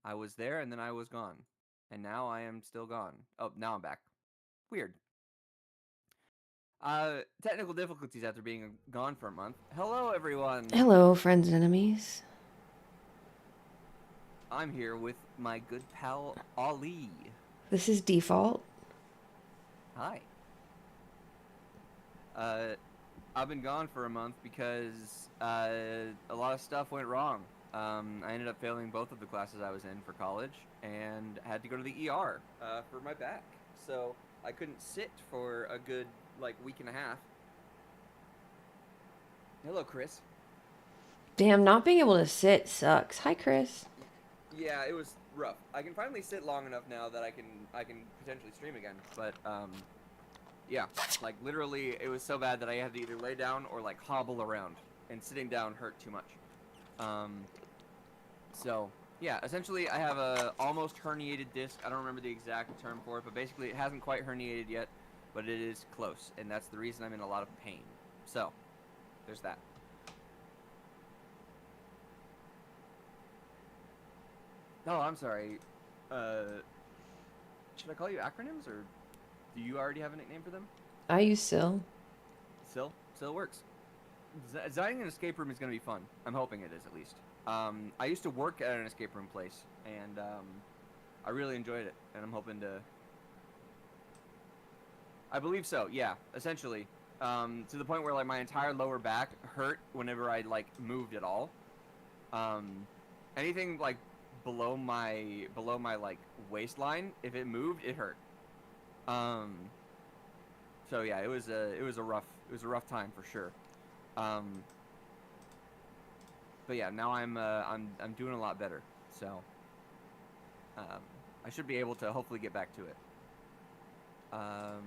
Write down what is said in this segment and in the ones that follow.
I was there and then I was gone. And now I am still gone. Oh, now I'm back. Weird. Technical difficulties after being gone for a month. Hello, everyone. Hello, friends and enemies. I'm here with my good pal, Ali. This is Default. Hi. Uh, I've been gone for a month because a lot of stuff went wrong. I ended up failing both of the classes I was in for college and had to go to the ER for my back. So I couldn't sit for a good like week and a half. Hello, Chris. Damn, not being able to sit sucks. Hi, Chris. Yeah, it was rough. I can finally sit long enough now that I can potentially stream again. But yeah, like literally, it was so bad that I had to either lay down or like hobble around, and sitting down hurt too much. Um, so yeah, essentially, I have a almost herniated disc. I don't remember the exact term for it, but basically, it hasn't quite herniated yet, but it is close, and that's the reason I'm in a lot of pain. So there's that. Oh, I'm sorry. Uh, should I call you acronyms or do you already have a nickname for them? I use Sil. Still works. Designing an escape room is going to be fun. I'm hoping it is at least. I used to work at an escape room place, and I really enjoyed it, and I'm hoping to. I believe so. Yeah, essentially, to the point where like my entire lower back hurt whenever I like moved at all. Um, anything like below my like waistline, if it moved, it hurt. Um, so yeah, it was a rough time for sure. Um, but yeah, now I'm doing a lot better. So um, I should be able to hopefully get back to it. Um,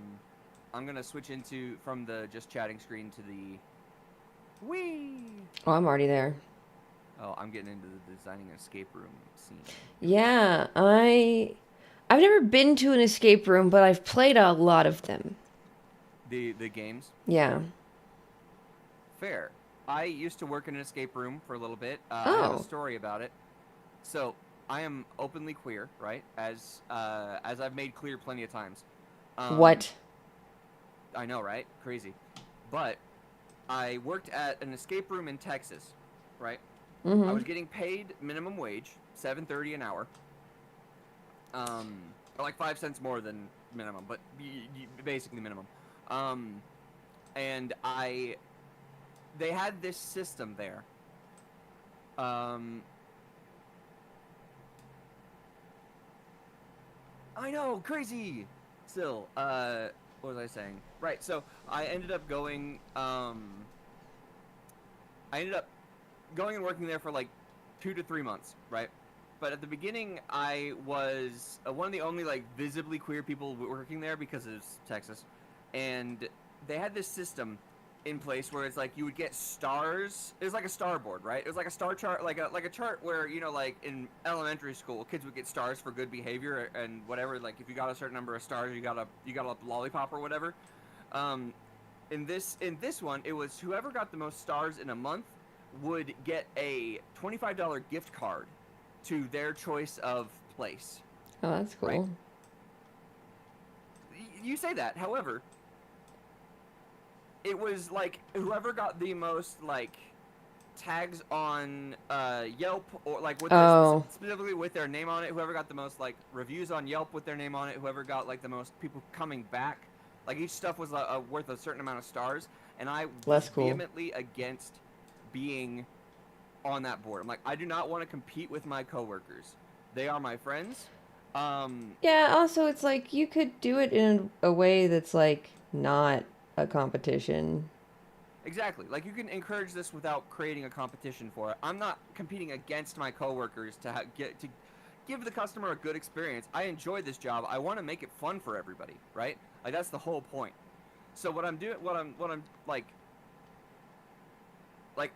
I'm gonna switch into from the just chatting screen to the Wee. Oh, I'm already there. Oh, I'm getting into the designing an escape room scene. Yeah, I've never been to an escape room, but I've played a lot of them. The games. Yeah. Fair. I used to work in an escape room for a little bit. I have a Oh. story about it. So I am openly queer, right? As I've made clear plenty of times. Um, What? I know, right? Crazy. But I worked at an escape room in Texas, right? I Mm-hmm. was getting paid minimum wage, 7.30 an hour. Or like 5 cents more than minimum, but basically minimum. Um, and they had this system there. Um, I know, crazy. Still, what was I saying? Right. So I ended up going and working there for like 2 to 3 months, right? But at the beginning, I was one of the only like visibly queer people working there because it's Texas, and they had this system in place where it's like you would get stars. It was like a star board, right? It was like a star chart, like a chart where like in elementary school, kids would get stars for good behavior and whatever. Like if you got a certain number of stars, you got a lollipop or whatever. Um, in this one, it was whoever got the most stars in a month would get a $25 gift card to their choice of place, Oh, that's right? cool. You say that. However, it was like whoever got the most like tags on Yelp or like with their Oh, specifically with their name on it, whoever got the most like reviews on Yelp with their name on it, whoever got like the most people coming back, like each stuff was worth a certain amount of stars, and I was less cool. vehemently against being on that board. I'm like, I do not want to compete with my coworkers. They are my friends. Um, Yeah, also, it's like you could do it in a way that's like not a competition. exactly. Like you can encourage this without creating a competition for it. I'm not competing against my coworkers get to give the customer a good experience. I enjoy this job. I want to make it fun for everybody, right? Like that's the whole point. So what I'm doing, what I'm like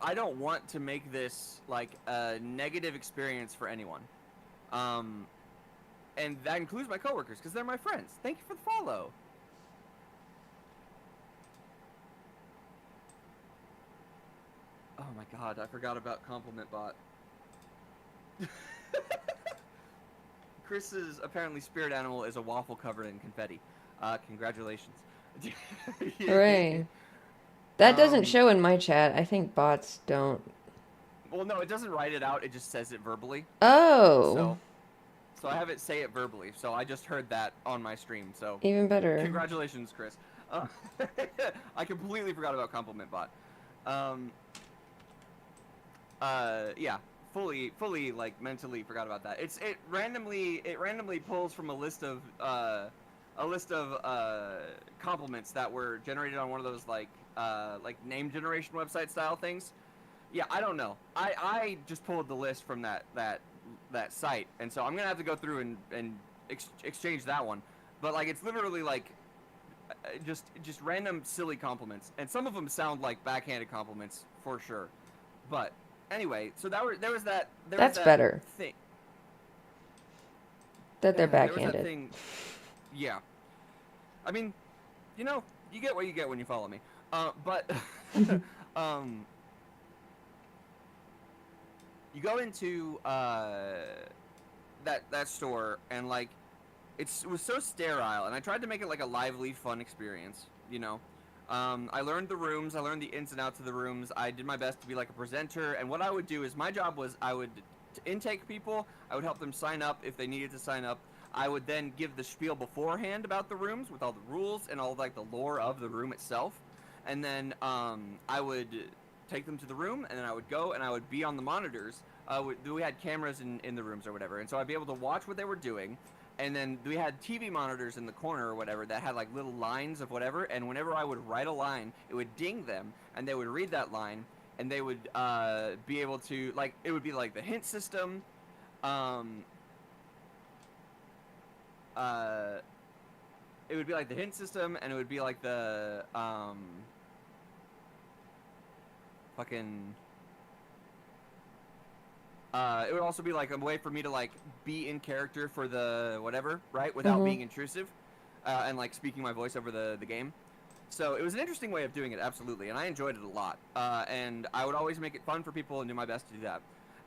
I don't want to make this like a negative experience for anyone. Um, and that includes my coworkers because they're my friends. Thank you for the follow. Oh my god, I forgot about compliment bot. Chris's apparently spirit animal is a waffle covered in confetti. Congratulations. Hooray. That doesn't Um, show in my chat. I think bots don't. Well, no, it doesn't write it out. It just says it verbally. Oh, So I have it say it verbally. So I just heard that on my stream. So even better. congratulations, Chris. Uh, I completely forgot about Compliment Bot. Yeah, fully like mentally forgot about that. It randomly pulls from a list of compliments that were generated on one of those like name generation website style things. Yeah, I don't know. I just pulled the list from that site, and so I'm gonna have to go through and exchange that one. But like, it's literally like just random silly compliments, and some of them sound like backhanded compliments for sure. But anyway, so there was that. That's better. Thing. That they're There was that backhanded. thing. Yeah. I mean, you know, you get what you get when you follow me. But you go into that store, and like it was so sterile, and I tried to make it like a lively, fun experience. You know, I learned the rooms, I learned the ins and outs of the rooms. I did my best to be like a presenter, and what I would do is my job was I would intake people, I would help them sign up if they needed to sign up. I would then give the spiel beforehand about the rooms with all the rules and all like the lore of the room itself, and then I would take them to the room, and then I would go and I would be on the monitors. We had cameras in the rooms or whatever, and so I'd be able to watch what they were doing. And then we had TV monitors in the corner or whatever that had like little lines of whatever, and whenever I would write a line, it would ding them, and they would read that line, and they would be able to, like, it would be like the hint system, it would be like the hint system, and it would be like the fucking it would also be like a way for me to like be in character for the whatever, right, without being intrusive, and like speaking my voice over the game. So it was an interesting way of doing it, absolutely, and I enjoyed it a lot. And I would always make it fun for people and do my best to do that.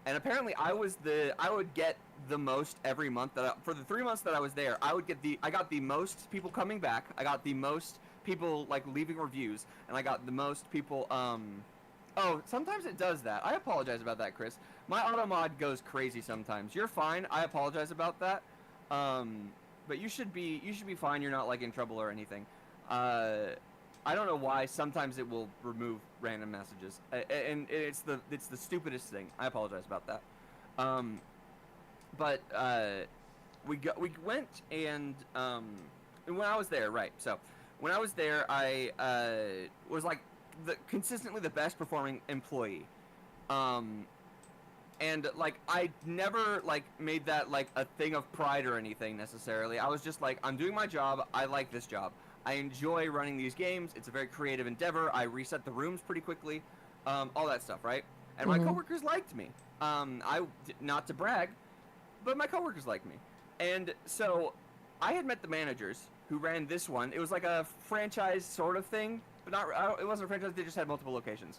And apparently, I would get the most every month for the 3 months that I was there. I got the most people coming back. I got the most people like leaving reviews, and I got the most people. Oh, sometimes it does that. I apologize about that, Chris. My auto mod goes crazy sometimes. You're fine. I apologize about that. But you should be fine. You're not like in trouble or anything. I don't know why. Sometimes it will remove random messages, and it's the stupidest thing. I apologize about that. But we went and when I was there, right? So when I was there, I was like consistently the best performing employee. And like I never like made that like a thing of pride or anything necessarily. I was just like, I'm doing my job. I like this job. I enjoy running these games. It's a very creative endeavor. I reset the rooms pretty quickly, all that stuff, right? And my coworkers liked me. Not to brag, but my coworkers liked me. And so I had met the managers who ran this one. It was like a franchise sort of thing, but not. It wasn't a franchise. They just had multiple locations.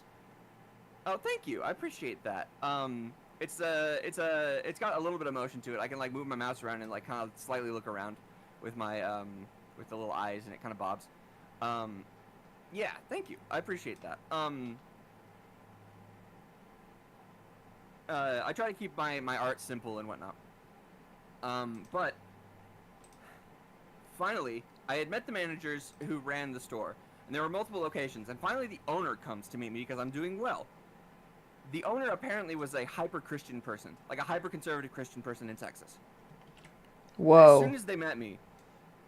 Oh, thank you. I appreciate that. It's got a little bit of motion to it. I can like move my mouse around and like kind of slightly look around with my with the little eyes, and it kind of bobs. Yeah, thank you. I appreciate that. I try to keep my art simple and whatnot. But finally, I had met the managers who ran the store, and there were multiple locations. And finally, the owner comes to meet me because I'm doing well. The owner apparently was a hyper-Christian person, like a hyper-conservative Christian person in Texas. Whoa. As soon as they met me,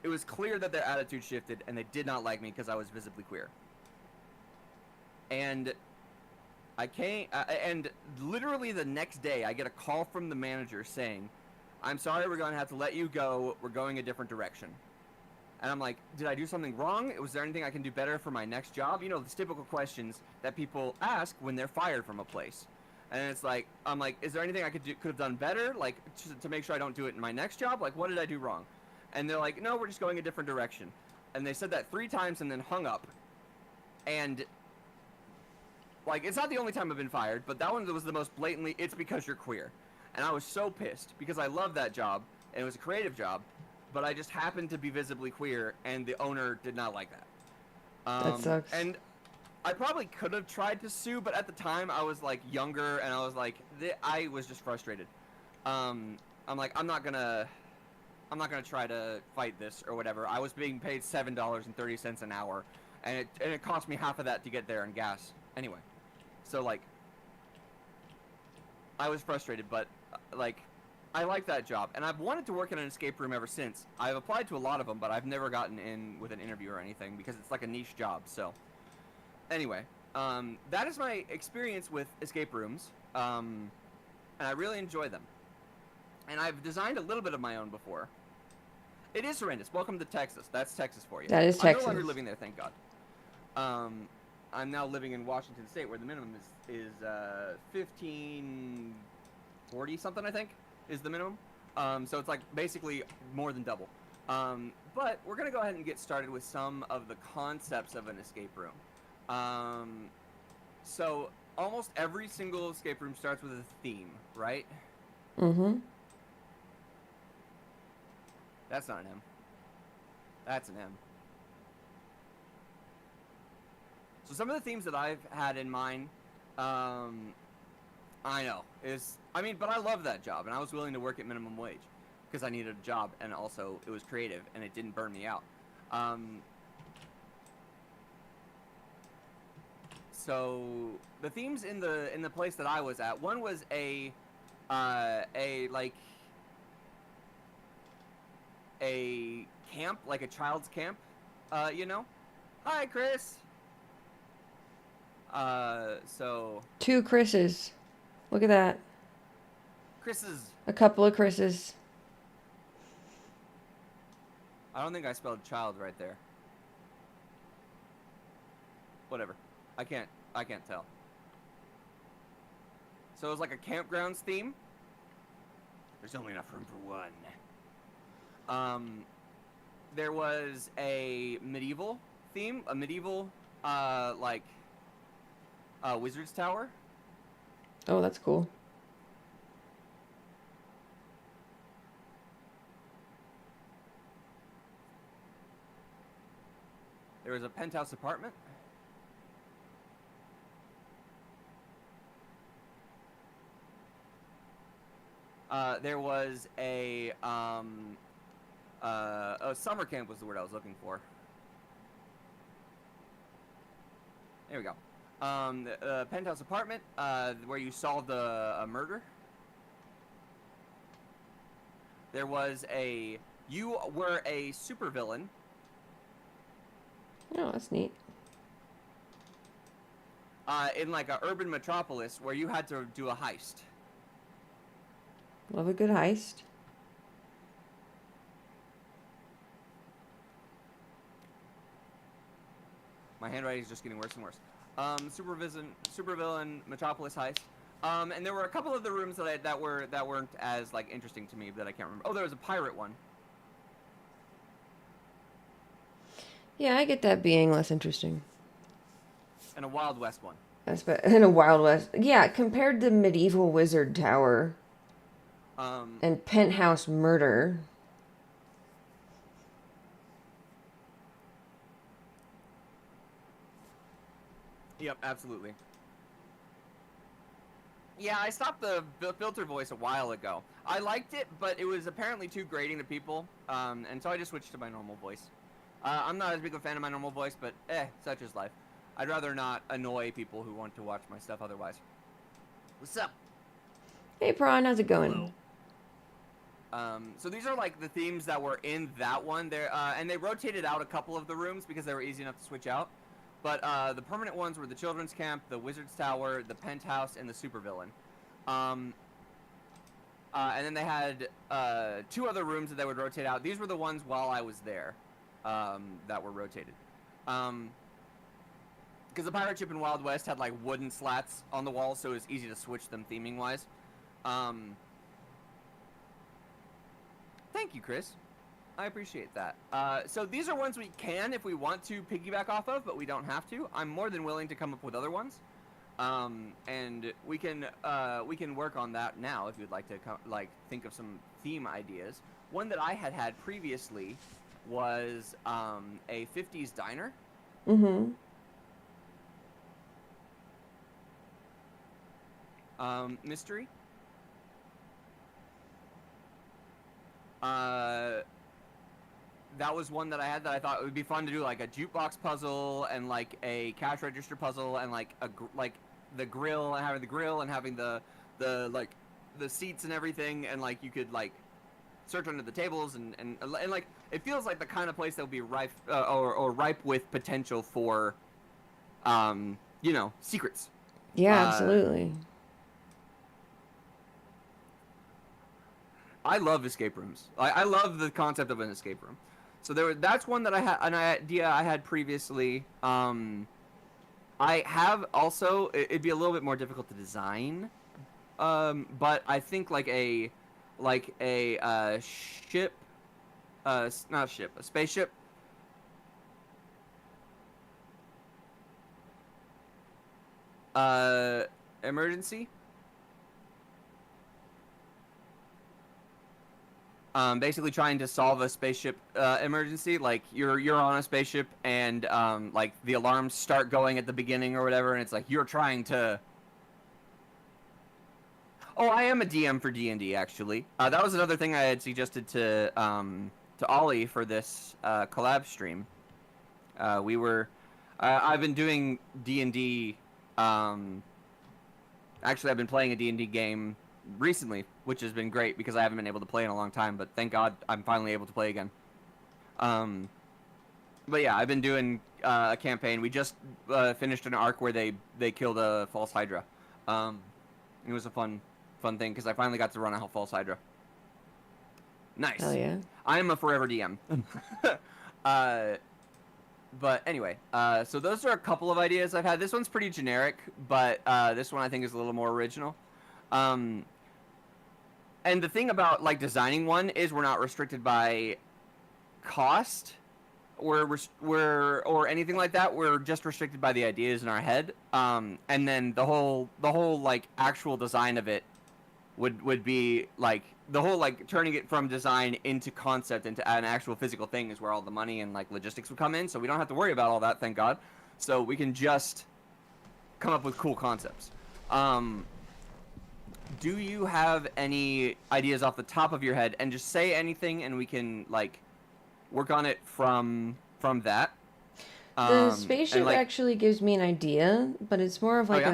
it was clear that their attitude shifted, and they did not like me because I was visibly queer. And I came, and literally the next day, I get a call from the manager saying, "I'm sorry, we're going to have to let you go. We're going a different direction." And I'm like, did I do something wrong? Was there anything I can do better for my next job? You know, the typical questions that people ask when they're fired from a place. And it's like, I'm like, is there anything I could have done better? Like, to make sure I don't do it in my next job? Like, what did I do wrong? And they're like, no, we're just going a different direction. And they said that 3 times and then hung up. And, like, it's not the only time I've been fired, but that one was the most blatantly, it's because you're queer. And I was so pissed because I love that job. and it was a creative job, but I just happened to be visibly queer, and the owner did not like that. That sucks. And I probably could have tried to sue, but at the time I was like younger, and I was like, I was just frustrated. I'm like, I'm not gonna try to fight this or whatever. I was being paid $7.30 an hour, and it cost me half of that to get there in gas. Anyway, so like, I was frustrated, but like, I like that job, and I've wanted to work in an escape room ever since. I've applied to a lot of them, but I've never gotten in with an interview or anything because it's like a niche job. So, anyway, that is my experience with escape rooms, and I really enjoy them. And I've designed a little bit of my own before. It is horrendous. Welcome to Texas. That's Texas for you. That is I'm Texas. no longer living there, thank God. I'm now living in Washington State, where the minimum is 1540 something, I think, is the minimum. So it's like basically more than double. But we're gonna go ahead and get started with some of the concepts of an escape room. So almost every single escape room starts with a theme, right? Mm-hmm. That's not an M. That's an M. So some of the themes that I've had in mind, I know, but I love that job, and I was willing to work at minimum wage because I needed a job, and also it was creative, and it didn't burn me out. So the themes in the place that I was at, one was a camp, like a child's camp, you know? Hi, Chris! So... 2 Chris's. Look at that. Chris's... A couple of Chris's. I don't think I spelled child right there. Whatever. I can't tell. So it was like a campgrounds theme. There's only enough room for one. There was a medieval theme, a medieval, Wizard's Tower. Oh, that's cool. There was a penthouse apartment. There was a summer camp was the word I was looking for. There we go. The penthouse apartment, where you solved a murder. There was you were a supervillain. Oh, that's neat. In like a urban metropolis where you had to do a heist. Love a good heist. My handwriting is just getting worse and worse. Supervillain Metropolis heist. And there were a couple of the rooms that weren't as like interesting to me that I can't remember. Oh, there was a pirate one. Yeah, I get that being less interesting. And a Wild West one. And a Wild West. Yeah, compared to Medieval Wizard Tower. And Penthouse Murder. Yep, absolutely. Yeah, I stopped the filter voice a while ago. I liked it, but it was apparently too grating to people, and so I just switched to my normal voice. I'm not as big a fan of my normal voice, but such is life. I'd rather not annoy people who want to watch my stuff otherwise. What's up? Hey, Prawn, how's it going? Hello. So these are like the themes that were in that one there, and they rotated out a couple of the rooms because they were easy enough to switch out. But the permanent ones were the Children's Camp, the Wizard's Tower, the Penthouse, and the Supervillain. And then they had 2 other rooms that they would rotate out. These were the ones while I was there that were rotated. Because the pirate ship in Wild West had like wooden slats on the walls, so it was easy to switch them theming-wise. Thank you, Chris. I appreciate that. So these are ones we can, if we want to, piggyback off of, but we don't have to. I'm more than willing to come up with other ones. And we can work on that now if you'd like to think of some theme ideas. One that I had previously was a 50s diner. Mm-hmm. Mystery. That was one that I had that I thought it would be fun to do, like a jukebox puzzle and like a cash register puzzle and like the grill and having the grill and having the like the seats and everything, and like you could like search under the tables and like it feels like the kind of place that will be ripe or ripe with potential for secrets. Yeah, absolutely. I love escape rooms. I love the concept of an escape room. So that's one that I had, an idea I had previously. I have also, it'd be a little bit more difficult to design, but I think like a ship, not a ship, a spaceship. Emergency. Basically trying to solve a spaceship emergency. Like you're on a spaceship and like the alarms start going at the beginning or whatever, and it's like you're trying to. Oh, I am a DM for D&D actually. That was another thing I had suggested to Ollie for this collab stream. I've been doing D&D. Actually, I've been playing a D&D game recently, which has been great because I haven't been able to play in a long time, but thank God I'm finally able to play again. But yeah, I've been doing a campaign. We just finished an arc where they killed a false Hydra. It was a fun thing because I finally got to run a false Hydra. Nice. Hell yeah. I am a forever DM. But anyway, so those are a couple of ideas I've had. This one's pretty generic, but this one I think is a little more original. And the thing about like designing one is we're not restricted by cost or anything like that. We're just restricted by the ideas in our head. And then the whole like actual design of it would be like the whole like turning it from design into concept into an actual physical thing is where all the money and like logistics would come in. So we don't have to worry about all that, thank God. So we can just come up with cool concepts. Do you have any ideas off the top of your head? And just say anything, and we can like work on it from that. The spaceship like, actually gives me an idea, but it's more of like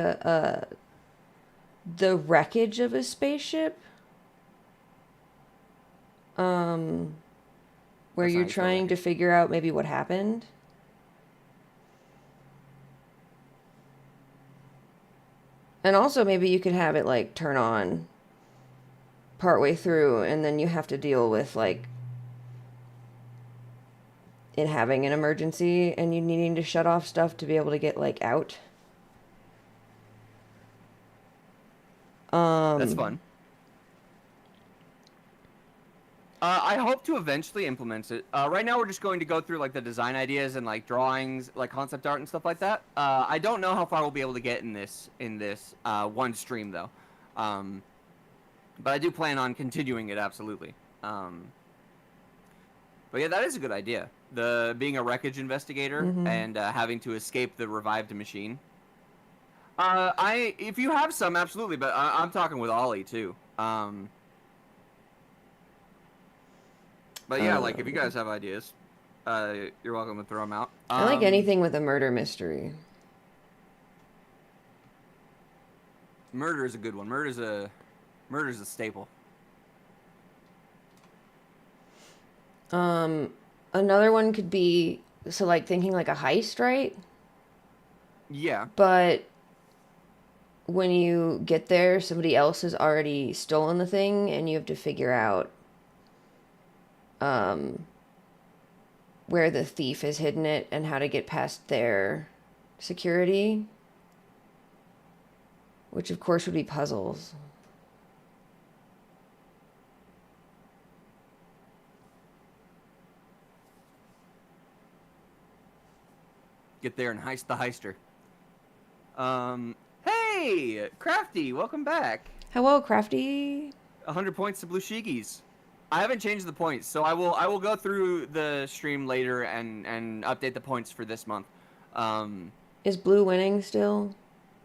the wreckage of a spaceship. Where you're trying to figure out maybe what happened. And also maybe you could have it like turn on partway through, and then you have to deal with like it having an emergency and you needing to shut off stuff to be able to get like out. That's fun. I hope to eventually implement it. Right now, we're just going to go through like the design ideas and like drawings, like concept art and stuff like that. I don't know how far we'll be able to get in this one stream though, but I do plan on continuing it absolutely. But yeah, that is a good idea. The being a wreckage investigator and having to escape the revived machine. If you have some, absolutely, but I'm talking with Ollie too. But yeah, like if you guys have ideas, you're welcome to throw them out. I like anything with a murder mystery. Murder is a good one. Murder's a staple. Another one could be like thinking like a heist, right? Yeah. But when you get there, somebody else has already stolen the thing, and you have to figure out where the thief has hidden it and how to get past their security, which of course would be puzzles. Get there and heist the heister. Hey, Hey, Crafty, welcome back. Hello, Crafty. 100 points to Blue Shiggies. I haven't changed the points, so I will go through the stream later and update the points for this month. Is Blue winning still?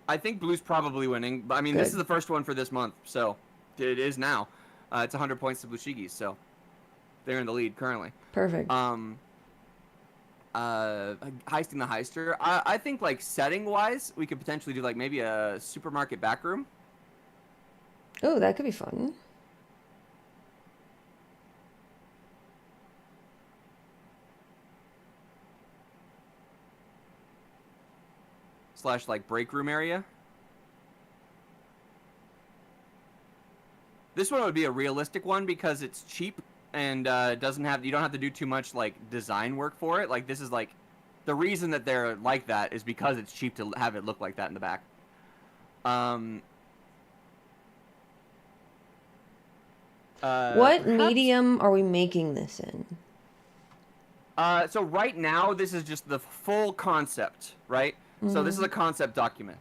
I think Blue's probably winning, but I mean, this is the first one for this month, so it is now. It's 100 points to Blue Shiggies, so they're in the lead currently. Perfect. Heisting the Heister. I think, like, setting-wise, we could potentially do, like, maybe a supermarket backroom. Oh, that could be fun. / like break room area. This one would be a realistic one because it's cheap and you don't have to do too much like design work for it. Like this is like the reason that they're like that is because it's cheap to have it look like that in the back. What medium are we making this in? So right now this is just the full concept, right? So this is a concept document,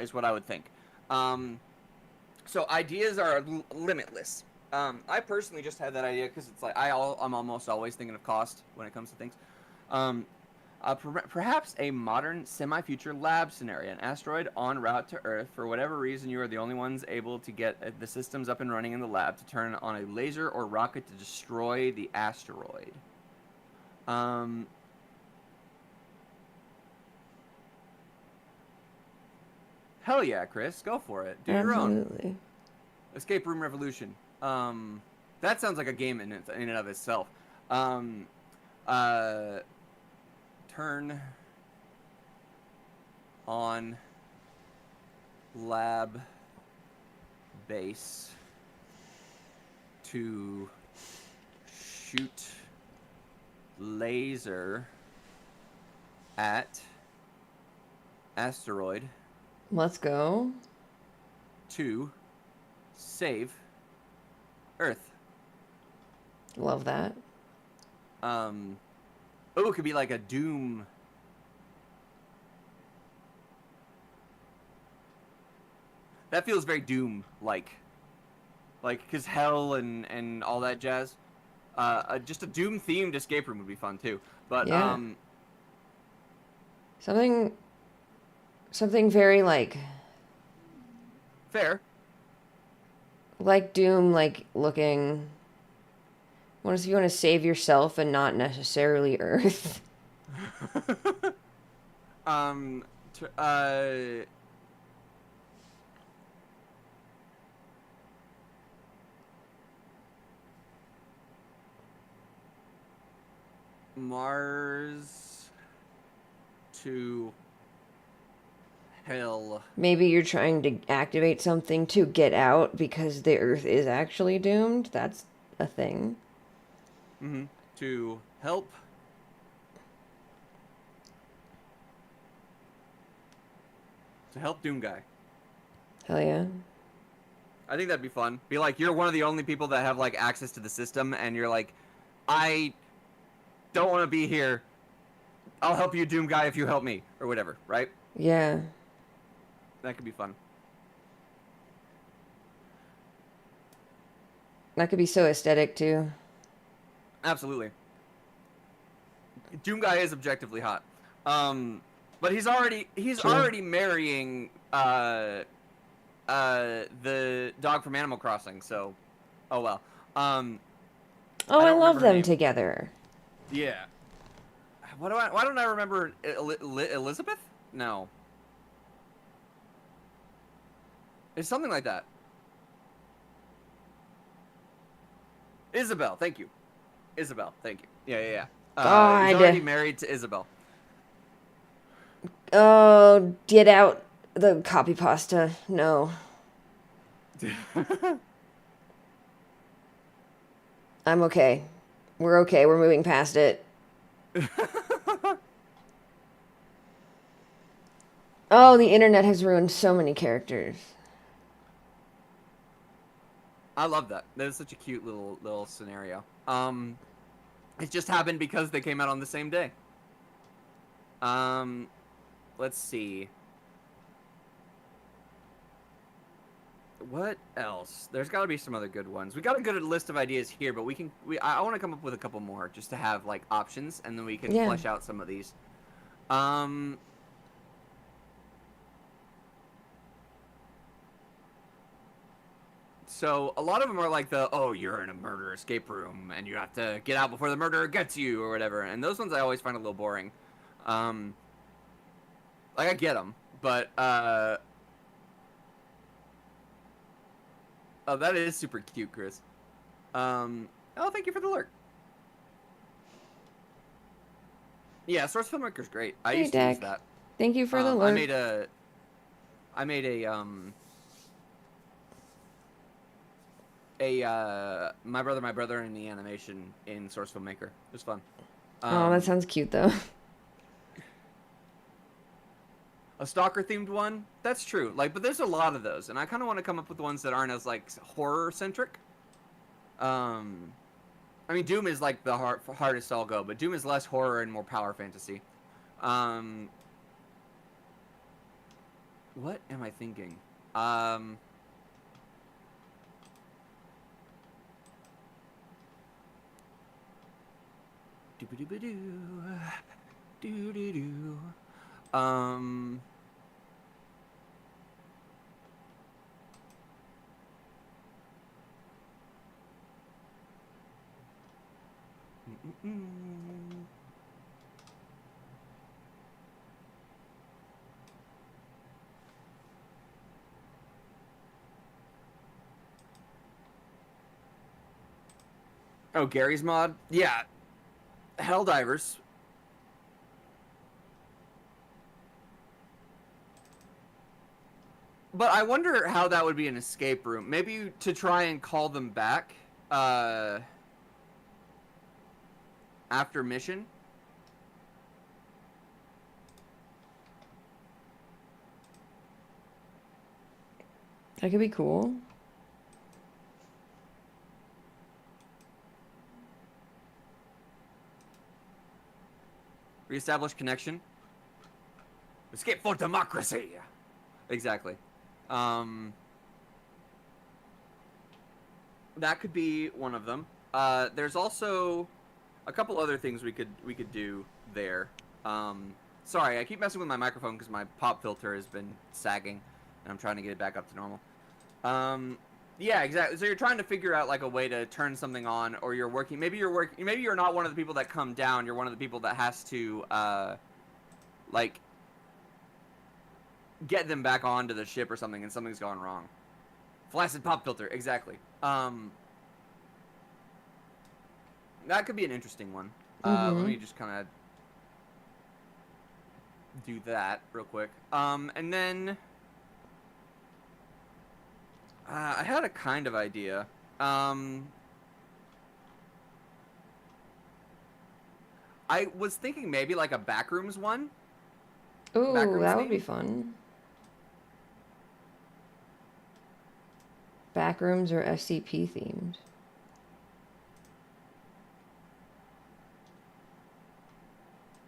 is what I would think. So ideas are limitless. I personally just had that idea because it's like I'm almost always thinking of cost when it comes to things. Perhaps a modern semi-future lab scenario, an asteroid en route to Earth. For whatever reason, you are the only ones able to get the systems up and running in the lab to turn on a laser or rocket to destroy the asteroid. Hell yeah, Chris, go for it. Do your own. Absolutely. Escape Room Revolution. That sounds like a game in and of itself. Turn on lab base to shoot laser at asteroid. Let's go. To save Earth. Love that. Oh, it could be like a Doom. That feels very Doom-like. Like, because hell and all that jazz. Just a Doom-themed escape room would be fun, too. But, yeah. Something very, like... Fair. Like Doom, like, looking... What if you want to save yourself and not necessarily Earth? Mars to hell. Maybe you're trying to activate something to get out because the Earth is actually doomed. That's a thing. To help Doom Guy. Hell yeah. I think that'd be fun. Be like, you're one of the only people that have like access to the system, and you're like, I don't want to be here. I'll help you, Doom Guy, if you help me, or whatever, right? Yeah. That could be fun. That could be so aesthetic too. Absolutely. Doom Guy is objectively hot. But he's already marrying the dog from Animal Crossing, so oh well. I love them together. Yeah. Why don't I remember Elizabeth? No. It's something like that. Isabel, thank you. Isabel, thank you. Yeah. God. He's already married to Isabel. Oh, get out the copy pasta. No. I'm okay. We're okay. We're moving past it. Oh, the internet has ruined so many characters. I love that. That is such a cute little scenario. It just happened because they came out on the same day. Let's see. What else? There's got to be some other good ones. We got a good list of ideas here, but I want to come up with a couple more just to have like options, and then we can flesh out some of these. So a lot of them are like you're in a murder escape room and you have to get out before the murderer gets you or whatever. And those ones I always find a little boring. Like I get them, but oh, that is super cute, Chris. Oh, thank you for the lurk. Yeah, Source Filmmaker's great. I used to use that. Thank you for the lurk. I made My Brother and the animation in Source Filmmaker. It was fun. Oh, that sounds cute though. A stalker themed one? That's true. Like, but there's a lot of those, and I kind of want to come up with ones that aren't as like horror centric. I mean, Doom is like the hardest I'll go, but Doom is less horror and more power fantasy. What am I thinking? Oh, Gary's mod? Yeah. Helldivers. But I wonder how that would be an escape room. Maybe to try and call them back after mission. That could be cool. Reestablish connection. Escape for democracy. Exactly. That could be one of them. There's also a couple other things we could do there. Sorry, I keep messing with my microphone because my pop filter has been sagging, and I'm trying to get it back up to normal. Yeah, exactly. So you're trying to figure out like a way to turn something on, or you're working. Maybe you're not one of the people that come down. You're one of the people that has to like get them back onto the ship or something, and something's gone wrong. Flaccid pop filter, exactly. That could be an interesting one. Let me just kind of do that real quick. And then I had a kind of idea. I was thinking maybe like a Backrooms one. Ooh, that would be fun. Backrooms or SCP themed.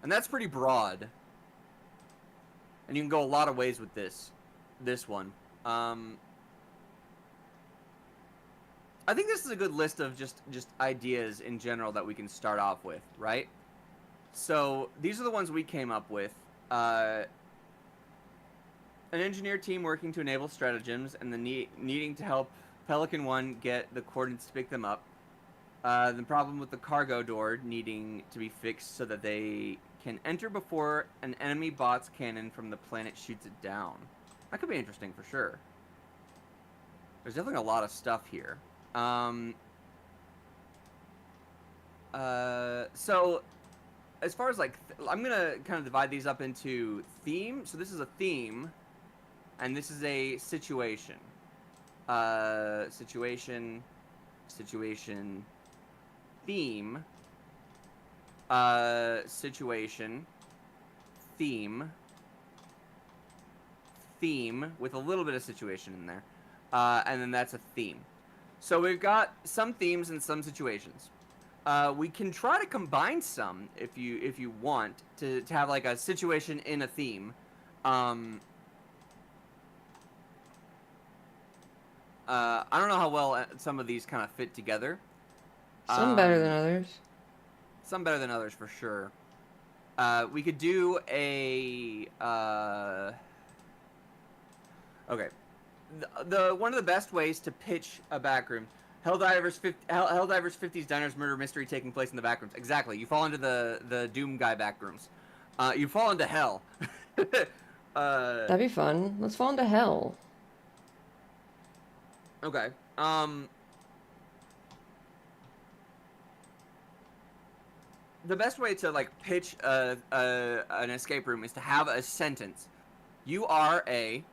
And that's pretty broad. And you can go a lot of ways with this one. I think this is a good list of just ideas in general that we can start off with, right? So these are the ones we came up with. An engineer team working to enable stratagems and the needing to help Pelican 1 get the coordinates to pick them up. The problem with the cargo door needing to be fixed so that they can enter before an enemy bot's cannon from the planet shoots it down. That could be interesting for sure. There's definitely a lot of stuff here. So as far as like, I'm gonna kind of divide these up into theme. So this is a theme, and this is a situation. Situation, theme, situation, theme with a little bit of situation in there, and then that's a theme. So we've got some themes and some situations. We can try to combine some if you want to have like a situation in a theme. I don't know how well some of these kind of fit together. Some better than others. Some better than others for sure. We could do a okay. The one of the best ways to pitch a backroom. Helldivers 50s Diners Murder Mystery taking place in the backrooms. Exactly. You fall into the Doom guy backrooms. You fall into hell. That'd be fun. Let's fall into hell. Okay. The best way to like pitch an escape room is to have a sentence. You are a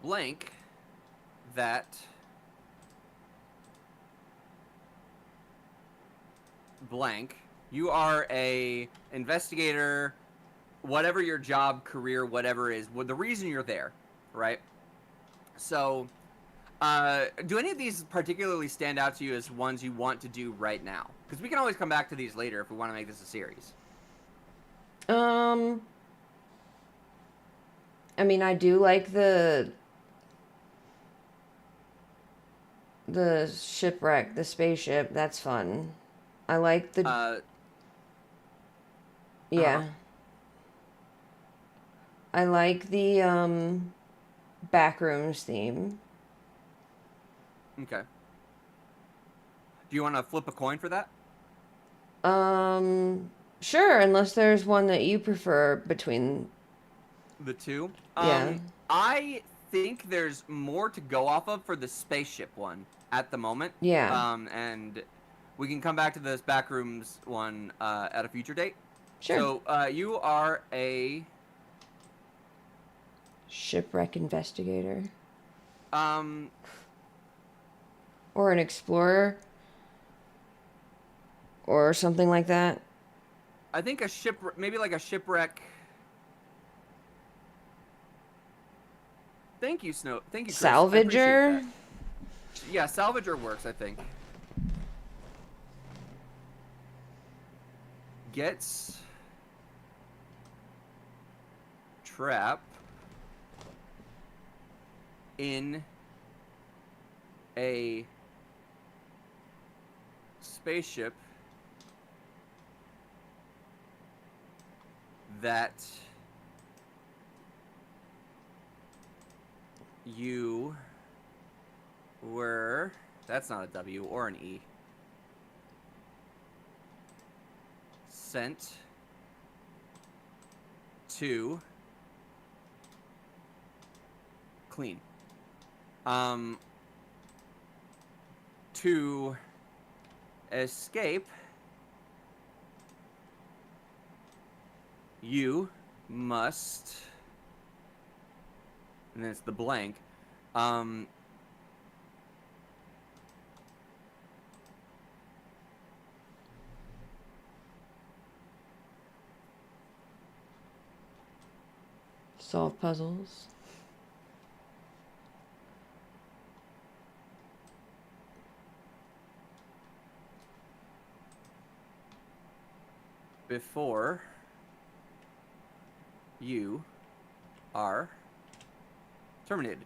blank that blank. You are a investigator, whatever your job, career, whatever is, the reason you're there, right? So, do any of these particularly stand out to you as ones you want to do right now? Because we can always come back to these later if we want to make this a series. I mean, I do like the shipwreck, the spaceship. That's fun. I like the yeah. I like the backrooms theme. Okay. Do you want to flip a coin for that? Sure, unless there's one that you prefer between the two. Yeah. I think there's more to go off of for the spaceship one at the moment. Yeah. And we can come back to this backrooms one at a future date. Sure. So you are a shipwreck investigator. Or an explorer. Or something like that. I think maybe like a shipwreck. Thank you, Snow. Thank you, Chris. Salvager? Yeah, salvager works, I think. Gets trapped in a spaceship that you were, that's not a W or an E, sent to clean. To escape, you must, and then it's the blank, solve puzzles. Before you are terminated.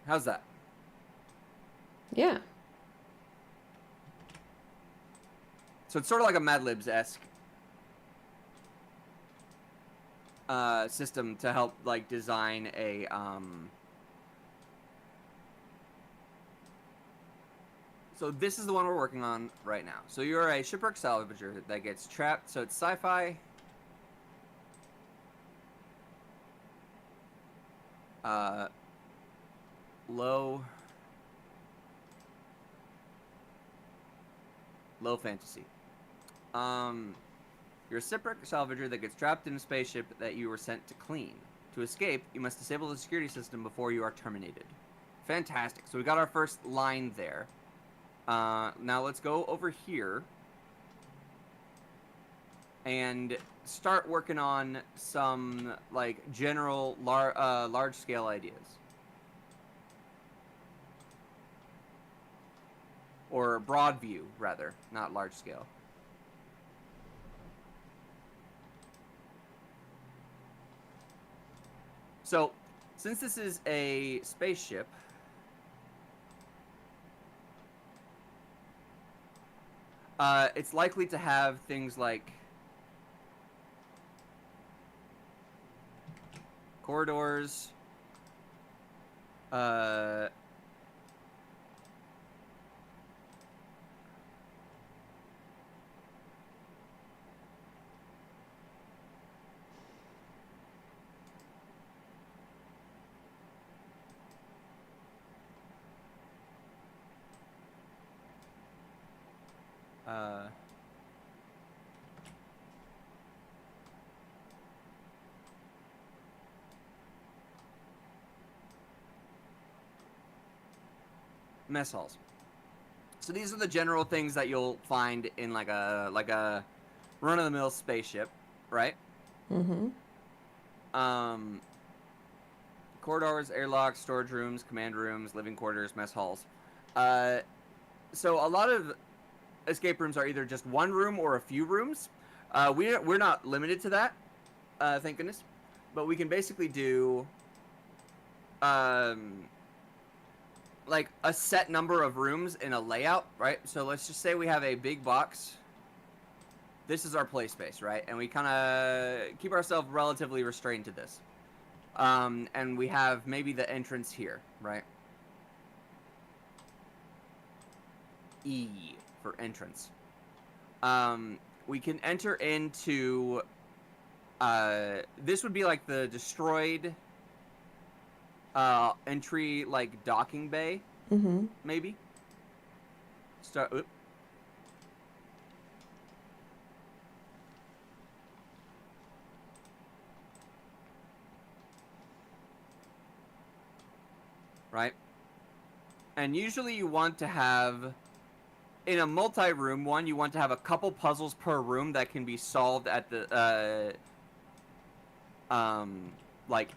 How's that? Yeah. So it's sort of like a Mad Libs-esque system to help like design a So this is the one we're working on right now. So you're a shipwreck salvager that gets trapped. So it's sci-fi. Low fantasy. You're a shipwreck salvager that gets trapped in a spaceship that you were sent to clean. To escape, you must disable the security system before you are terminated. Fantastic. So we got our first line there. Now let's go over here and start working on some like general large scale ideas. Or broad view, rather, not large scale. So, since this is a spaceship, it's likely to have things like corridors, mess halls. So these are the general things that you'll find in like a run-of-the-mill spaceship, right? Mm-hmm. Corridors, airlocks, storage rooms, command rooms, living quarters, mess halls. So a lot of escape rooms are either just one room or a few rooms. We're not limited to that, thank goodness. But we can basically do like a set number of rooms in a layout, right? So let's just say we have a big box. This is our play space, right? And we kind of keep ourselves relatively restrained to this. And we have maybe the entrance here, right? E for entrance. We can enter into this would be like the destroyed entry, like docking bay. Mm-hmm. Maybe start. Right, and usually you want to have, in a multi-room one, you want to have a couple puzzles per room that can be solved at the like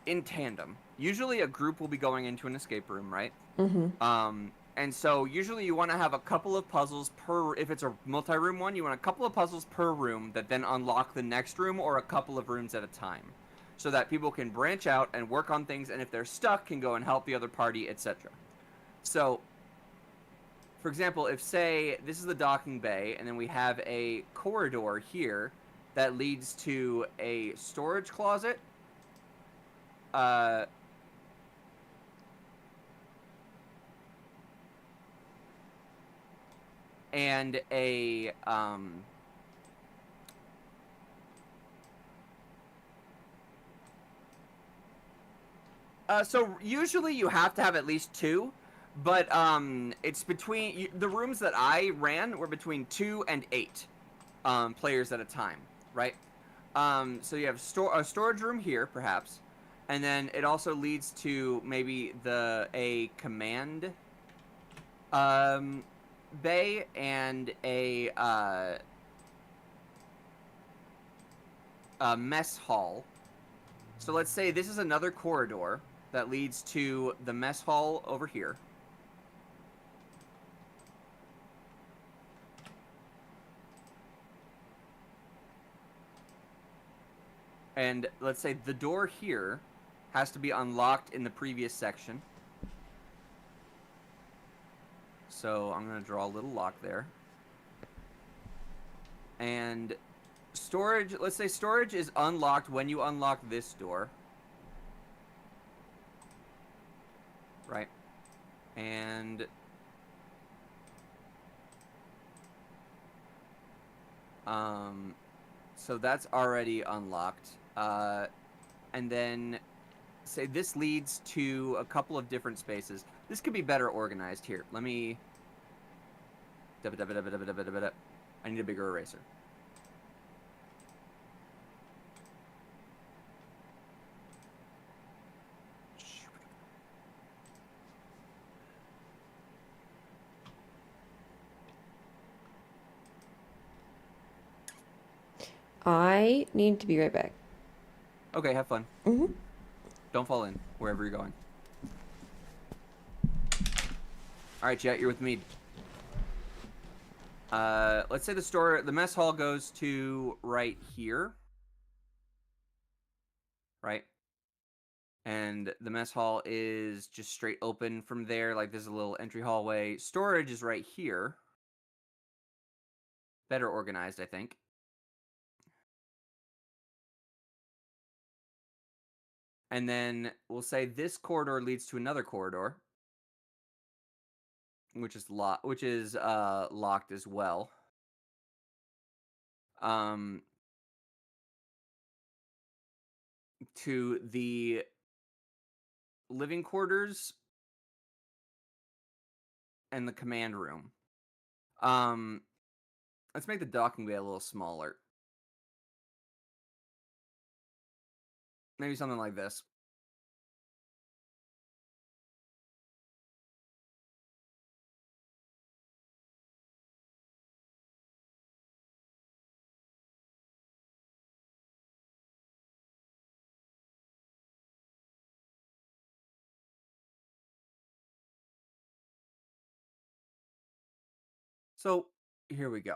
in tandem. Usually a group will be going into an escape room, right? Mm-hmm. And so usually you want to have a couple of puzzles per, if it's a multi-room one, you want a couple of puzzles per room that then unlock the next room, or a couple of rooms at a time, so that people can branch out and work on things, and if they're stuck, can go and help the other party, etc. So, for example, if, say, this is the docking bay, and then we have a corridor here that leads to a storage closet, and a so usually you have to have at least two, but it's between the rooms that I ran were between 2 and 8 players at a time, right? So you have a storage room here, perhaps, and then it also leads to maybe a command bay and a mess hall. So let's say this is another corridor that leads to the mess hall over here. And let's say the door here has to be unlocked in the previous section. So I'm going to draw a little lock there. And storage, let's say storage is unlocked when you unlock this door. Right? And so that's already unlocked. And then say this leads to a couple of different spaces. This could be better organized here. Let me I need a bigger eraser. I need to be right back. Okay, have fun. Mm-hmm. Don't fall in wherever you're going. All right, Jet, you're with me. Let's say the mess hall goes to right here. Right? And the mess hall is just straight open from there. Like, there's a little entry hallway. Storage is right here. Better organized, I think. And then we'll say this corridor leads to another corridor, which is locked as well. To the living quarters and the command room. Let's make the docking bay a little smaller. Maybe something like this. So here we go.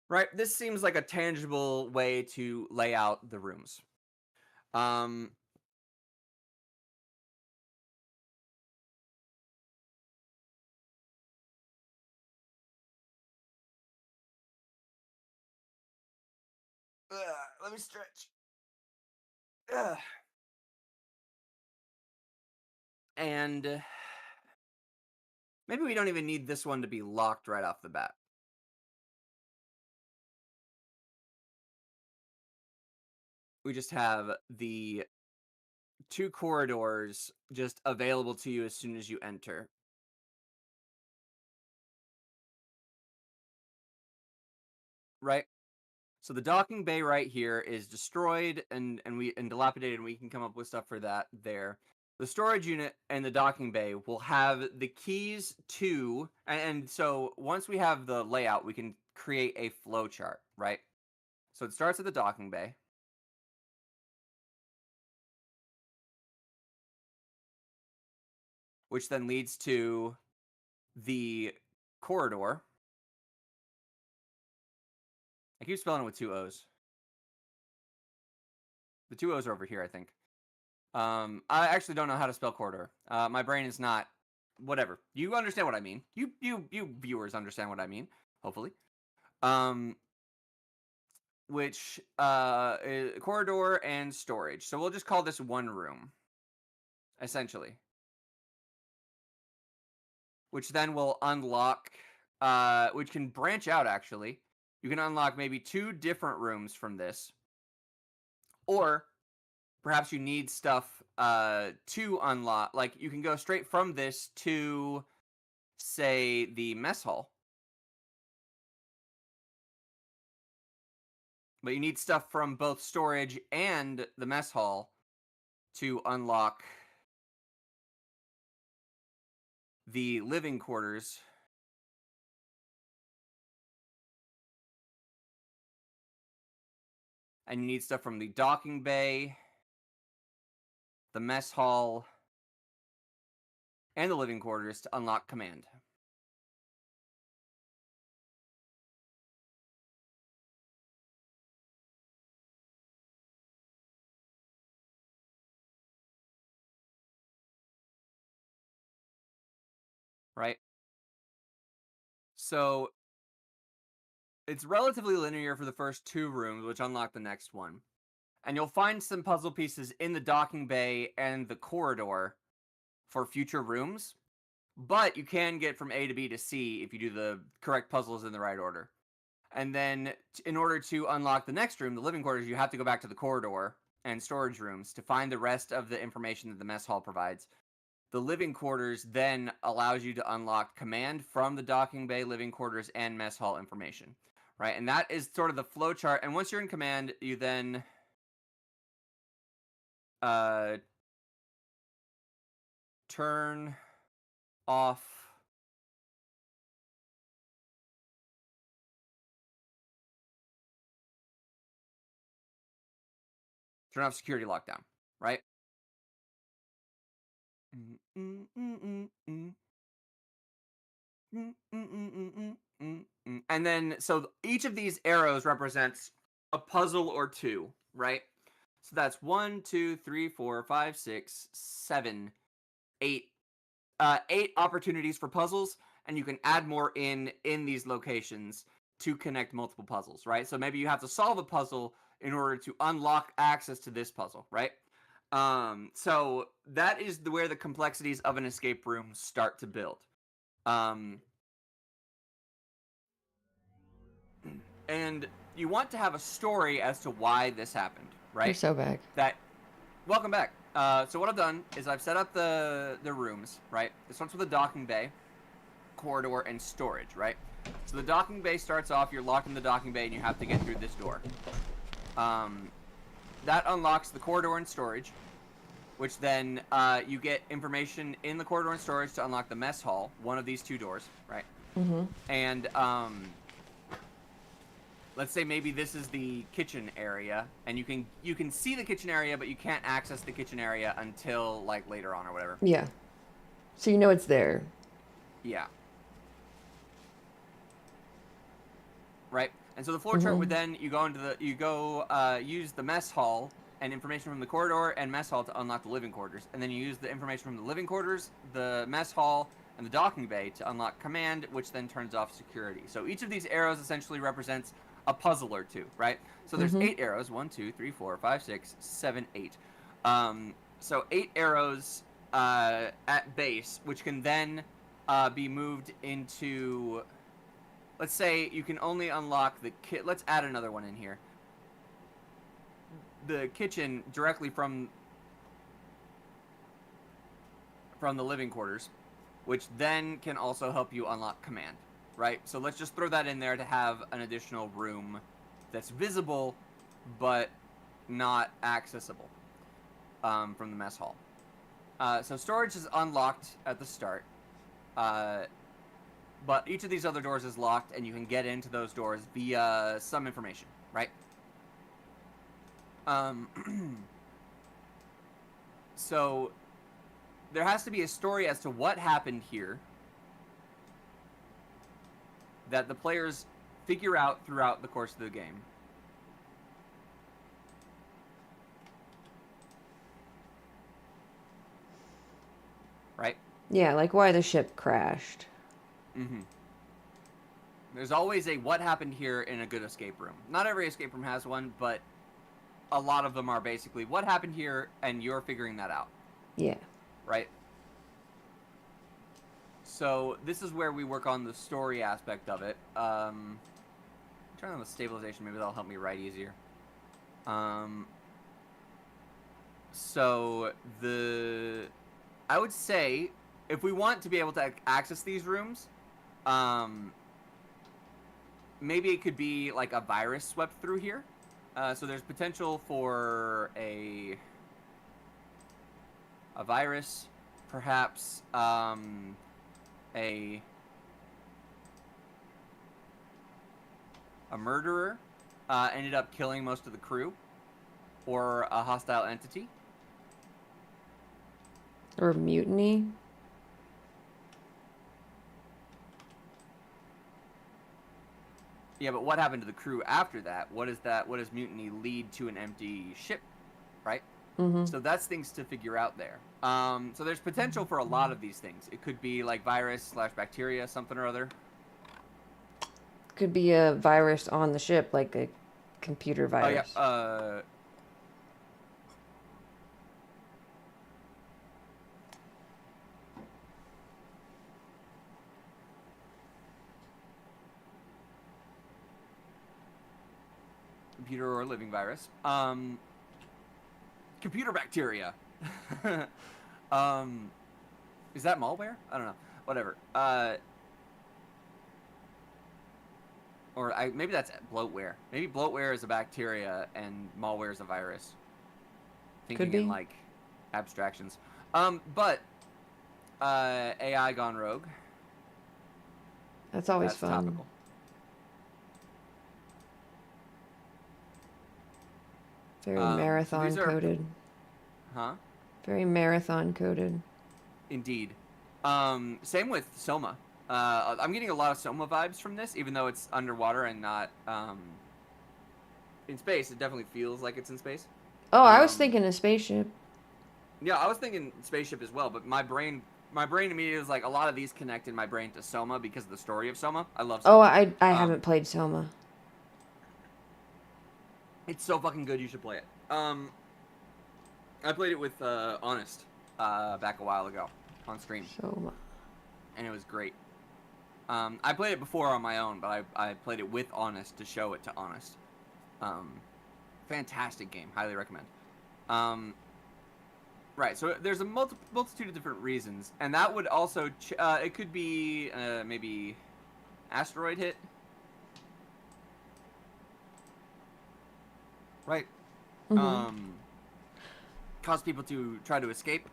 Right, this seems like a tangible way to lay out the rooms. Let me stretch. And maybe we don't even need this one to be locked right off the bat. We just have the 2 corridors just available to you as soon as you enter. Right? So the docking bay right here is destroyed and dilapidated, and we can come up with stuff for that there. The storage unit and the docking bay will have the keys to, and so once we have the layout, we can create a flow chart, right? So it starts at the docking bay. Which then leads to the corridor. I keep spelling it with 2 O's. The 2 O's are over here, I think. I actually don't know how to spell corridor. My brain is not. Whatever. You understand what I mean. You viewers understand what I mean. Hopefully. Which is corridor and storage. So we'll just call this one room, essentially. Which then will unlock. Which can branch out. Actually, you can unlock maybe 2 different rooms from this, or perhaps you need stuff to unlock. Like, you can go straight from this to, say, the mess hall. But you need stuff from both storage and the mess hall to unlock the living quarters. And you need stuff from the docking bay, the mess hall, and the living quarters to unlock command. Right? So it's relatively linear for the first 2 rooms, which unlock the next one. And you'll find some puzzle pieces in the docking bay and the corridor for future rooms. But you can get from A to B to C if you do the correct puzzles in the right order. And then in order to unlock the next room, the living quarters, you have to go back to the corridor and storage rooms to find the rest of the information that the mess hall provides. The living quarters then allows you to unlock command from the docking bay, living quarters, and mess hall information. Right? And that is sort of the flow chart. And once you're in command, you then turn off turn off security lockdown, right? And then, so each of these arrows represents a puzzle or two, right? So that's 1, 2, 3, 4, 5, 6, 7, 8. 8 opportunities for puzzles, and you can add more in these locations to connect multiple puzzles, right? So maybe you have to solve a puzzle in order to unlock access to this puzzle, right? So that is where the complexities of an escape room start to build. And you want to have a story as to why this happened, right? You're so back. Welcome back. So what I've done is I've set up the rooms, right? It starts with a docking bay, corridor, and storage, right? So the docking bay starts off, you're locked in the docking bay, and you have to get through this door. That unlocks the corridor and storage, which then you get information in the corridor and storage to unlock the mess hall, one of these two doors, right? Mm-hmm. And let's say maybe this is the kitchen area, and you can see the kitchen area, but you can't access the kitchen area until like later on or whatever. Yeah. So you know it's there. Yeah. Right. And so the floor chart would then use the mess hall and information from the corridor and mess hall to unlock the living quarters, and then you use the information from the living quarters, the mess hall, and the docking bay to unlock command, which then turns off security. So each of these arrows essentially represents a puzzle or two, right? So there's 8 arrows. 1, 2, 3, 4, 5, 6, 7, 8. So 8 arrows at base, which can then be moved into... Let's say you can only unlock the let's add another one in here. The kitchen directly from the living quarters, which then can also help you unlock command, right? So let's just throw that in there to have an additional room that's visible but not accessible from the mess hall. So storage is unlocked at the start. But each of these other doors is locked, and you can get into those doors via some information, right? So there has to be a story as to what happened here that the players figure out throughout the course of the game. Right? Yeah, like why the ship crashed. Mm-hmm. There's always a what happened here in a good escape room. Not every escape room has one, but a lot of them are basically what happened here, and you're figuring that out. Yeah. Right? So this is where we work on the story aspect of it. Turn on the stabilization, maybe that'll help me write easier. So I would say if we want to be able to access these rooms, maybe it could be like a virus swept through here. So there's potential for a virus, perhaps a murderer ended up killing most of the crew, or a hostile entity. Or mutiny. Yeah, but what happened to the crew after that? What does mutiny lead to an empty ship, right? Mm-hmm. So that's things to figure out there. So there's potential for a lot of these things. It could be like virus/bacteria, something or other. Could be a virus on the ship, like a computer virus. Oh, yeah. Computer or living virus. Computer bacteria. Is that malware? I don't know. Whatever. Maybe that's bloatware. Maybe bloatware is a bacteria and malware is a virus. Thinking Could be. in like abstractions. But AI gone rogue. That's always fun. Topical. Very So marathon these are, coded. huh? Very marathon coded. Indeed. Same with Soma. I'm getting a lot of Soma vibes from this, even though it's underwater and not in space. It definitely feels like it's in space. Oh, I was thinking a spaceship. Yeah, I was thinking spaceship as well, but my brain immediately was like, a lot of these connect in my brain to Soma because of the story of Soma. I love Soma. Oh, I haven't played Soma. It's so fucking good. You should play it. I played it with Honest back a while ago on stream, Soma. and it was great. I played it before on my own, but I played it with Honest to show it to Honest. Fantastic game. Highly recommend. Right, so there's a multitude of different reasons, and that would also it could be maybe asteroid hit. Right. Mm-hmm. Cause people to try to escape.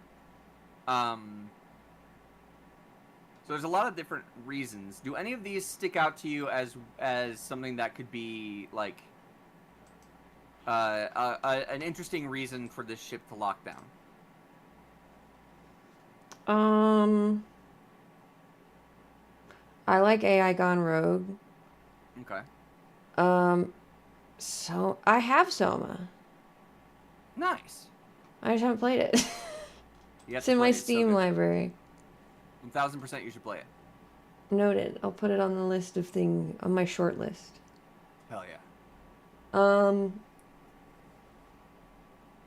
So there's a lot of different reasons. Do any of these stick out to you as something that could be like an interesting reason for this ship to lock down? I like AI Gone Rogue. Okay. So I have Soma. Nice. I just haven't played it. It's in my Steam library. 1000% you should play it. Noted. I'll put it on the list of things on my short list. Hell yeah.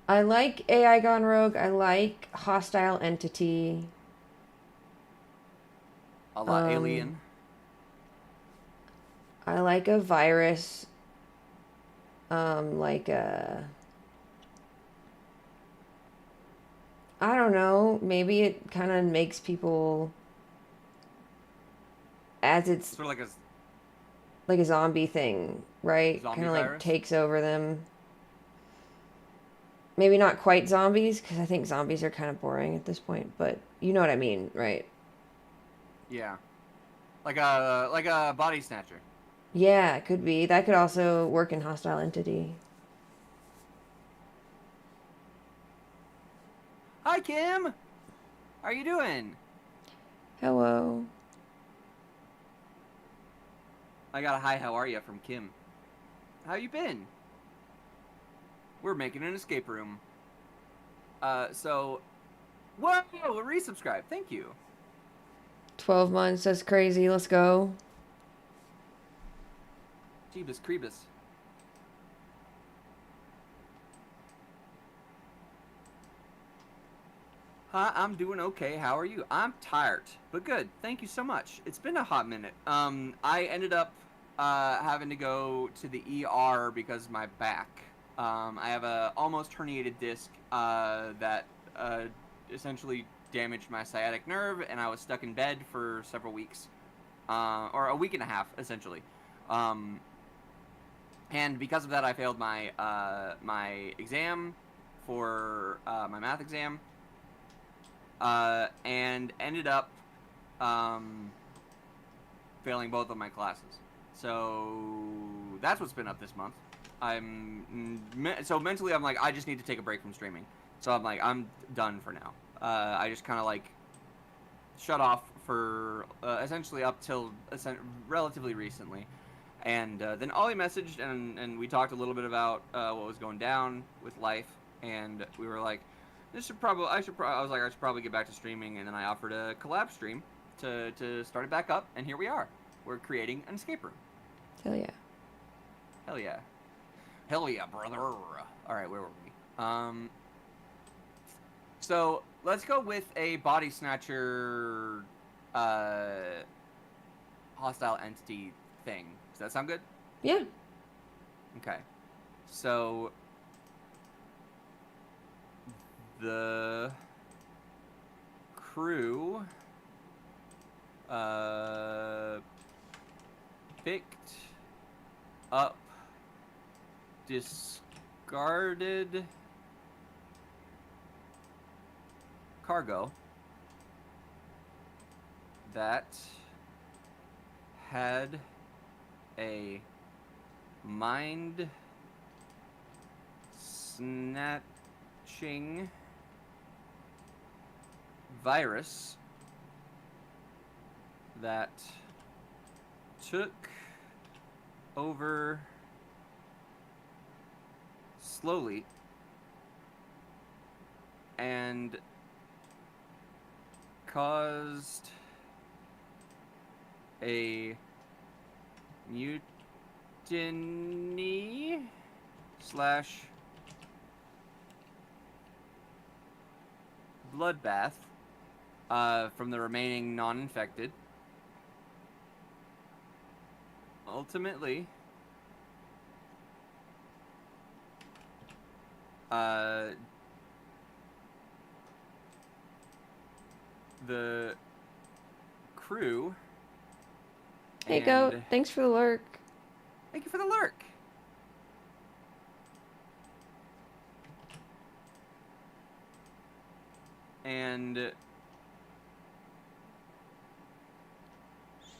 I like AI Gone Rogue. I like Hostile Entity. A la Alien. I like a virus. Like a... I don't know. Maybe it kind of makes people... As it's... Sort of like a... Like a zombie thing, right? Zombie kind of like virus? takes over them. Maybe not quite zombies, because I think zombies are kind of boring at this point, but you know what I mean, right? Yeah. Like a body snatcher. Yeah, it could be. That could also work in Hostile Entity. Hi, Kim! How are you doing? Hello. I got a hi, how are you from Kim. How you been? We're making an escape room. So... Whoa! A resubscribe. Thank you. 12 months. That's crazy. Let's go. Jeebus Creebus. Hi, I'm doing okay. How are you? I'm tired, but good. Thank you so much. It's been a hot minute. I ended up having to go to the ER because of my back. I have a almost herniated disc that essentially damaged my sciatic nerve, and I was stuck in bed for several weeks, or a week and a half, essentially. And because of that, I failed my my exam for my math exam, and ended up failing both of my classes. So that's what's been up this month. So mentally I'm like, I just need to take a break from streaming. So I'm like, I'm done for now. I just kind of like shut off for essentially up till relatively recently. And then Ollie messaged, and we talked a little bit about what was going down with life, and we were like, I should probably get back to streaming, and then I offered a collab stream to start it back up, and here we are. We're creating an escape room. Hell yeah. Hell yeah. Hell yeah, brother. All right, where were we? So let's go with a body snatcher, hostile entity thing. Does that sound good? Yeah. Okay. So the crew picked up discarded cargo that had a mind snatching virus that took over slowly and caused a mutiny slash bloodbath from the remaining non-infected. Ultimately, the crew. Hey, Goat. Thanks for the lurk. Thank you for the lurk. And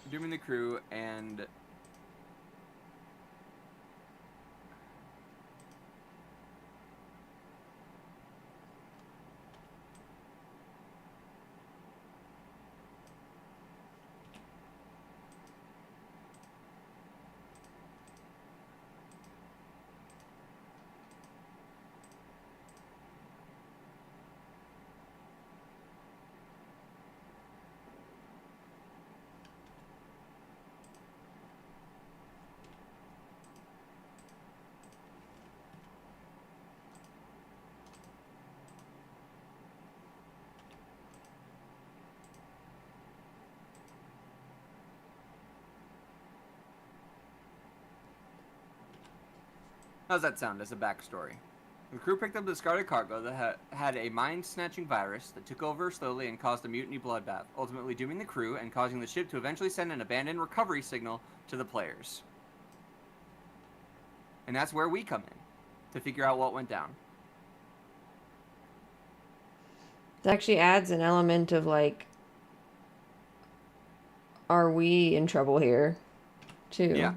dooming the crew and how's that sound as a backstory? The crew picked up the discarded cargo that had a mind-snatching virus that took over slowly and caused a mutiny bloodbath, ultimately dooming the crew and causing the ship to eventually send an abandoned recovery signal to the players. And that's where we come in, to figure out what went down. It actually adds an element of, like, are we in trouble here, too? Yeah.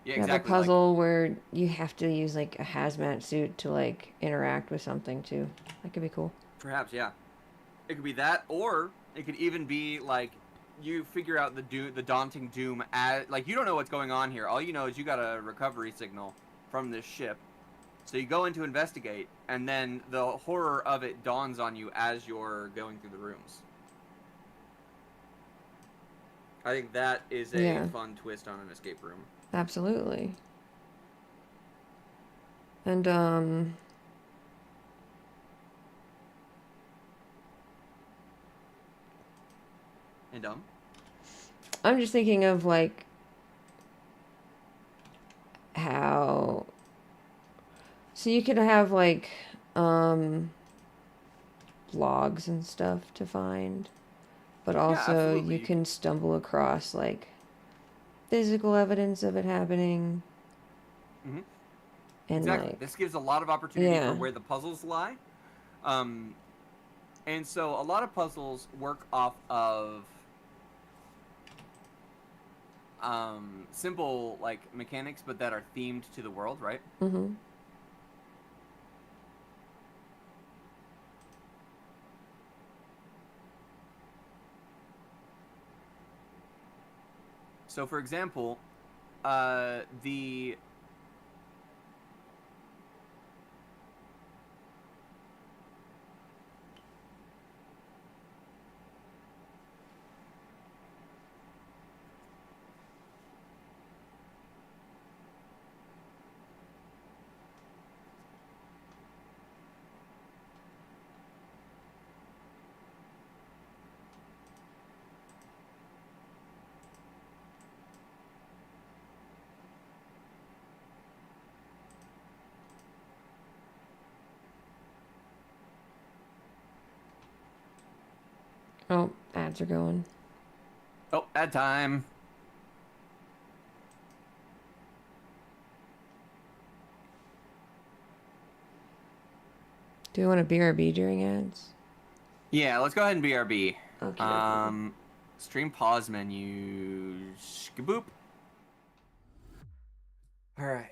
Yeah, exactly. You have a puzzle where you have to use, like, a hazmat suit to, like, interact with something, too. That could be cool. Perhaps, yeah. It could be that, or it could even be, like, you figure out the daunting doom as, like, you don't know what's going on here. All you know is you got a recovery signal from this ship. So you go in to investigate, and then the horror of it dawns on you as you're going through the rooms. I think that is a fun twist on an escape room. Absolutely. And, I'm just thinking of, like, how... So you could have, like, logs and stuff to find. But also you can stumble across, like, physical evidence of it happening. Mm-hmm. And exactly. Like, this gives a lot of opportunity for where the puzzles lie. And so a lot of puzzles work off of simple, like, mechanics, but that are themed to the world, right? Mm-hmm. So, for example, the Oh, ads are going. Oh, ad time. Do you want a BRB during ads? Yeah, let's go ahead and BRB. Okay. Stream pause menu. Skaboop. All right.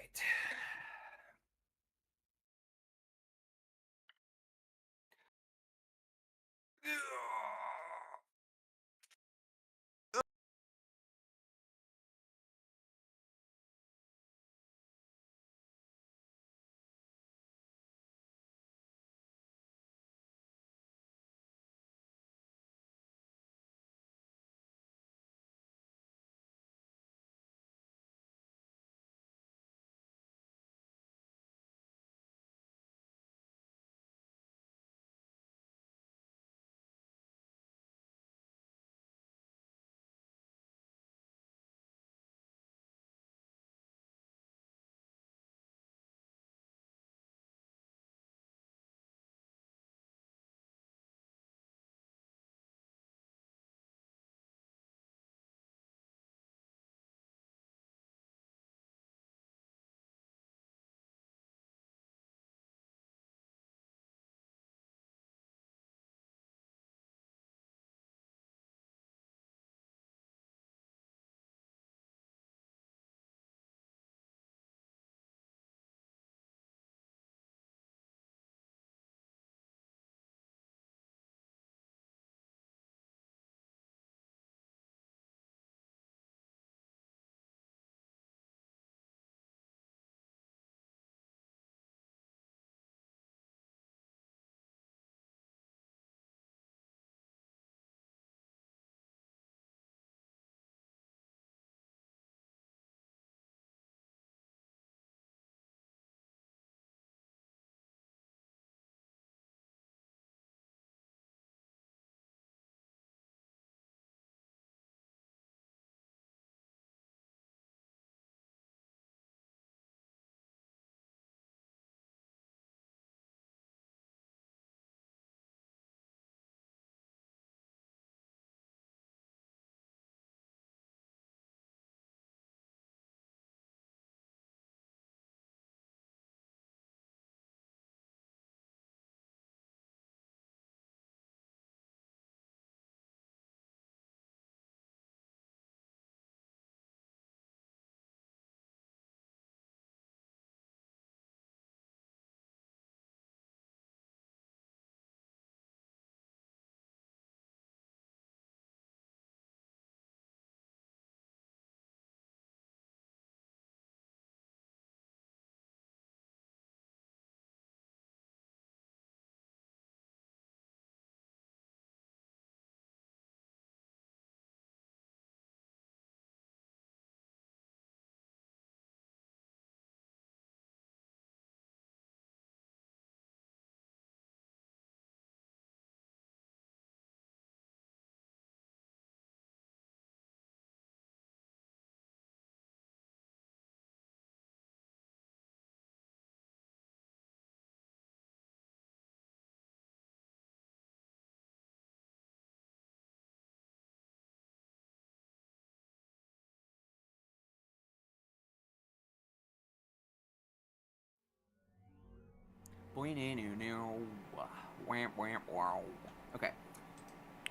Okay.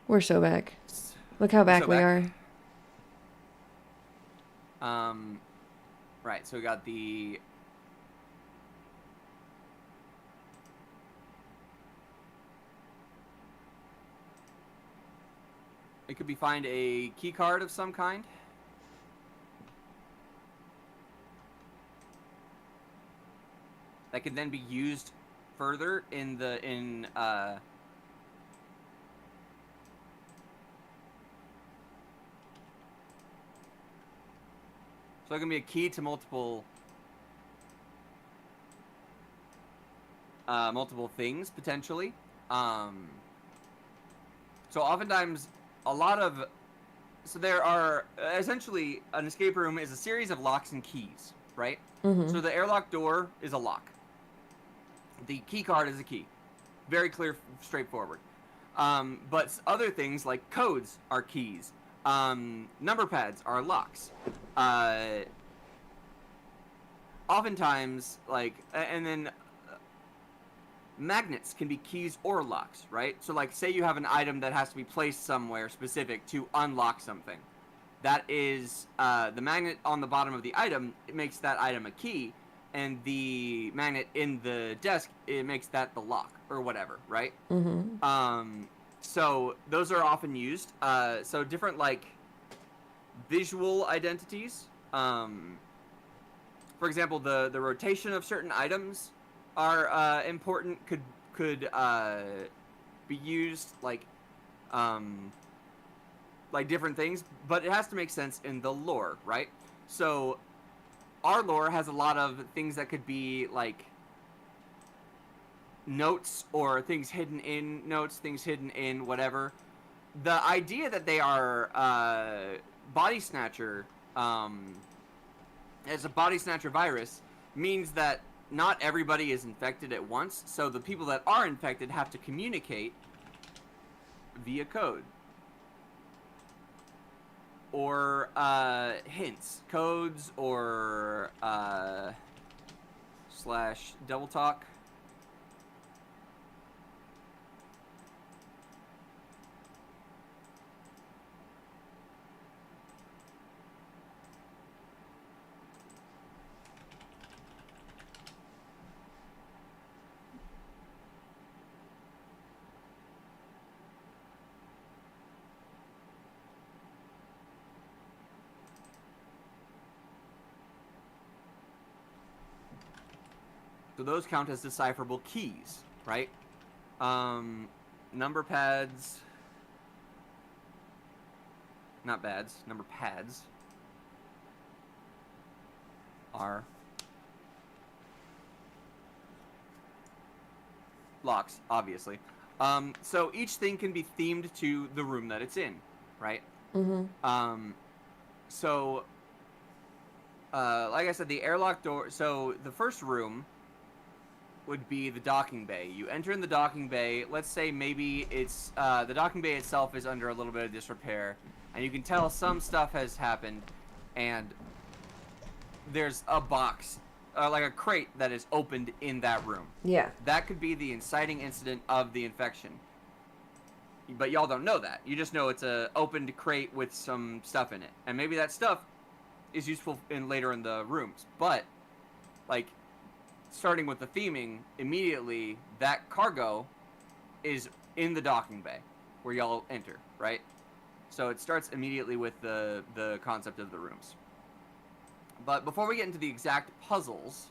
We're so back. Look how back we are. Right, so we got the... It could be find a key card of some kind. That can then be used further in the, so it can be a key to multiple things, potentially. So oftentimes, so there are, essentially, an escape room is a series of locks and keys, right? Mm-hmm. So the airlock door is a lock. The key card is a key. Very clear, straightforward. But other things like codes are keys. Number pads are locks. Oftentimes, and then magnets can be keys or locks, right? So, say you have an item that has to be placed somewhere specific to unlock something. That is, the magnet on the bottom of the item, it makes that item a key, and the magnet in the desk, it makes that the lock, or whatever, right? Mm-hmm. So, those are often used. So, different, visual identities. For example, the rotation of certain items are important. Could be used like different things, but it has to make sense in the lore, right? So our lore has a lot of things that could be like notes or things hidden in notes, things hidden in whatever. The idea that they are body snatcher, as a body snatcher virus, means that not everybody is infected at once, so the people that are infected have to communicate via code. Or hints, codes, or slash double talk. So those count as decipherable keys, right? Number pads. Not bads. Number pads are locks, obviously. So each thing can be themed to the room that it's in, right? Mm-hmm. So, like I said, the airlock door. So the first room would be the docking bay. You enter in the docking bay. Let's say maybe it's the docking bay itself is under a little bit of disrepair, and you can tell some stuff has happened, and there's a box, like a crate that is opened in that room. Yeah. That could be the inciting incident of the infection. But y'all don't know that. You just know it's a opened crate with some stuff in it, and maybe that stuff is useful later in the rooms. But starting with the theming, immediately that cargo is in the docking bay where y'all enter, right? So it starts immediately with the concept of the rooms. But before we get into the exact puzzles,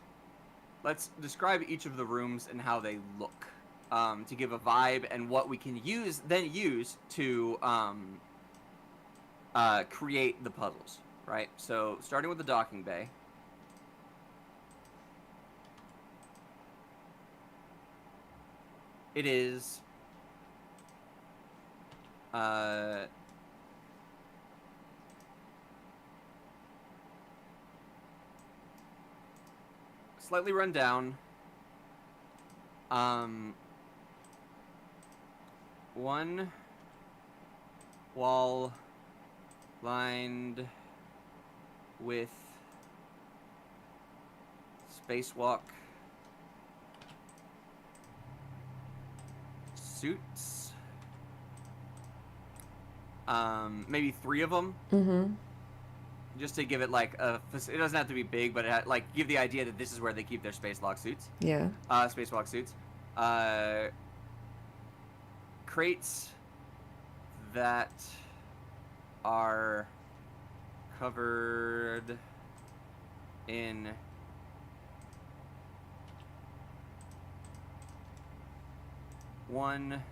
let's describe each of the rooms and how they look, to give a vibe and what we can use to create the puzzles, right? So starting with the docking bay. It is slightly run down. One wall lined with spacewalk suits. Maybe 3 of them. Mm-hmm. Just to give it like a, it doesn't have to be big, but it like give the idea that this is where they keep their spacewalk suits. Yeah. Spacewalk suits. Crates that are covered in one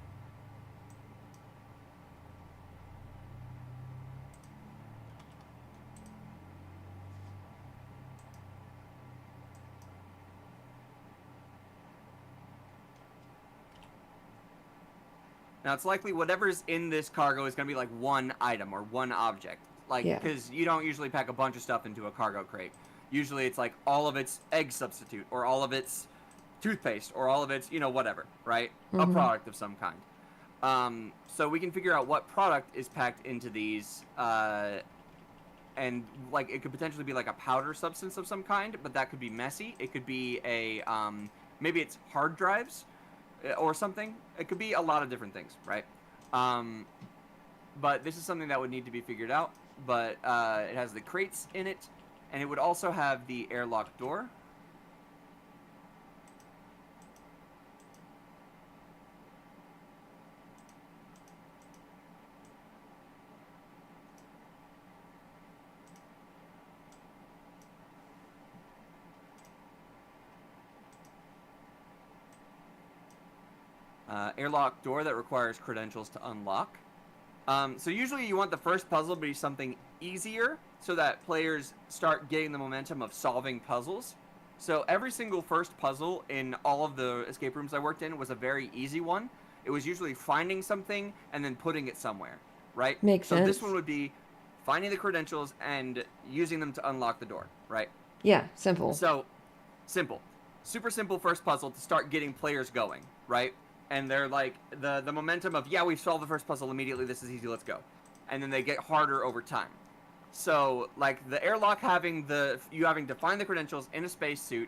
Now, it's likely whatever's in this cargo is going to be like one item or one object. Like, because you don't usually pack a bunch of stuff into a cargo crate. Usually it's like all of its egg substitute or all of its toothpaste or all of its, you know, whatever, right? A product of some kind. So we can figure out what product is packed into these, and like it could potentially be like a powder substance of some kind, but that could be messy. It could be a, maybe it's hard drives or something. It could be a lot of different things, right? But this is something that would need to be figured out. But it has the crates in it, and it would also have the airlock door. Airlock door that requires credentials to unlock. So usually you want the first puzzle to be something easier so that players start getting the momentum of solving puzzles. So every single first puzzle in all of the escape rooms I worked in was a very easy one. It was usually finding something and then putting it somewhere, right? Makes sense. So this one would be finding the credentials and using them to unlock the door, right? Yeah, simple. So, simple. Super simple first puzzle to start getting players going, right? And they're like, the momentum of, yeah, we've solved the first puzzle immediately, this is easy, let's go. And then they get harder over time. So, like, the airlock you having to find the credentials in a spacesuit,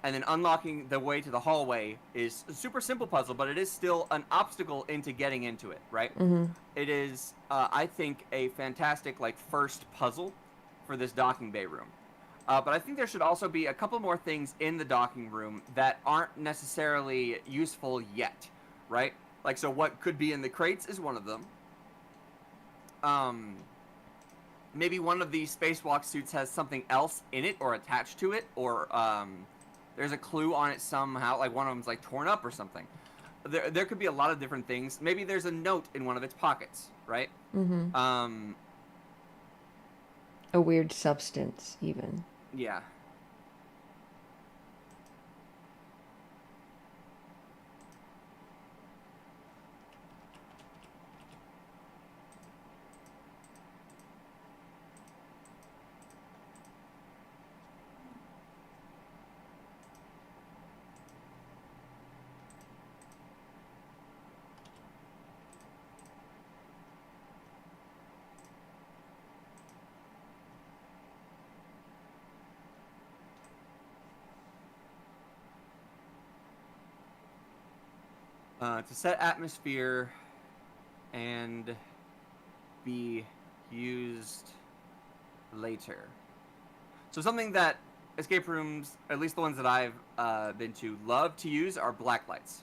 and then unlocking the way to the hallway is a super simple puzzle, but it is still an obstacle into getting into it, right? It is, I think, a fantastic, like, first puzzle for this docking bay room. But I think there should also be a couple more things in the docking room that aren't necessarily useful yet, right? Like, so what could be in the crates is one of them. Maybe one of these spacewalk suits has something else in it or attached to it, or there's a clue on it somehow, like one of them's like torn up or something. There could be a lot of different things. Maybe there's a note in one of its pockets, right? A weird substance, even. Yeah. To set atmosphere and be used later. So something that escape rooms, at least the ones that I've been to, love to use are black lights.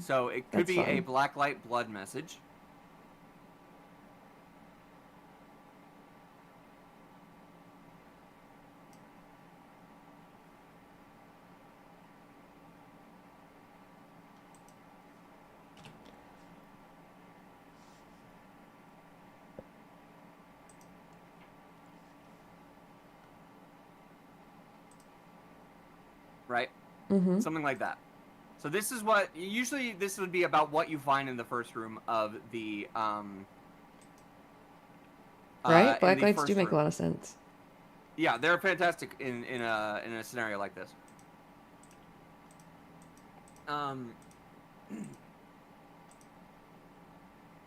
So it could be fun. A black light blood message. Right? Something like that. So this is what, usually this would be about what you find in the first room of the, right? Black lights do make a lot of sense. Yeah, they're fantastic in a scenario like this. And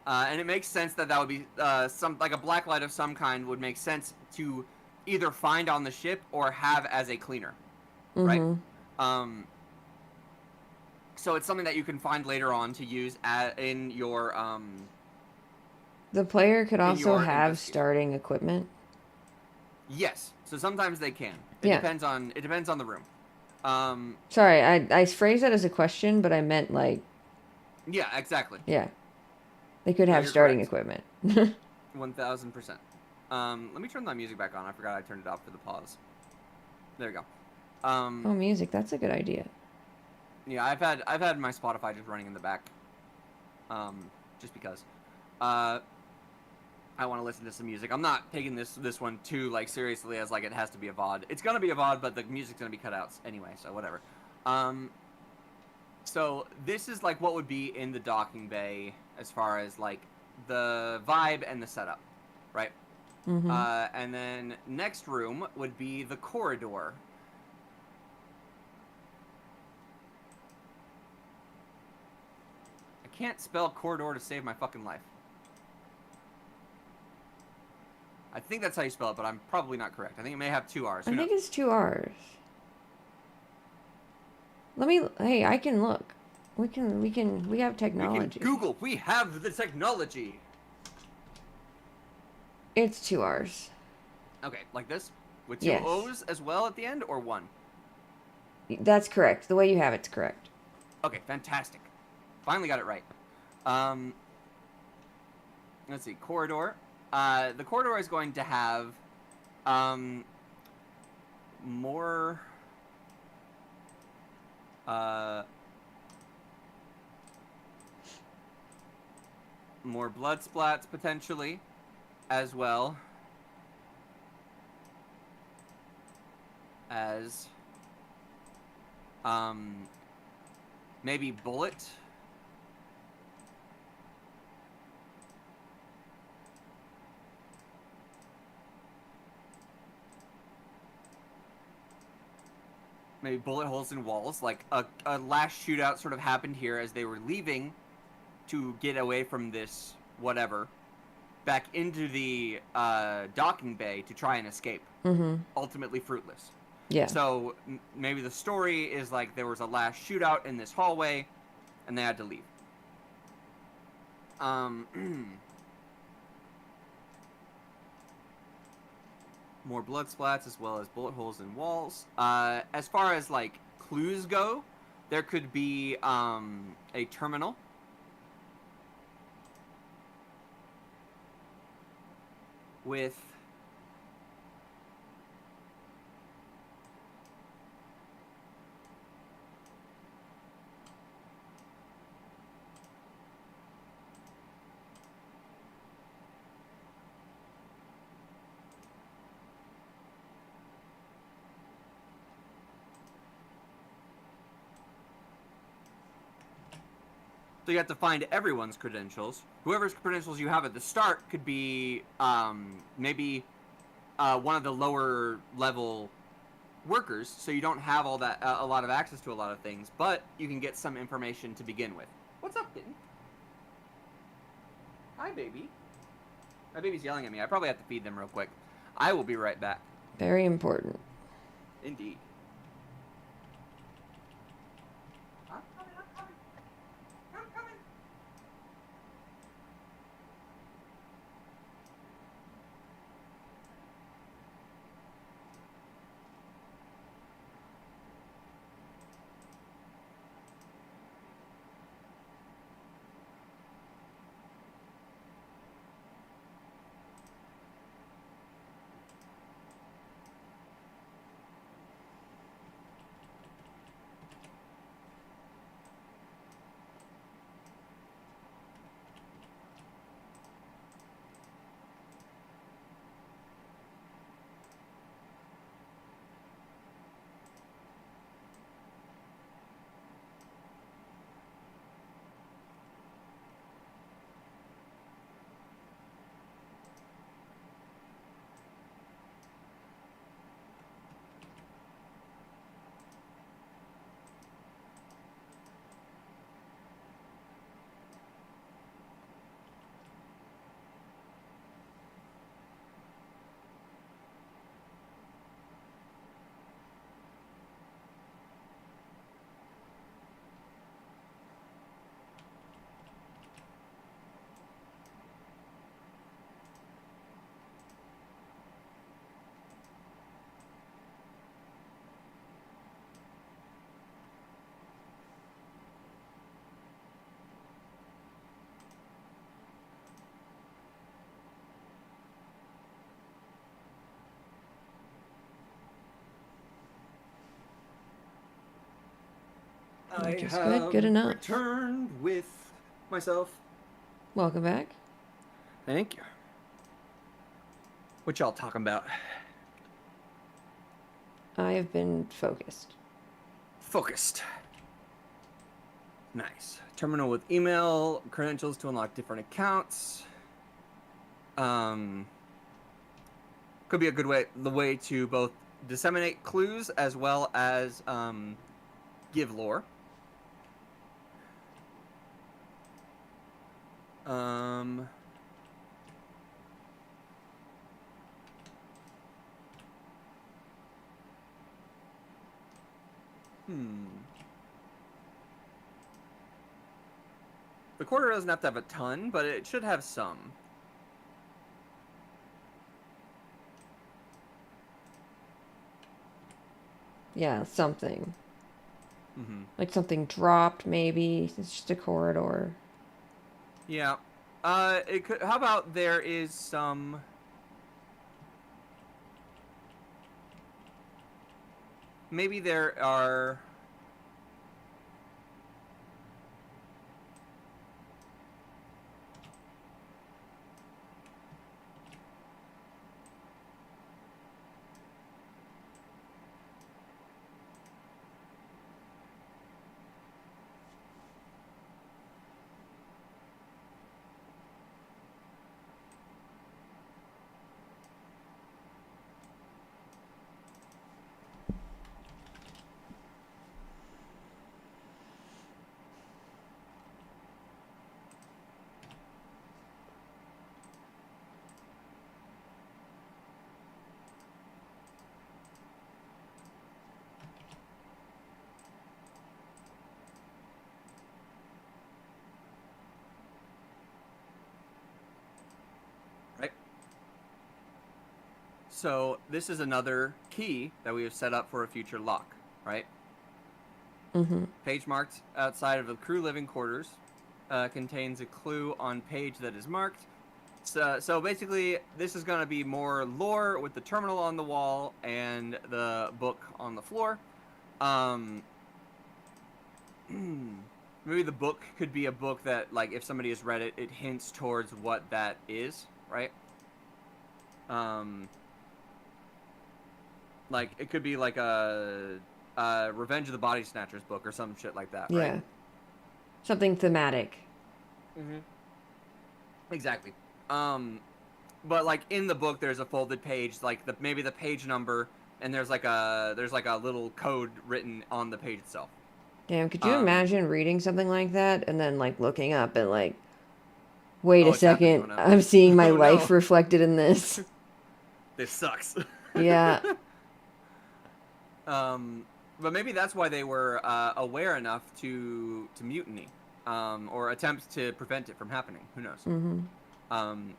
it makes sense that would be like a black light of some kind would make sense to either find on the ship or have as a cleaner, right? So it's something that you can find later on to use in your The player could also have starting equipment. Yes. So sometimes they can. It Yeah. depends on the room. Sorry, I phrased that as a question, but I meant like. Yeah, exactly. Yeah. They could have starting equipment. 1000%. Let me turn my music back on. I forgot I turned it off for the pause. There we go. Oh, music. That's a good idea. Yeah, I've had my Spotify just running in the back. Just because. I want to listen to some music. I'm not taking this one too like seriously as like it has to be a VOD. It's gonna be a VOD, but the music's gonna be cut out anyway, so whatever. So this is like what would be in the docking bay as far as like the vibe and the setup, right? Mm-hmm. And then next room would be the corridor. I can't spell corridor to save my fucking life. I think that's how you spell it, but I'm probably not correct. I think it may have 2 R's. I think it's 2 R's. Hey, I can look. We have technology. We can Google. We have the technology. It's 2 R's. Okay, like this? With 2 O's as well at the end, or 1? That's correct. The way you have it's correct. Okay, fantastic. Finally got it right. Let's see, corridor. The corridor is going to have more more blood splats potentially as well as maybe bullet. Maybe bullet holes in walls. Like a last shootout sort of happened here as they were leaving to get away from this whatever back into the docking bay to try and escape. Mm-hmm. Ultimately fruitless. Yeah. So maybe the story is like there was a last shootout in this hallway and they had to leave. More blood splats as well as bullet holes in walls. As far as like clues go, there could be a terminal. With So you have to find everyone's credentials. Whoever's credentials you have at the start could be maybe one of the lower level workers, so you don't have all that a lot of access to a lot of things, but you can get some information to begin with. What's up, kitten? Hi, baby. My baby's yelling at me. I probably have to feed them real quick. I will be right back. Very important. Indeed. Which is good. Good enough. Returned with myself. Welcome back. Thank you. What y'all talking about? I have been focused. Focused. Nice. Terminal with email credentials to unlock different accounts. Could be a good way to both disseminate clues as well as give lore. The quarter doesn't have to have a ton, but it should have some. Yeah, something. Mm-hmm. Like something dropped, maybe. It's just a corridor. Yeah. It could. How about there is some. Maybe there are. So this is another key that we have set up for a future lock, right? Mm-hmm. Page marked outside of the crew living quarters contains a clue on page that is marked. So basically, this is going to be more lore with the terminal on the wall and the book on the floor. Maybe the book could be a book that, like, if somebody has read it, it hints towards what that is, right? Like, it could be like a Revenge of the Body Snatchers book or some shit like that, right? Yeah. Something thematic. Mm-hmm. Exactly. But like in the book, there's a folded page, like maybe the page number, and there's like a little code written on the page itself. Damn, could you imagine reading something like that and then like looking up and like, wait a second, I'm seeing my life reflected in this. This sucks. Yeah. But maybe that's why they were aware enough to mutiny, or attempt to prevent it from happening. Who knows? Mm-hmm.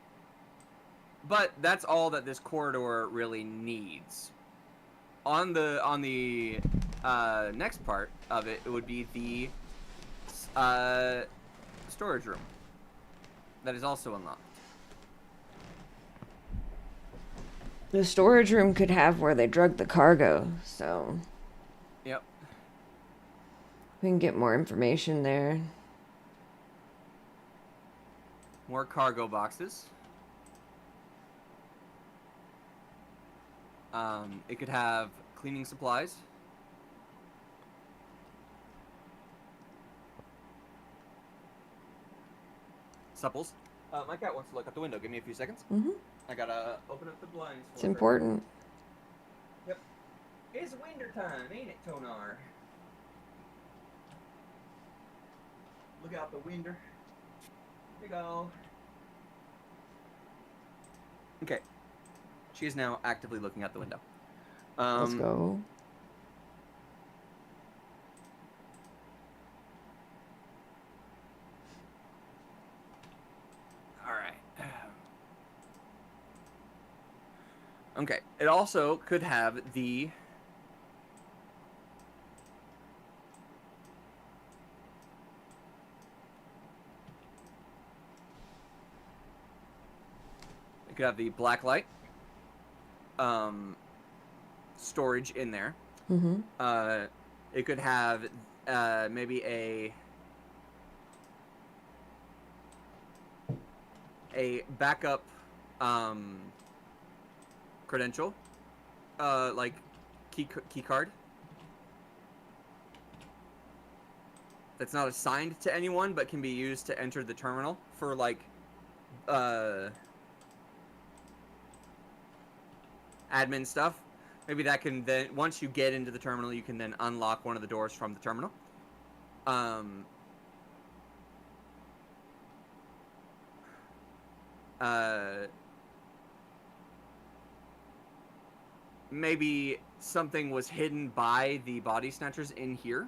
But that's all that this corridor really needs. On the next part of it, it would be the storage room that is also unlocked. The storage room could have where they drug the cargo, so... Yep. We can get more information there. More cargo boxes. It could have cleaning supplies. Supples. My cat wants to look out the window. Give me a few seconds. Mm-hmm. I gotta open up the blinds. It's important. Yep. It's winter time, ain't it, Tonar? Look out the window. Here we go. Okay. She is now actively looking out the window. Let's go. Okay, it also could have the... It could have the black light storage in there. Mm-hmm. It could have maybe a backup credential, like key card that's not assigned to anyone but can be used to enter the terminal for like admin stuff. Maybe that can then, once you get into the terminal, you can then unlock one of the doors from the terminal. Maybe something was hidden by the body snatchers in here.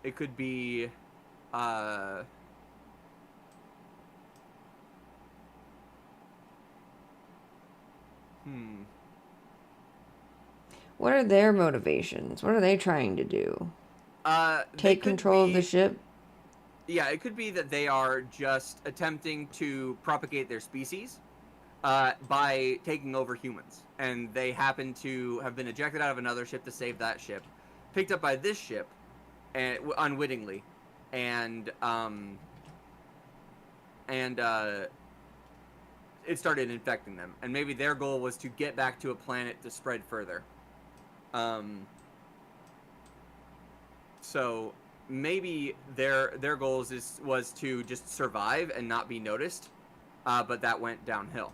It could be What are their motivations? What are they trying to do? Take control of the ship? Yeah, it could be that they are just attempting to propagate their species by taking over humans. And they happen to have been ejected out of another ship to save that ship, picked up by this ship and unwittingly, and it started infecting them. And maybe their goal was to get back to a planet to spread further. So maybe their goals was to just survive and not be noticed, but that went downhill.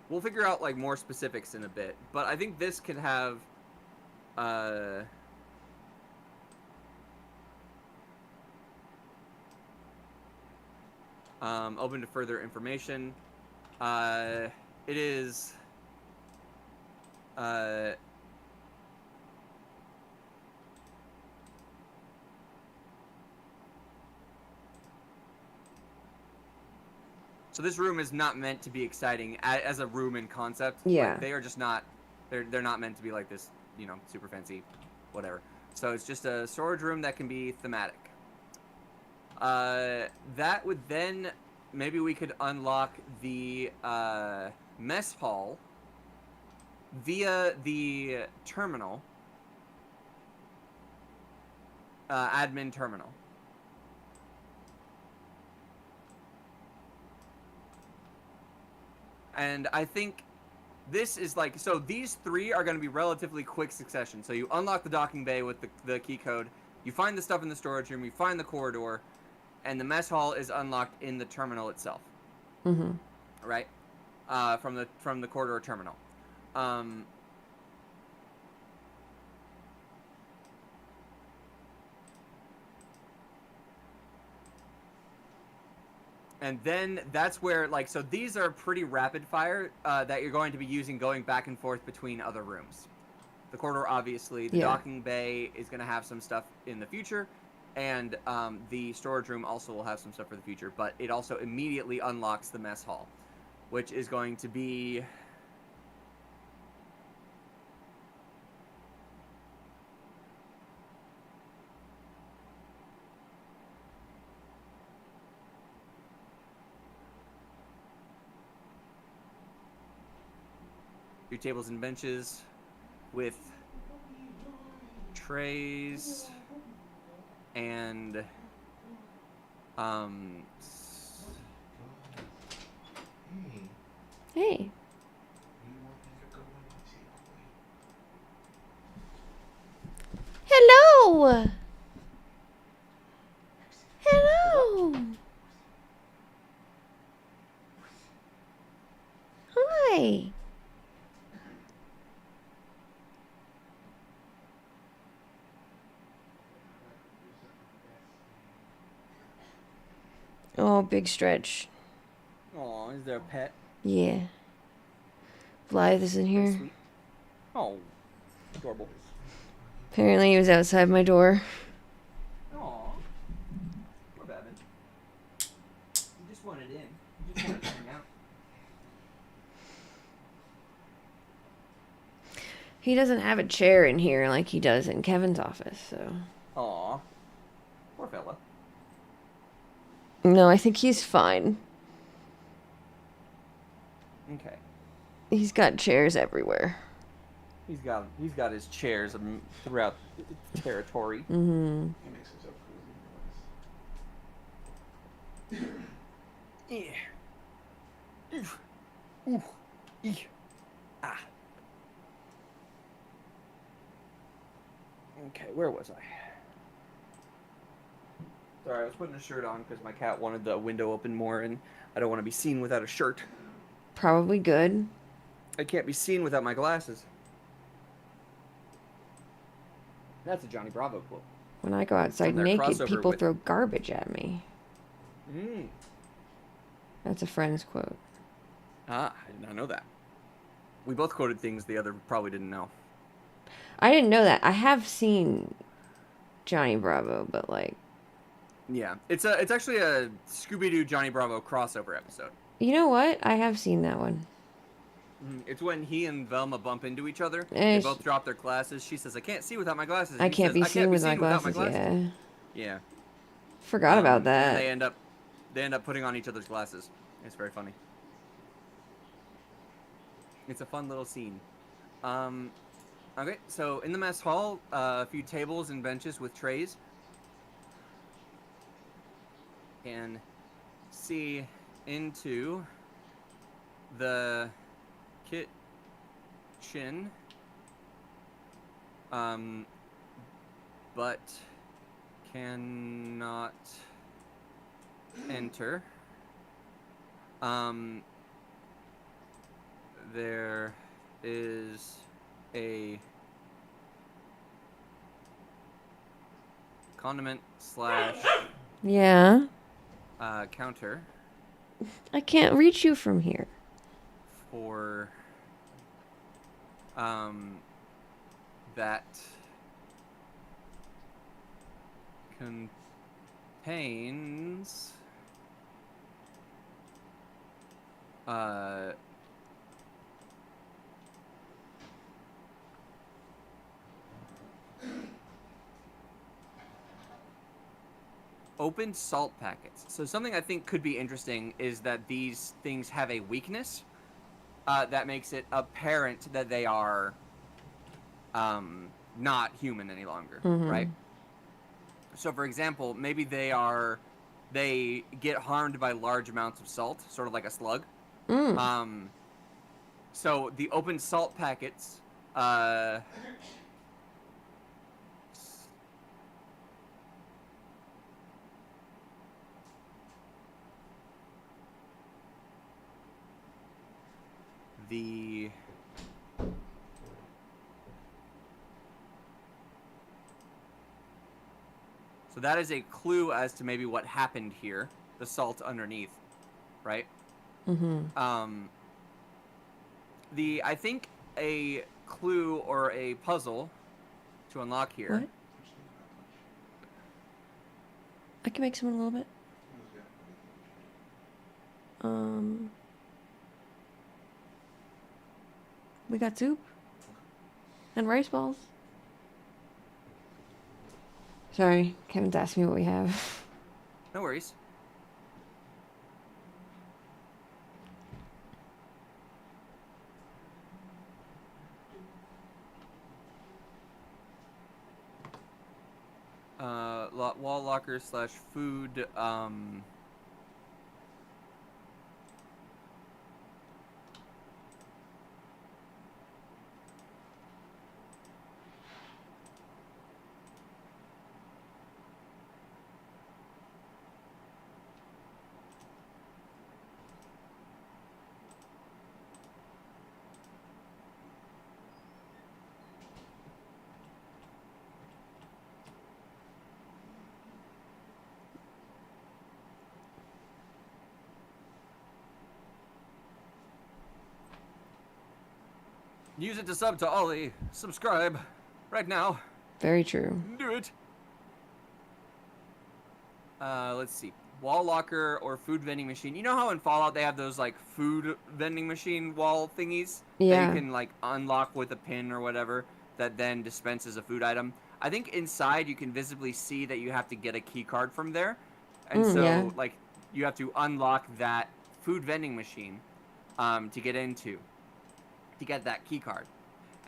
We'll figure out like more specifics in a bit, but I think this could have open to further information. It is so this room is not meant to be exciting as a room in concept. Yeah. Like, they are just not, they're not meant to be like this, you know, super fancy, whatever. So it's just a storage room that can be thematic. That would then, maybe we could unlock the mess hall via the terminal, admin terminal. And I think this is like, so these three are going to be relatively quick succession. So you unlock the docking bay with the key code, you find the stuff in the storage room, you find the corridor, and the mess hall is unlocked in the terminal itself. Mm-hmm. Right? From the corridor terminal. And then that's where, like, so these are pretty rapid fire that you're going to be using going back and forth between other rooms. The corridor, obviously. The docking bay is going to have some stuff in the future. And the storage room also will have some stuff for the future. But it also immediately unlocks the mess hall, which is going to be... your tables and benches with trays and Hey. Hello. Hello. Hi. Oh, big stretch. Oh, is there a pet? Yeah. Blythe is in here. Sweet. Oh, adorable. Apparently he was outside my door. Aw. Poor Babin. He just wanted in. He just wanted to hang out. He doesn't have a chair in here like he does in Kevin's office, so... Aw. Poor fella. No, I think he's fine. Okay. He's got chairs everywhere. He's got his chairs throughout the territory. Mm-hmm. He makes himself cozy. Yeah. Oof. Oof. Eek. Ah. Okay, where was I? Sorry, I was putting a shirt on because my cat wanted the window open more, and I don't want to be seen without a shirt. Probably good. I can't be seen without my glasses. That's a Johnny Bravo quote. When I go outside naked, people throw garbage at me. Mm. That's a Friends quote. Ah, I did not know that. We both quoted things the other probably didn't know. I didn't know that. I have seen Johnny Bravo, but like... Yeah, it's actually a Scooby-Doo Johnny Bravo crossover episode. You know what? I have seen that one. It's when he and Velma bump into each other. They both drop their glasses. She says, "I can't see without my glasses." I can't be seen without my glasses. Yeah. Yeah. Forgot about that. They end up putting on each other's glasses. It's very funny. It's a fun little scene. Okay, so in the mess hall, a few tables and benches with trays. Can see into the kitchen, but cannot enter. There is a condiment / yeah. Counter. I can't reach you from here. For that contains open salt packets. So something I think could be interesting is that these things have a weakness that makes it apparent that they are not human any longer, right? So for example, maybe they get harmed by large amounts of salt, sort of like a slug. So the open salt packets So that is a clue as to maybe what happened here. The salt underneath, right? I think a clue or a puzzle to unlock here. What? I can make some in a little bit. We got soup and rice balls. Sorry, Kevin's asked me what we have. No worries. Wall locker / food. Use it to sub to Ollie. Subscribe right now. Very true. Do it. Let's see. Wall locker or food vending machine. You know how in Fallout they have those like food vending machine wall thingies? Yeah. That you can like unlock with a pin or whatever that then dispenses a food item. I think inside you can visibly see that you have to get a key card from there. And so yeah. like you have to unlock that food vending machine. to get into, to get that key card.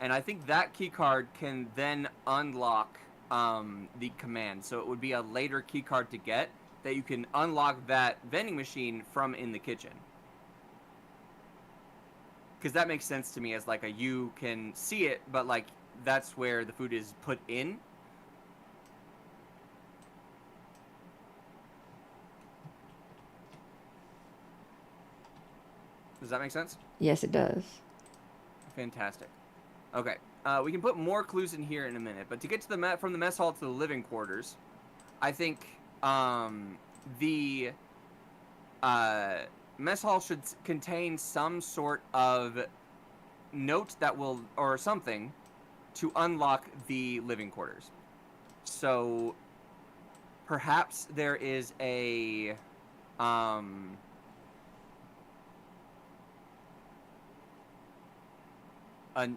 And I think that key card can then unlock the command. So it would be a later key card to get that you can unlock that vending machine from in the kitchen. Because that makes sense to me as like you can see it, but like that's where the food is put in. Does that make sense? Yes, it does. Fantastic. Okay. We can put more clues in here in a minute, but to get to the from the mess hall to the living quarters, I think the mess hall should contain some sort of note that will, or something, to unlock the living quarters. So perhaps there is a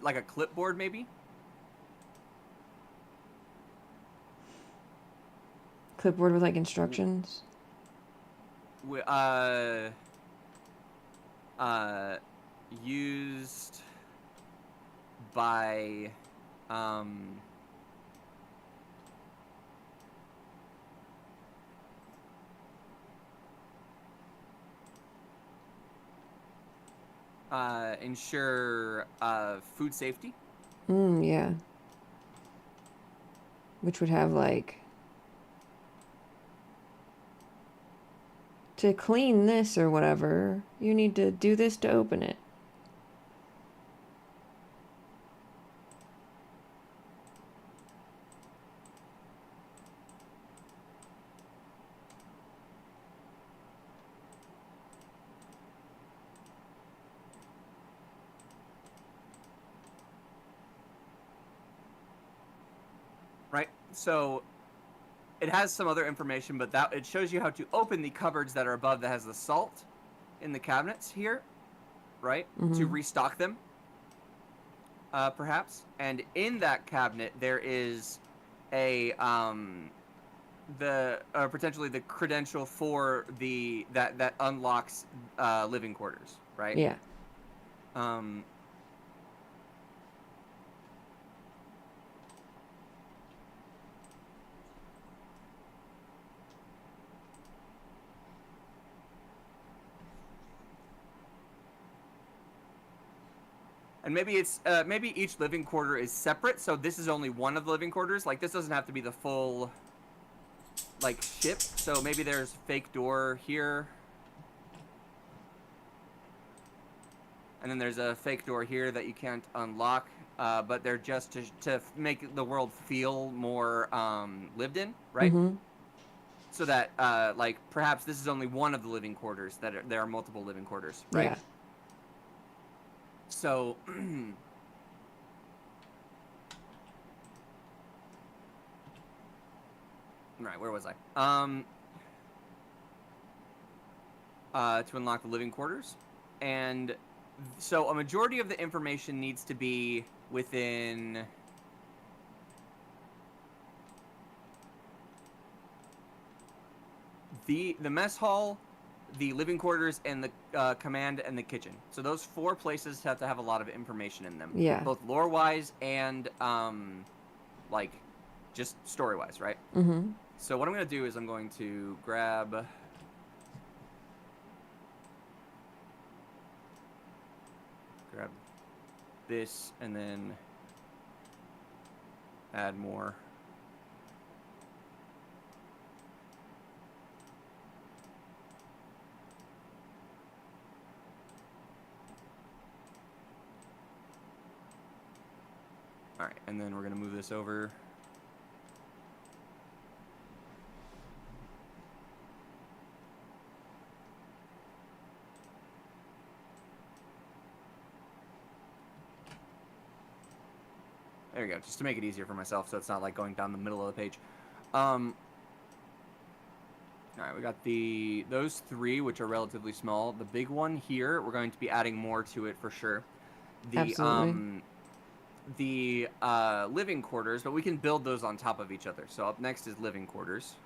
like a clipboard, maybe. Clipboard with like instructions. Used by ensure food safety. Yeah. Which would have like, to clean this or whatever, you need to do this to open it. Right? So it has some other information, but that it shows you how to open the cupboards that are above that has the salt in the cabinets here, right? To restock them, perhaps. And in that cabinet there is a potentially the credential for the that unlocks living quarters, right? Yeah. And maybe it's maybe each living quarter is separate, so this is only one of the living quarters. Like this doesn't have to be the full like ship. So maybe there's a fake door here, and then there's a fake door here that you can't unlock. But they're just to make the world feel more lived in, right? So that like perhaps this is only one of the living quarters there are multiple living quarters, right? Yeah. So, right, where was I? To unlock the living quarters. And so a majority of the information needs to be within the mess hall, the living quarters, and the command and the kitchen. So those 4 places have to have a lot of information in them. Yeah. Both lore-wise and, like, just story-wise, right? So what I'm going to do is I'm going to grab this and then add more. All right, and then we're going to move this over. There we go, just to make it easier for myself so it's not like going down the middle of the page. All right, we got those 3, which are relatively small. The big one here, we're going to be adding more to it for sure. Absolutely. The living quarters, but we can build those on top of each other. So up next is living quarters.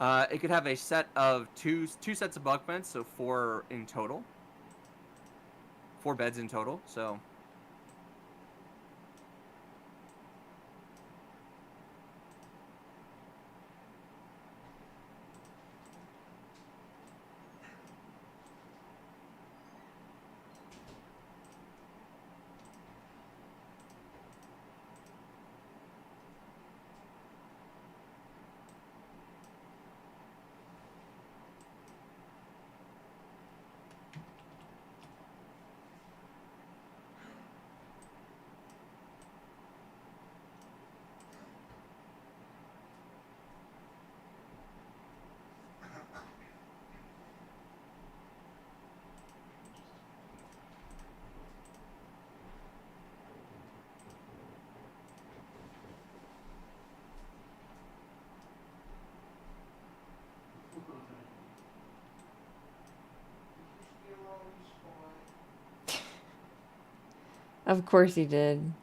It could have a set of two sets of bunk beds, so 4 in total. 4 beds in total. So. Of course he did.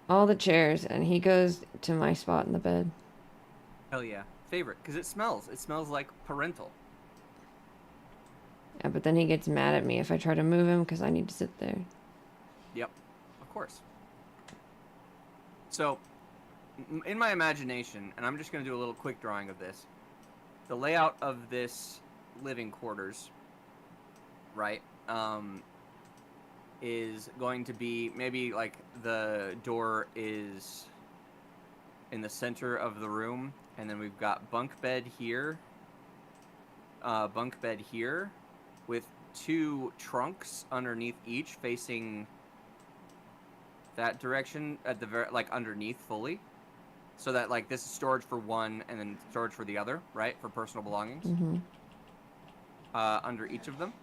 All the chairs, and he goes to my spot in the bed. Hell yeah. Favorite, because it smells. It smells like parental. Yeah, but then he gets mad at me if I try to move him because I need to sit there. Yep, of course. So, in my imagination, and I'm just going to do a little quick drawing of this, the layout of this living quarters, right, is going to be maybe like the door is in the center of the room, and then we've got bunk bed here, with 2 trunks underneath each facing that direction at the very, like, underneath fully, so that, like, this is storage for one and then storage for the other, right, for personal belongings. Mm-hmm. Under each of them,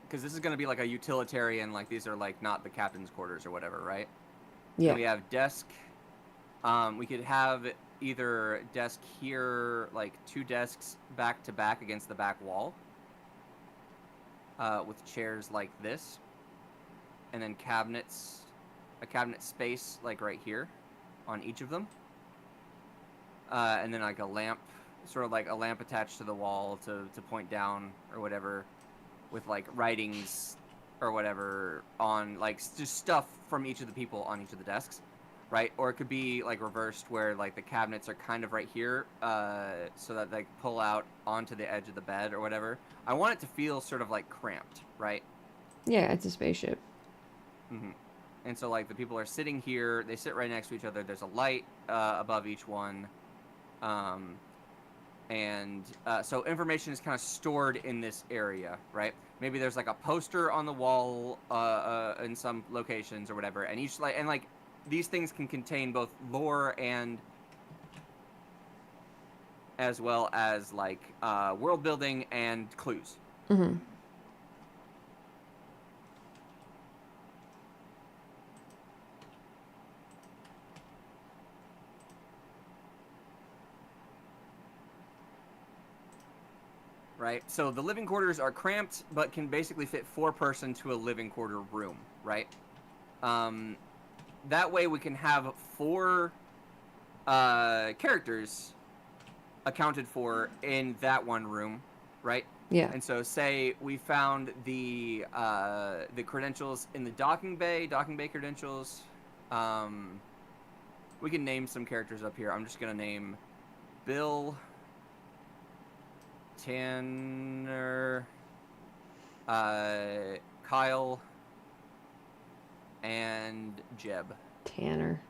because this is going to be like a utilitarian, like these are like not the captain's quarters or whatever, right? Yeah. And we have desk. We could have either desk here, like 2 desks back to back against the back wall, with chairs like this, and then cabinets, a cabinet space like right here on each of them, and then like a lamp, sort of like a lamp attached to the wall to point down or whatever, with like writings or whatever on, like, just stuff from each of the people on each of the desks, right? Or it could be like reversed, where like the cabinets are kind of right here, so that they pull out onto the edge of the bed or whatever. I want it to feel sort of like cramped, right? Yeah, it's a spaceship. Mm-hmm. And so, like, the people are sitting here, they sit right next to each other, there's a light above each one, so information is kind of stored in this area, right? Maybe there's like a poster on the wall in some locations or whatever, and each, like, these things can contain both lore and as well as like world building and clues. Mm-hmm. Right? So the living quarters are cramped, but can basically fit 4 person to a living quarter room, right? That way we can have 4 characters accounted for in that one room, right? Yeah. And so, say we found the credentials in the docking bay credentials. We can name some characters up here. I'm just gonna name Bill, Tanner, Kyle, and Jeb. Tanner,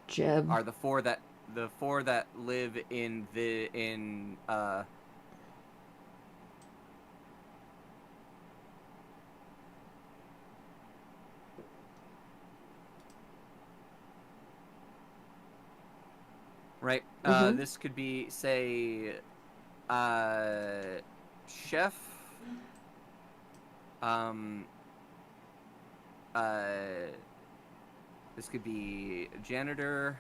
Jeb are the 4 that live in right. Mm-hmm. This could be, say, chef, this could be janitor,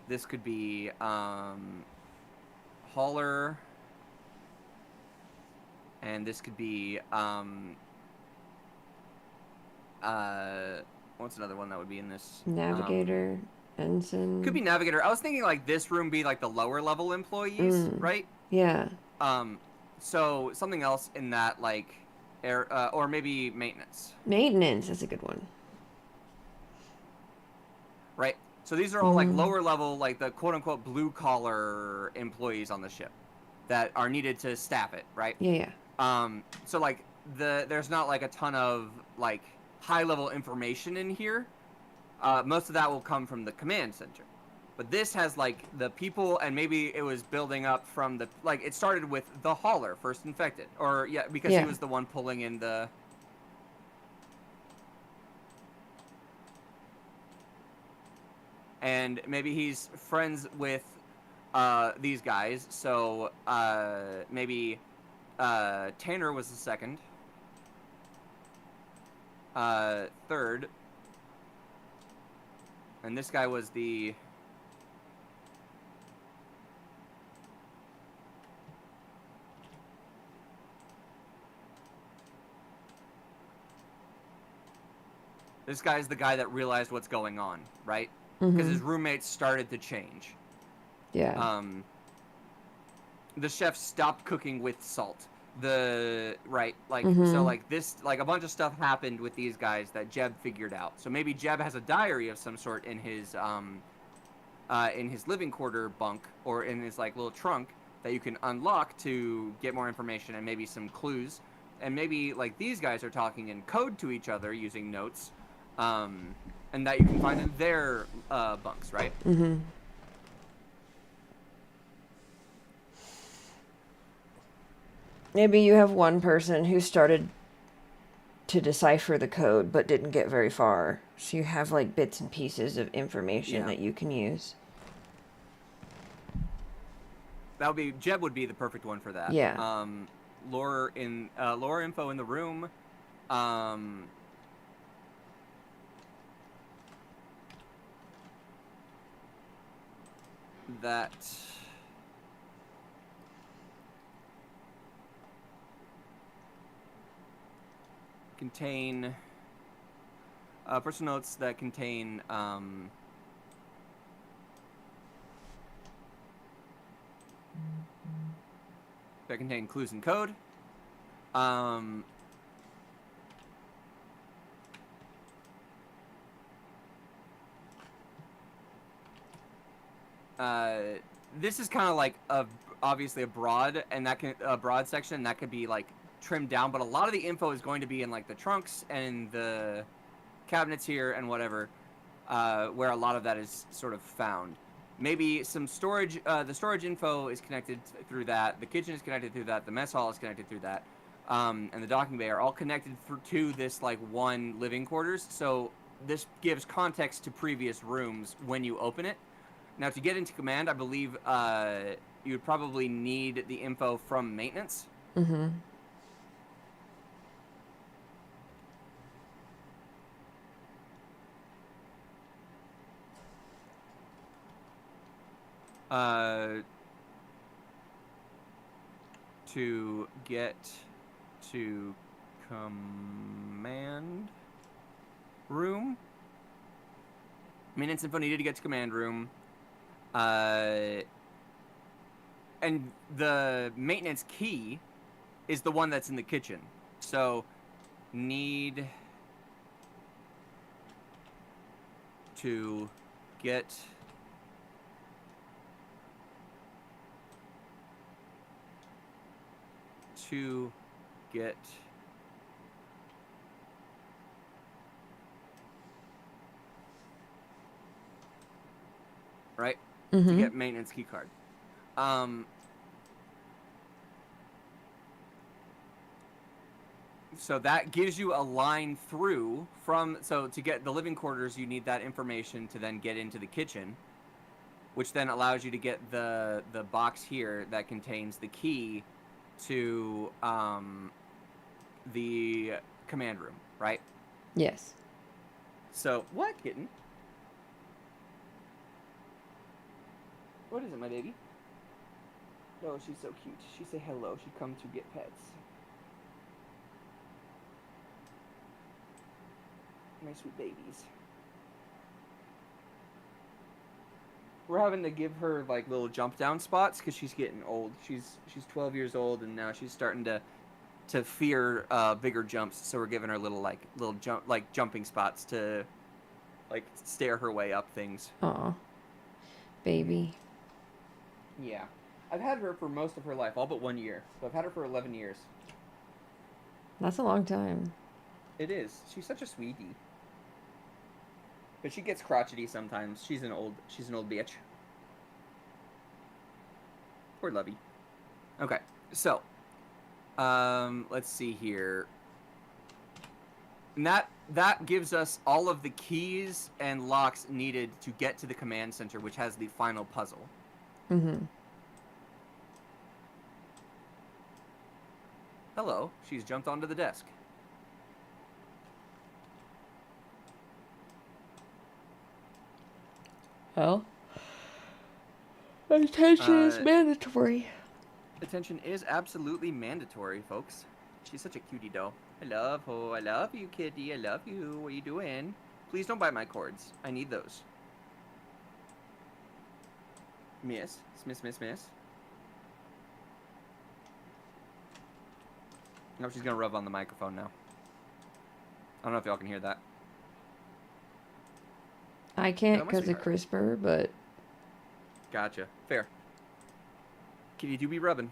this could be hauler, and this could be what's another one that would be in this? Navigator. Ensign. Could be navigator. I was thinking like this room be like the lower level employees, right? Yeah. So something else in that like air, or maybe maintenance. Maintenance, that's a good one. Right? So these are all like lower level, like the quote unquote blue collar employees on the ship that are needed to staff it, right? Yeah. So like there's not like a ton of like high level information in here. Most of that will come from the command center. But this has like the people, and maybe it was building up from the like it started with the hauler first infected, or yeah, because he was the one pulling in the. And maybe he's friends with these guys, so maybe Tanner was the second, third, and this guy was the. This guy's the guy that realized what's going on, right? Because his roommates started to change. Yeah. The chef stopped cooking with salt. So like this, like a bunch of stuff happened with these guys that Jeb figured out. So maybe Jeb has a diary of some sort in his living quarter bunk or in his like little trunk that you can unlock to get more information and maybe some clues. And maybe like these guys are talking in code to each other using notes. And that you can find in their bunks, right? Maybe you have one person who started to decipher the code but didn't get very far. So you have like bits and pieces of information that you can use. Jeb would be the perfect one for that. Yeah. Lore info in the room. That contain personal notes that contain clues and code. This is kind of like obviously a broad section, and that could be like trimmed down, but a lot of the info is going to be in like the trunks and the cabinets here and whatever, where a lot of that is sort of found. Maybe some storage, the storage info is connected through that, the kitchen is connected through that, the mess hall is connected through that, and the docking bay are all connected to this like one living quarters, so this gives context to previous rooms when you open it. Now, to get into command, I believe you would probably need the info from maintenance. To get to command room. Maintenance info needed to get to command room. And the maintenance key is the one that's in the kitchen. So, need to get right? To get maintenance key card. So that gives you a line through so to get the living quarters, you need that information to then get into the kitchen, which then allows you to get the box here that contains the key to the command room, right? Yes. So, what, kitten? What is it, my baby? Oh, she's so cute. She say hello. She come to get pets. My sweet babies. we're having to give her like little jump down spots because she's getting old. She's 12 years old and now she's starting to fear bigger jumps. So we're giving her little jumping spots to like stair her way up things. Aw, baby. Yeah, I've had her for most of her life, all but 1 year. So I've had her for 11 years. That's a long time. It is. She's such a sweetie. But she gets crotchety sometimes. She's an old bitch. Poor Lovey. Okay, so let's see here. And that gives us all of the keys and locks needed to get to the command center, which has the final puzzle. Mm-hmm. Hello, she's jumped onto the desk. Well, attention is mandatory. Attention is absolutely mandatory, folks. She's such a cutie doll. I love you, kitty. I love you. What are you doing? Please don't bite my cords. I need those. Miss. No, she's gonna rub on the microphone now. I don't know if y'all can hear that. I can't because of CRISPR, but... Gotcha. Fair. Kitty do be rubbing.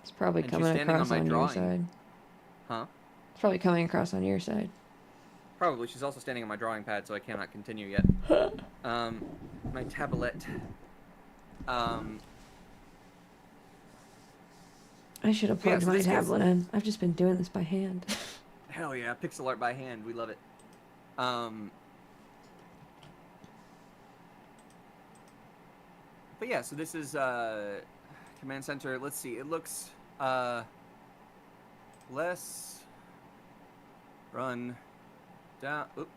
It's probably coming across on your side. Huh? It's probably coming across on your side. Probably. She's also standing on my drawing pad, so I cannot continue yet. My tablet. I should have plugged my tablet in. I've just been doing this by hand. Hell yeah, pixel art by hand. We love it. But yeah, so this is command center. Let's see. It looks less run down. Oop.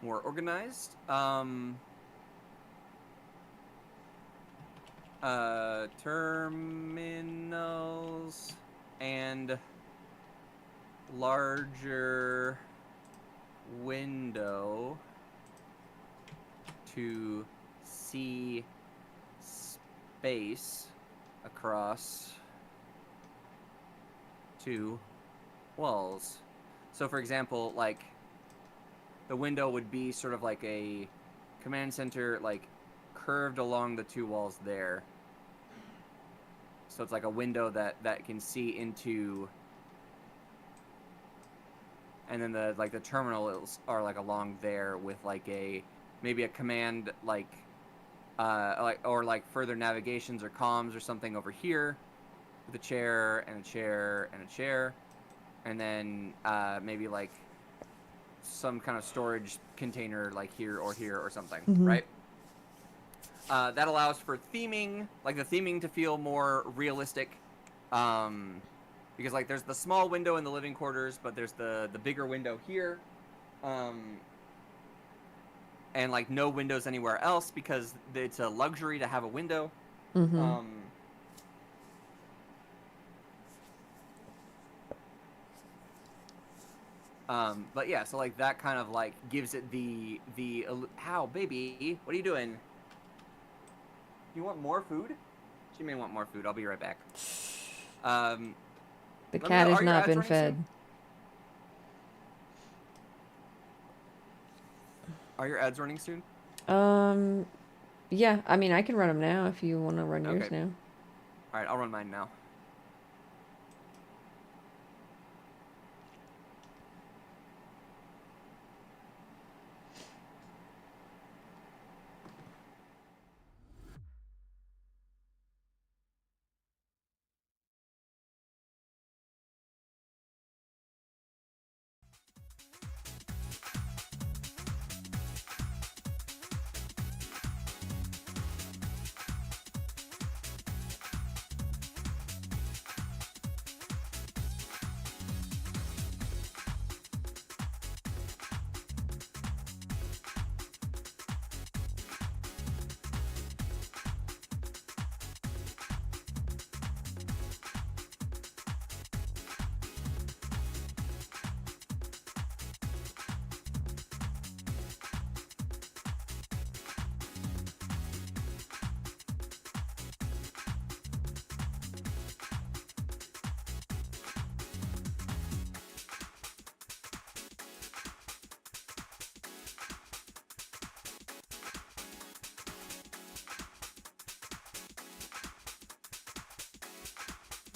More organized. Terminals and larger window to see space across two walls. So for example, like the window would be sort of like a command center, like curved along the two walls there. So it's like a window that can see into, and then the terminals are like along there with like maybe a command like further navigations or comms or something over here with a chair and a chair and a chair, and then maybe like some kind of storage container like here or something, right? That allows for theming, like the theming to feel more realistic, because like there's the small window in the living quarters, but there's the bigger window here, and like no windows anywhere else because it's a luxury to have a window. But yeah, so like that kind of like gives it the how baby, what are you doing? You want more food? She may want more food. I'll be right back. The cat has not been fed. Soon? Are your ads running soon? Yeah. I mean, I can run them now if you want to run yours now. All right, I'll run mine now.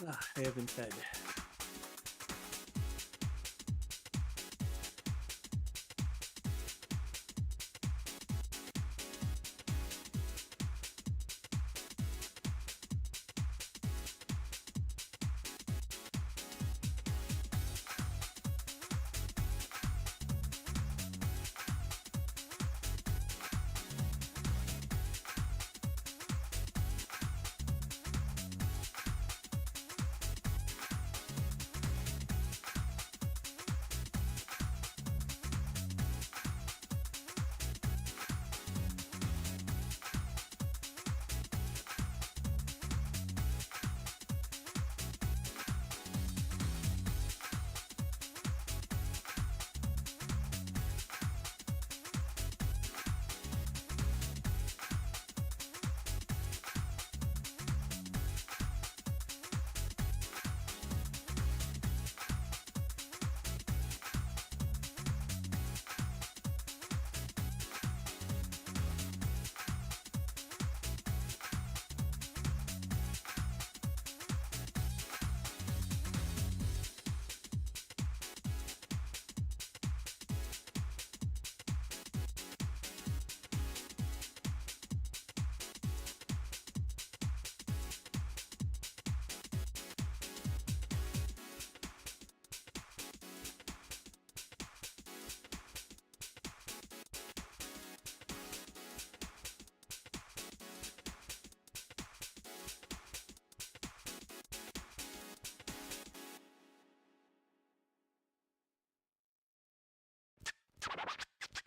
I have been fed.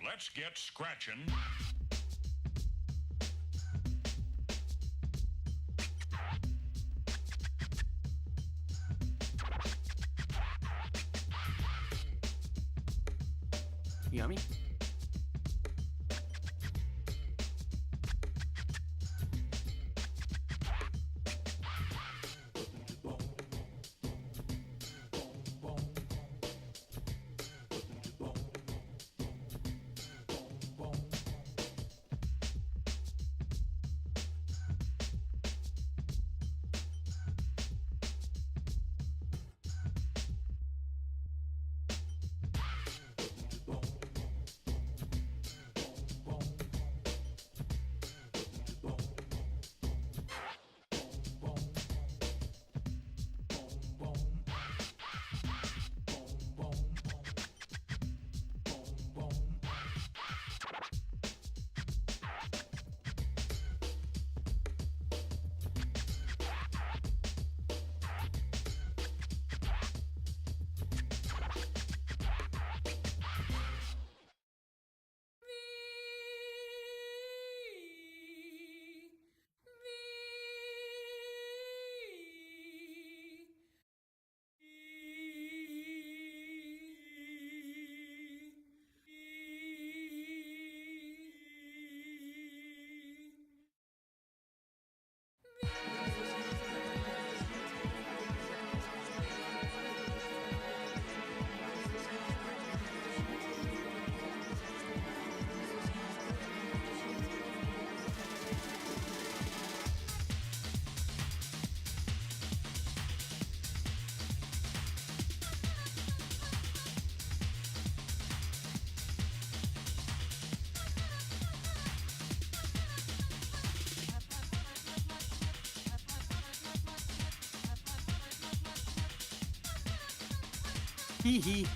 Let's get scratching. Yummy. Hee hee.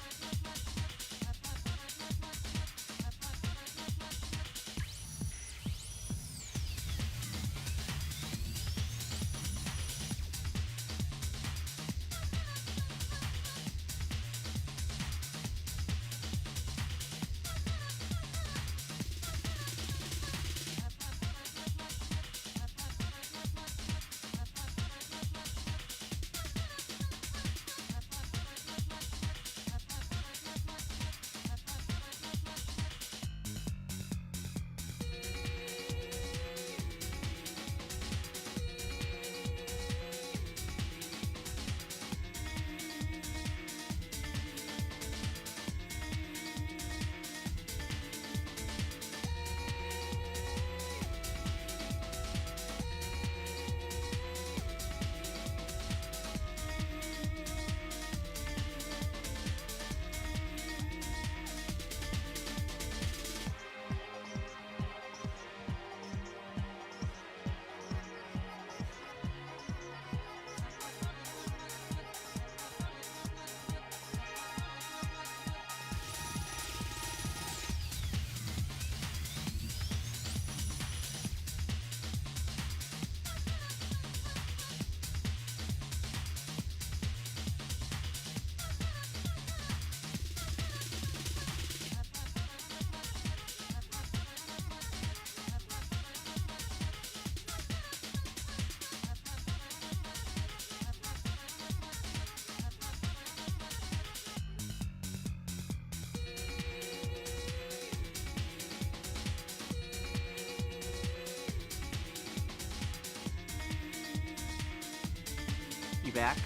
be back.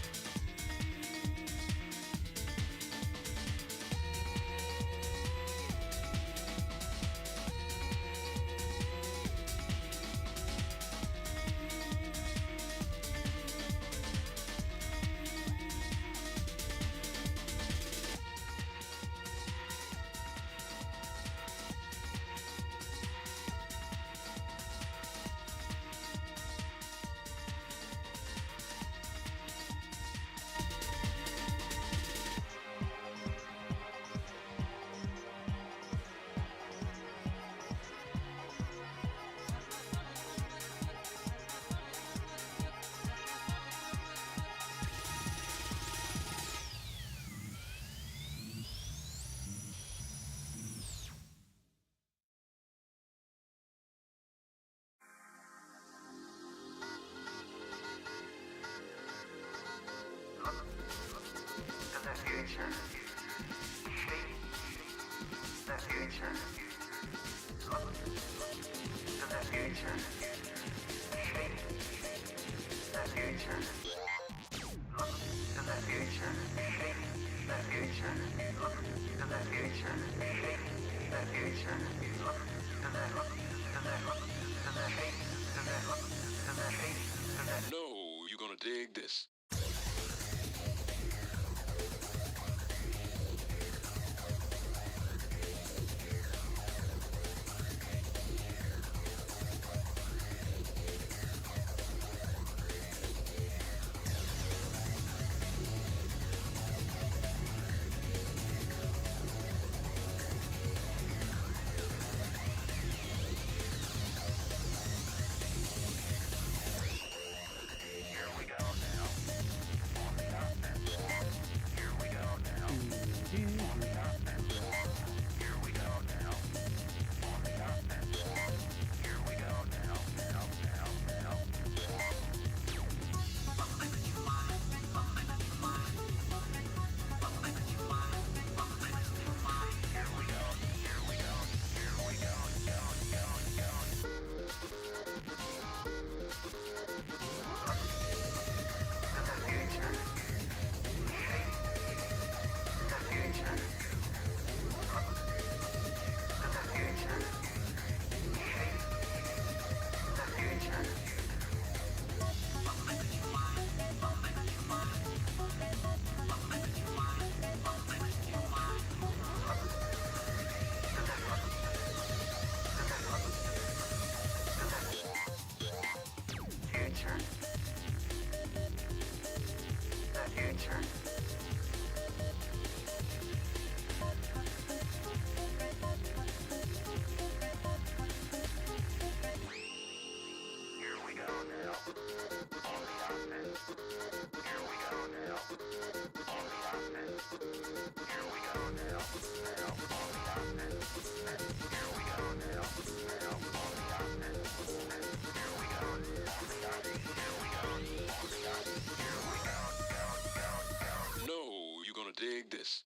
No, you're gonna dig this. No, you're gonna dig this.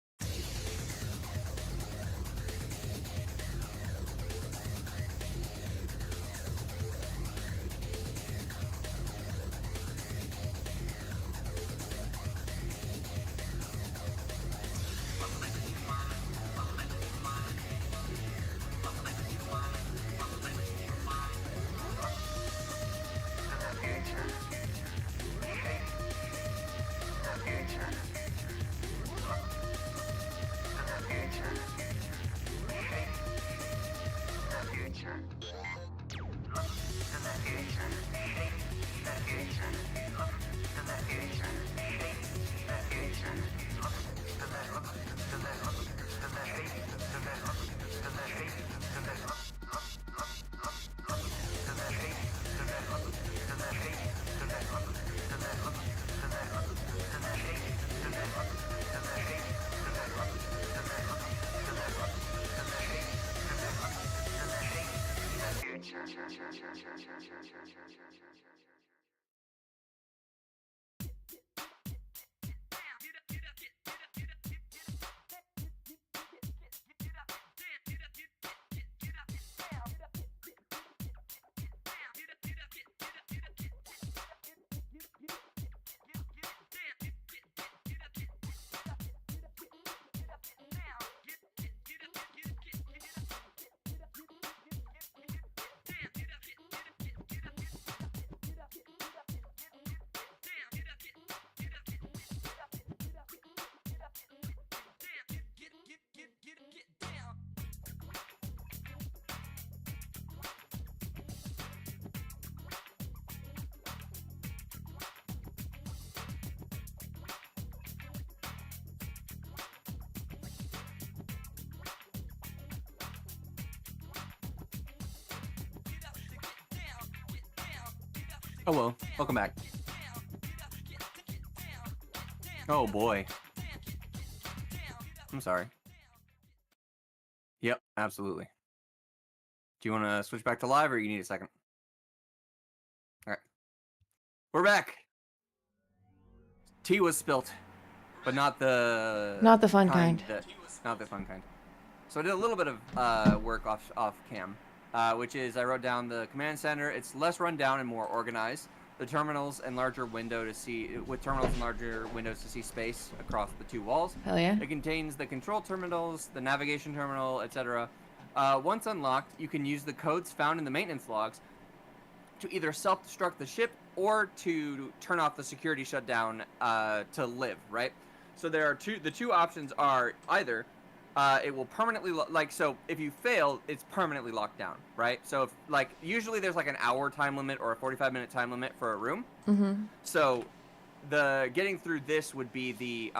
Hello, welcome back. Oh boy. I'm sorry. Yep, absolutely. Do you want to switch back to live, or you need a second? All right, we're back. Tea was spilt, but not the fun kind. Not the fun kind. So I did a little bit of work off cam, which is I wrote down the command center. It's less run down and more organized. The terminals and larger windows to see space across the two walls. Hell yeah. It contains the control terminals, the navigation terminal, etc. Once unlocked, you can use the codes found in the maintenance logs to either self-destruct the ship or to turn off the security shutdown to live, right? So there are the two options are either it will permanently so if you fail, it's permanently locked down, right? So if usually there's like an hour time limit or a 45-minute time limit for a room. Mm-hmm. So the getting through this would be the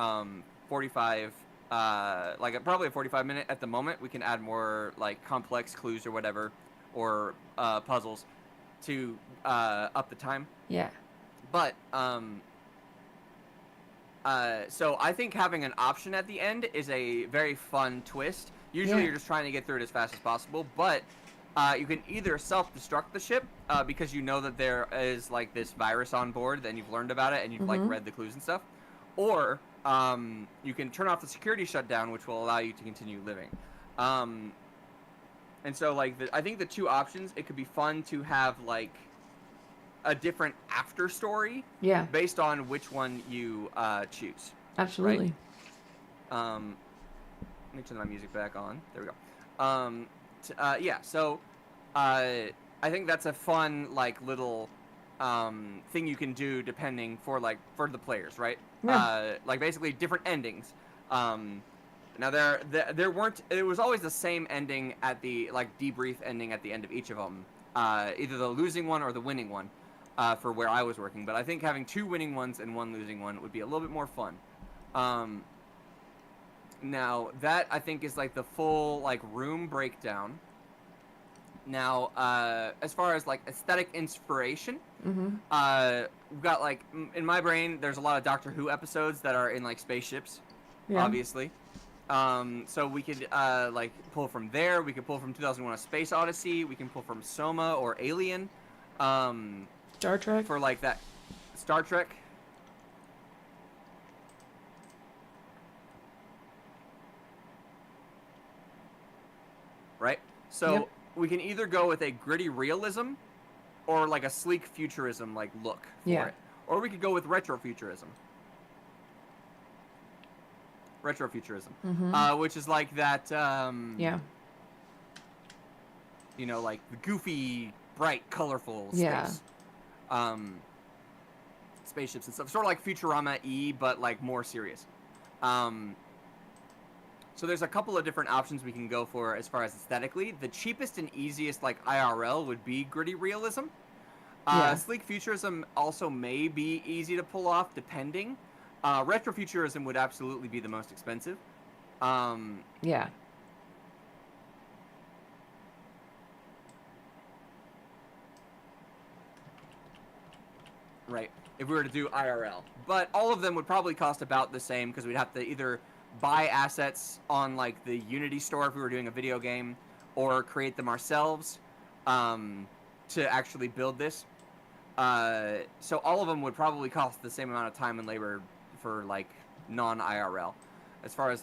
45 probably a 45-minute at the moment. We can add more like complex clues or whatever, or puzzles to up the time. Yeah. But so I think having an option at the end is a very fun twist. Usually you're just trying to get through it as fast as possible, but you can either self-destruct the ship because you know that there is like this virus on board, then you've learned about it and you've like read the clues and stuff, or you can turn off the security shutdown, which will allow you to continue living. And so I think the two options, it could be fun to have like a different after story based on which one you choose. Absolutely. Right? Let me turn my music back on. There we go. So I think that's a fun like little thing you can do depending for the players, right? Yeah. Basically different endings. Now there weren't. It was always the same ending at the debrief ending at the end of each of them. Either the losing one or the winning one. For where I was working, but I think having two winning ones and one losing one would be a little bit more fun. Now that I think is like the full room breakdown. Now, as far as aesthetic inspiration, we've got in my brain, there's a lot of Doctor Who episodes that are in spaceships, obviously. So we could pull from there. We could pull from 2001: A Space Odyssey. We can pull from Soma or Alien. Star Trek? For that Star Trek. Right? So we can either go with a gritty realism or a sleek futurism look for it. Or we could go with retrofuturism. Which is that the goofy, bright, colorful space. Spaceships and stuff, sort of like Futurama-y, but more serious. So there's a couple of different options we can go for as far as aesthetically. The cheapest and easiest IRL would be gritty realism. Sleek futurism also may be easy to pull off depending. Retrofuturism would absolutely be the most expensive. Right, if we were to do IRL. But all of them would probably cost about the same because we'd have to either buy assets on the Unity store if we were doing a video game, or create them ourselves to actually build this. So all of them would probably cost the same amount of time and labor for non-IRL. As far as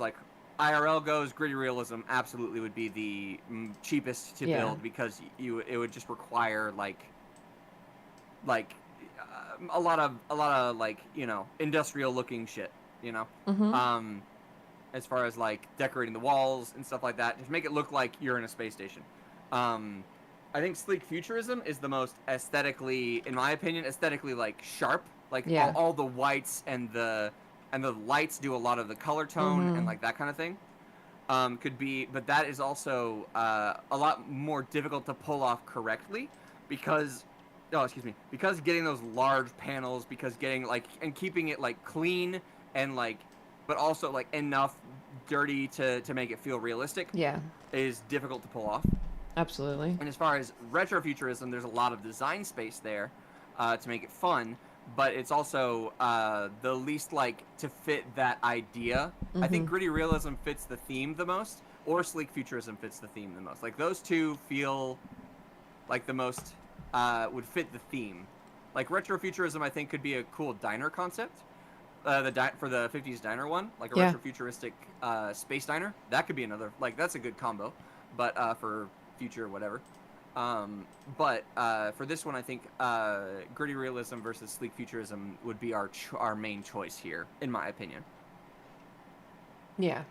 IRL goes, gritty realism absolutely would be the cheapest to build because it would just require a lot of industrial looking shit, as far as decorating the walls and stuff like that, just make it look like you're in a space station. I think sleek futurism is the most aesthetically, in my opinion, sharp. All the whites and the lights do a lot of the color tone and that kind of thing. Could be, but that is also a lot more difficult to pull off correctly because getting those large panels, because getting and keeping it clean and but also enough dirty to make it feel realistic is difficult to pull off. Absolutely. And as far as retrofuturism, there's a lot of design space there. to make it fun, but it's also the least like to fit that idea. I think gritty realism fits the theme the most, or sleek futurism fits the theme the most. Like those two feel like the most would fit the theme. Like retrofuturism, I think could be a cool diner concept. For the 50s diner one, like a retrofuturistic space diner, that could be another. Like that's a good combo, but for future whatever. But for this one, I think gritty realism versus sleek futurism would be our main choice here, in my opinion. Yeah.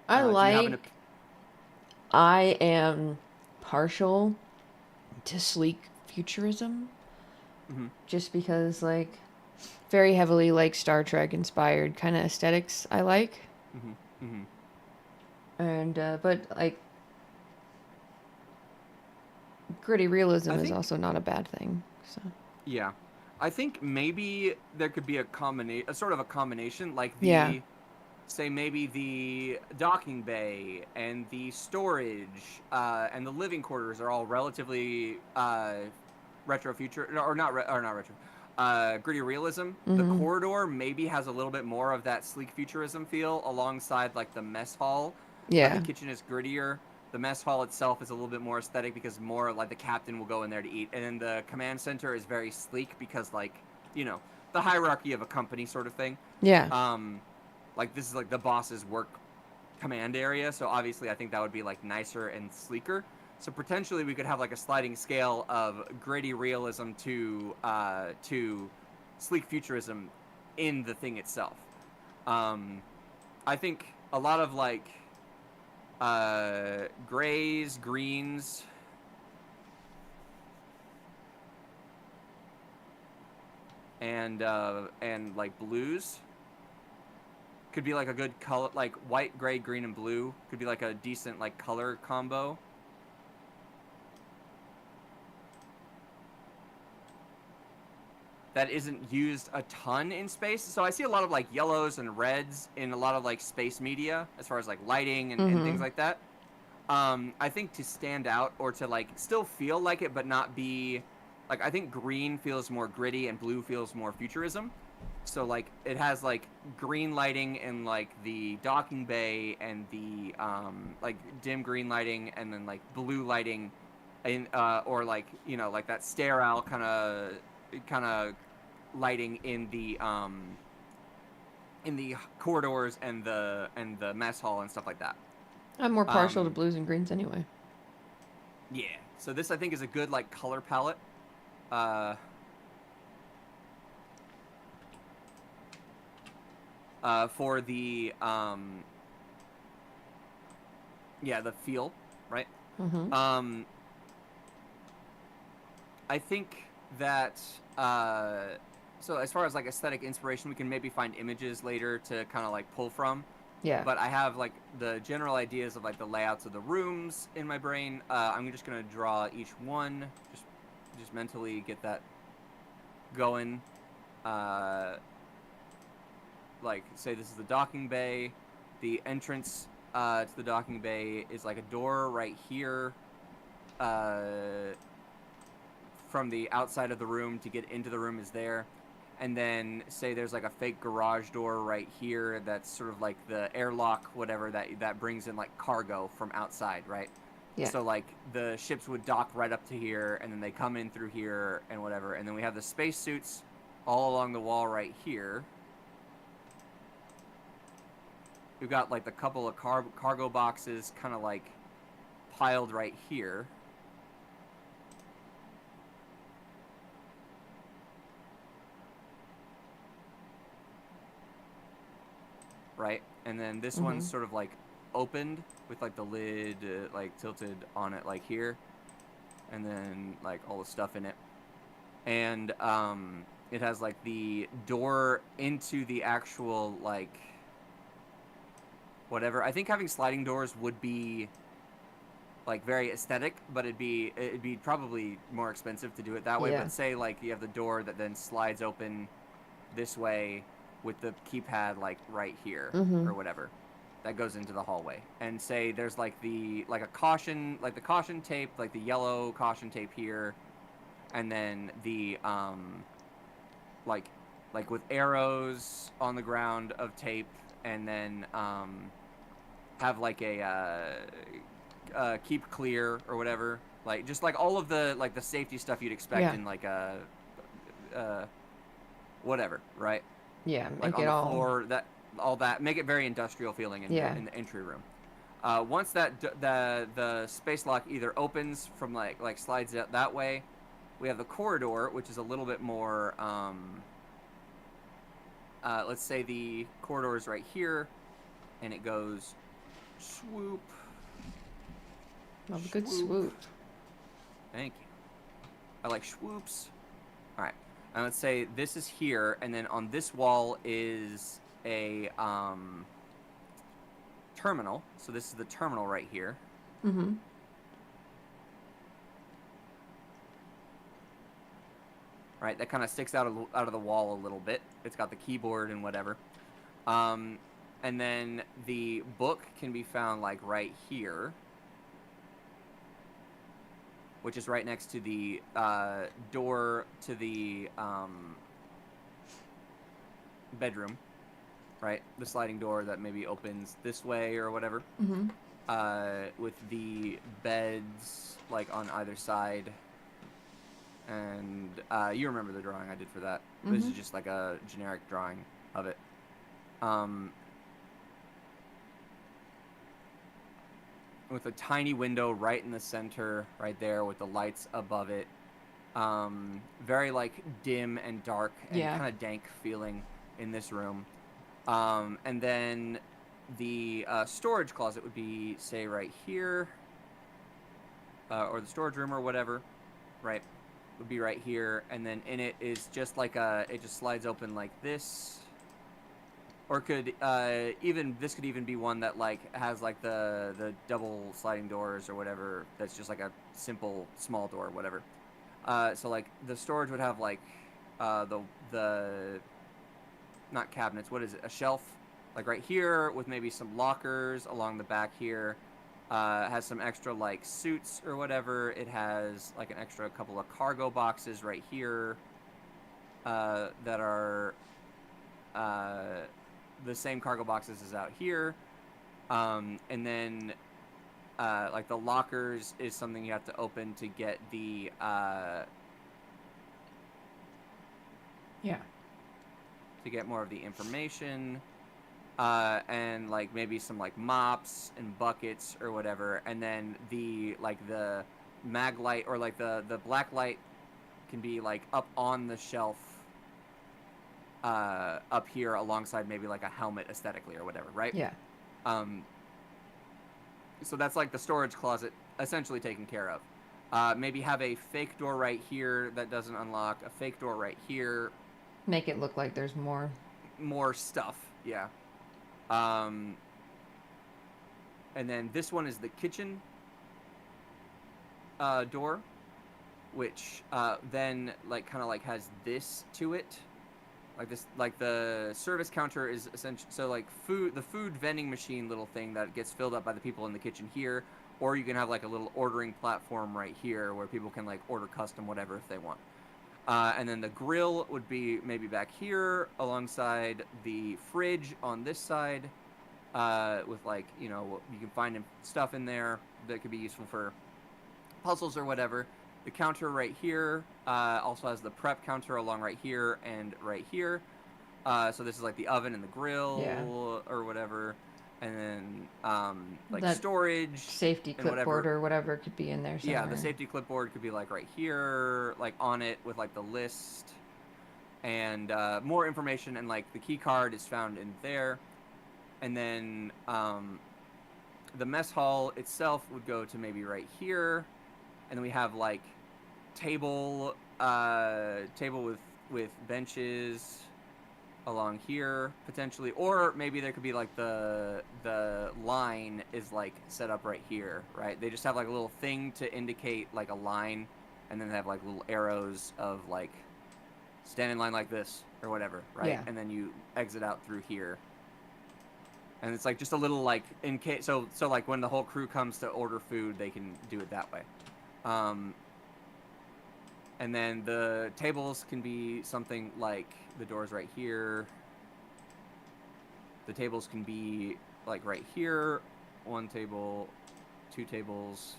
I am partial to sleek futurism, just because like very heavily like Star Trek inspired kind of aesthetics I like. And but like gritty realism is also not a bad thing. So yeah, I think maybe there could be a sort of a combination, like the say maybe the docking bay and the storage and the living quarters are all relatively retro future or not retro. Gritty realism. The corridor maybe has a little bit more of that sleek futurism feel, alongside like the mess hall. The kitchen is grittier. The mess hall itself is a little bit more aesthetic because more like the captain will go in there to eat, and then the command center is very sleek because like the hierarchy of a company sort of thing. Like this is like the boss's work command area, so obviously I think that would be like nicer and sleeker. So potentially we could have like a sliding scale of gritty realism to sleek futurism in the thing itself. I think a lot of like grays, greens, and like blues could be like a good color, like white, gray, green, and blue could be like a decent like color combo. That isn't used a ton in space. So I see a lot of like yellows and reds in a lot of like space media as far as like lighting and things like that. I think to stand out or to like still feel like it but not be like, I think green feels more gritty and blue feels more futurism. So like it has like green lighting in like the docking bay and the like dim green lighting, and then like blue lighting in or like like that sterile kind of lighting in the corridors and the mess hall and stuff like that. I'm more partial to blues and greens anyway. Yeah. So this I think is a good like color palette. For the the feel, right? I think that so as far as like aesthetic inspiration, we can maybe find images later to kind of like pull from. But I have like the general ideas of like the layouts of the rooms in my brain. I'm just gonna draw each one, just mentally get that going. Like say this is the docking bay. The entrance to the docking bay is like a door right here. From the outside of the room to get into the room is there. And then say there's like a fake garage door right here that's sort of like the airlock, whatever, that brings in like cargo from outside, right? So like the ships would dock right up to here, and then they come in through here and whatever. And then we have the spacesuits all along the wall right here. We've got like the couple of cargo boxes kind of like piled right here. Right, and then this one's sort of like opened with like the lid like tilted on it like here, and then like all the stuff in it, and it has like the door into the actual like whatever. I think having sliding doors would be like very aesthetic, but it'd be probably more expensive to do it that way. But say like you have the door that then slides open this way with the keypad like right here or whatever that goes into the hallway, and say there's like the caution tape, like the yellow caution tape here, and then the like with arrows on the ground of tape, and then have like a keep clear or whatever, like just like all of the like the safety stuff you'd expect Yeah. in like a whatever, right? Yeah, Like make on it the all. floor, that all that, make it very industrial feeling in Yeah. in the entry room. Once that the space lock either opens from like slides out that way, we have the corridor, which is a little bit more. Let's say the corridor is right here, and it goes swoop. Love a good swoop. Thank you. I like swoops. All right, and let's say this is here, and then on this wall is a terminal. So this is the terminal right here. Mm-hmm. Right, that kind of sticks out of the wall a little bit. It's got the keyboard and whatever. And then the book can be found like right here, which is right next to the door to the bedroom, right? The sliding door that maybe opens this way or whatever. Mm-hmm. With the beds like on either side. And you remember the drawing I did for that. This is just like a generic drawing of it. With a tiny window right in the center, right there, with the lights above it. Very like dim and dark and kind of dank feeling in this room. And then the storage closet would be, say, right here, or the storage room or whatever, right? Would be right here, and then in it is just like it just slides open like this, or could this could even be one that like has like the double sliding doors or whatever. That's just like a simple small door, whatever. So like the storage would have like the not cabinets. What is it? A shelf, like right here with maybe some lockers along the back here. Has some extra like suits or whatever. It has like an extra couple of cargo boxes right here that are the same cargo boxes as out here. And then like the lockers is something you have to open to get the to get more of the information. And like maybe some like mops and buckets or whatever, and then the mag light or like the black light can be like up on the shelf up here alongside maybe like a helmet aesthetically or whatever, right? Yeah. So that's like the storage closet essentially taken care of. Maybe have a fake door right here that doesn't unlock, a fake door right here. Make it look like there's more stuff, yeah. And then this one is the kitchen door, which then like kind of like has this to it, like this, like the service counter is essentially so like the food vending machine little thing that gets filled up by the people in the kitchen here, or you can have like a little ordering platform right here where people can like order custom whatever if they want. And then the grill would be maybe back here alongside the fridge on this side, with like, you know, you can find stuff in there that could be useful for puzzles or whatever. The counter right here also has the prep counter along right here and right here. So this is like the oven and the grill or whatever. And then like that storage, safety clipboard or whatever could be in there somewhere. Yeah, the safety clipboard could be like right here, like on it with like the list and more information, and like the key card is found in there. And then the mess hall itself would go to maybe right here, and then we have like table with benches along here potentially, or maybe there could be like the line is like set up right here, right? They just have like a little thing to indicate like a line, and then they have like little arrows of like stand in line like this or whatever, right? Yeah. And then you exit out through here, and it's like just a little like in case so like when the whole crew comes to order food, they can do it that way. And then the tables can be something like the doors right here. The tables can be like right here, 1 table, 2 tables,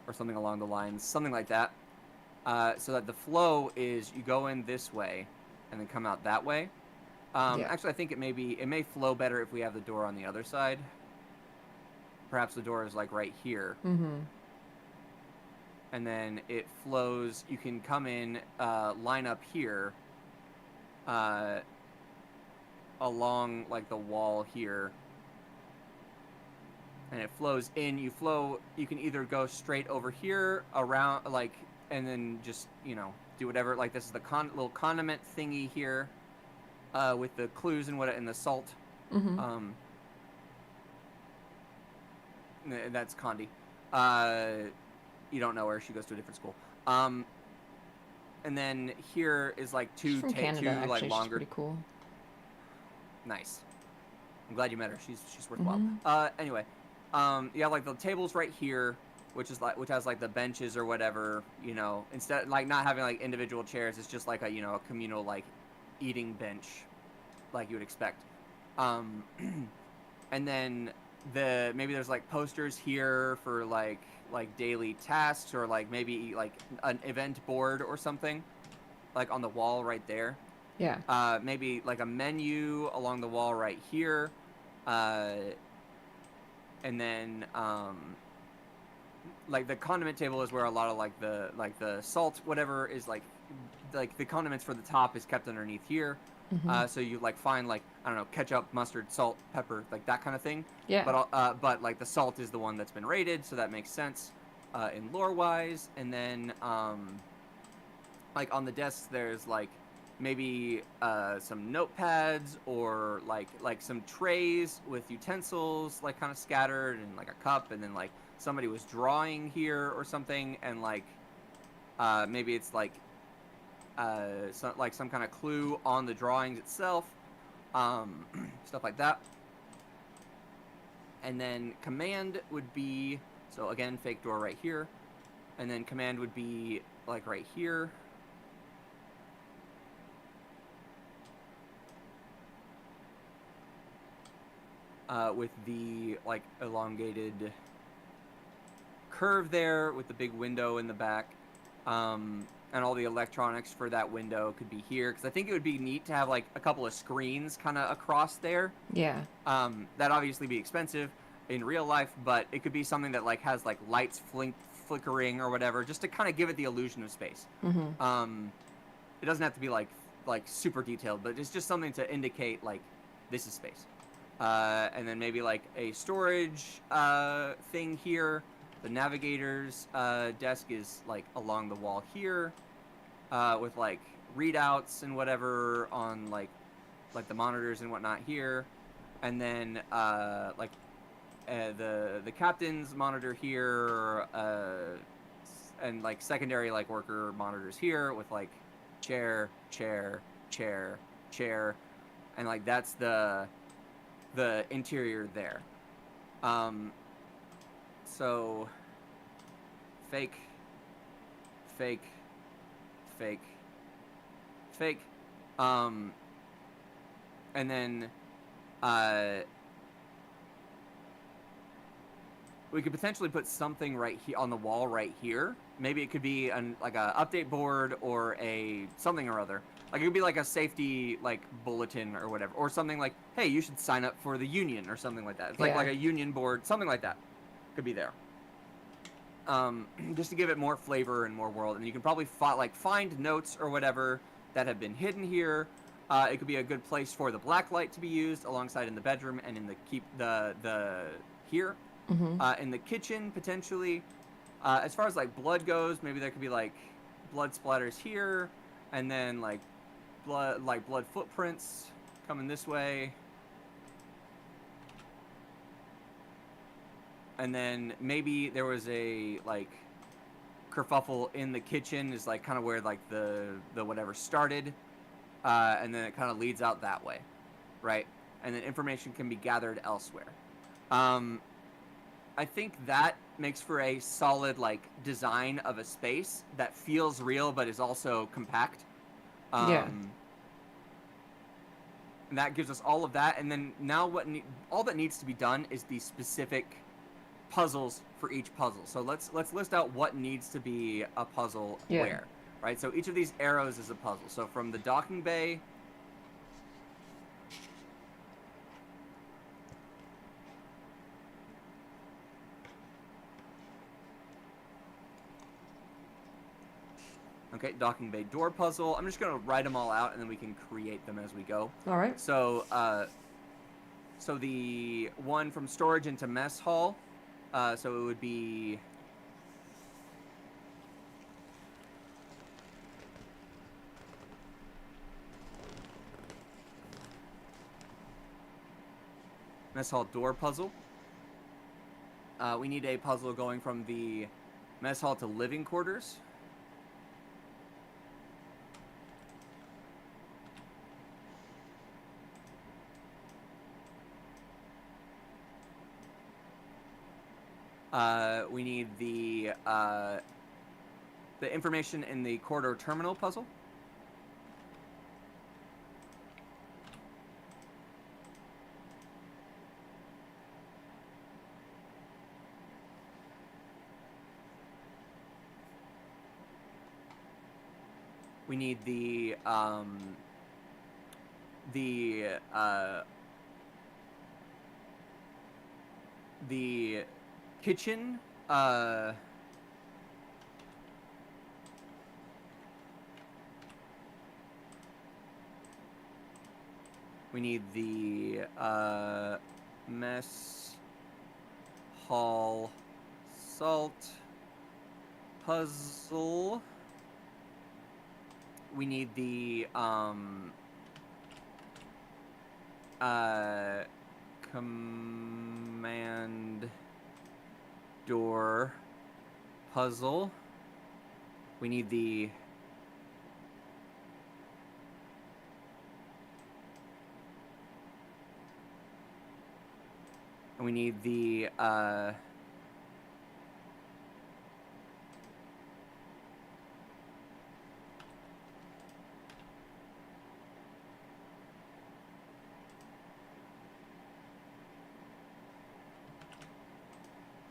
or something along the lines, something like that. So that the flow is you go in this way and then come out that way. Yeah. Actually, I think it may flow better if we have the door on the other side. Perhaps the door is like right here. Mm-hmm. And then it flows. You can come in, line up here, along like the wall here, and it flows in. You can either go straight over here around, like, and then just do whatever. Like, this is the little condiment thingy here, with the clues and the salt. Mm-hmm. That's Condi. You don't know her. She goes to a different school. And then here is like She's from Canada, two actually. like She's longer. pretty cool. Nice. I'm glad you met her. She's worthwhile. Mhm. Anyway, you have like the tables right here, which has like the benches or whatever. Instead, like, not having like individual chairs, it's just like a communal like eating bench, like you would expect. And then maybe there's like posters here for like daily tasks, or like maybe like an event board or something, like on the wall right there. Yeah. Maybe like a menu along the wall right here, and then like the condiment table is where a lot of like the salt whatever is like the condiments for the top is kept underneath here. Mhm. So you like find like, I don't know, ketchup, mustard, salt, pepper, like that kind of thing. Yeah. But like the salt is the one that's been rated, so that makes sense in lore wise. And then like on the desks there's like maybe some notepads, or like some trays with utensils like kind of scattered, and like a cup, and then like somebody was drawing here or something, and like maybe it's like some kind of clue on the drawings itself, stuff like that. And then command would be, so again, fake door right here, and then command would be like right here. With the like elongated curve there, with the big window in the back. And all the electronics for that window could be here, because I think it would be neat to have like a couple of screens kind of across there. Yeah. That'd obviously be expensive in real life, but it could be something that like has like lights flickering or whatever, just to kind of give it the illusion of space. Mhm. It doesn't have to be like super detailed, but it's just something to indicate like this is space. And then maybe like a storage thing here. The navigator's desk is like along the wall here, with like readouts and whatever on like the monitors and whatnot here, and then like the captain's monitor here, and like secondary like worker monitors here with like chair, and like that's the interior there. So fake, and then we could potentially put something right here on the wall right here. Maybe it could be like a update board, or a something or other. Like it could be like a safety like bulletin or whatever, or something like, hey, you should sign up for the union or something like that. It's like a union board, something like that could be there. Just to give it more flavor and more world. And you can probably find notes or whatever that have been hidden here. It could be a good place for the black light to be used alongside in the bedroom, and in the here. Mhm. In the kitchen potentially. As far as like blood goes, maybe there could be like blood splatters here, and then like blood footprints coming this way. And then maybe there was a like kerfuffle in the kitchen, is like kind of where like the whatever started, and then it kind of leads out that way, right? And then information can be gathered elsewhere. I think that makes for a solid like design of a space that feels real but is also compact. Yeah. And that gives us all of that, and then now all that needs to be done is the specific puzzles for each puzzle. So let's list out what needs to be a puzzle where, right? So each of these arrows is a puzzle. So from the docking bay, okay, docking bay door puzzle. I'm just gonna write them all out, and then we can create them as we go. All right. So, so the one from storage into mess hall. So it would be mess hall door puzzle. We need a puzzle going from the mess hall to living quarters. We need the information in the corridor terminal puzzle. We need the kitchen, we need the mess hall salt puzzle. We need the command door puzzle. We need the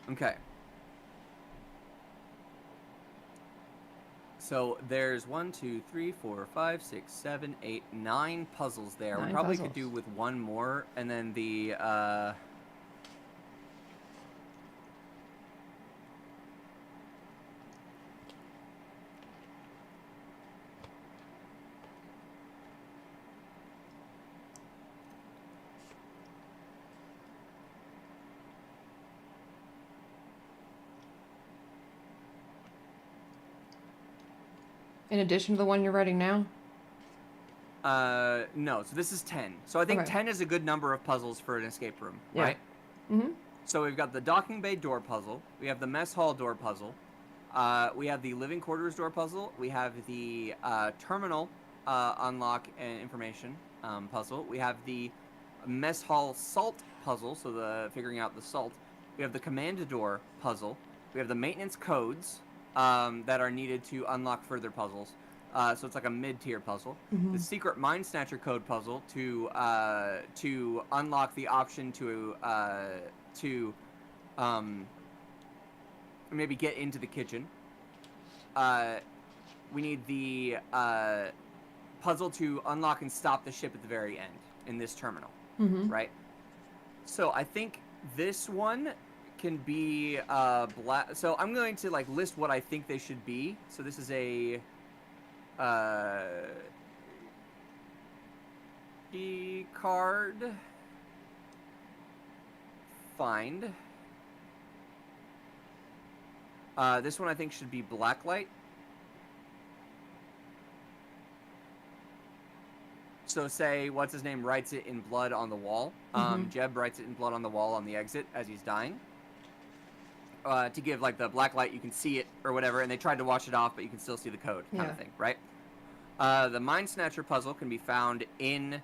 okay. So there's 1, 2, 3, 4, 5, 6, 7, 8, 9 puzzles there. 9 we probably puzzles. could do with one more, and then the In addition to the one you're writing now? no. So this is 10. So I think Okay. 10 is a good number of puzzles for an escape room, Yeah. right? Mm-hmm. So we've got the docking bay door puzzle. We have the mess hall door puzzle. We have the living quarters door puzzle. We have the terminal unlock and information puzzle. We have the mess hall salt puzzle, so the figuring out the salt. We have the command door puzzle. We have the maintenance codes that are needed to unlock further puzzles. So it's like a mid-tier puzzle. Mm-hmm. The secret mind snatcher code puzzle to unlock the option to maybe get into the kitchen. We need the puzzle to unlock and stop the ship at the very end in this terminal, right? So I think this one can be black. So I'm going to like list what I think they should be. So this is a key card find. This one I think should be blacklight. So say, what's his name writes it in blood on the wall. Jeb writes it in blood on the wall on the exit as he's dying. To give like the blacklight, you can see it or whatever, and they tried to wash it off, but you can still see the code kind of thing, right? The Mind Snatcher puzzle can be found in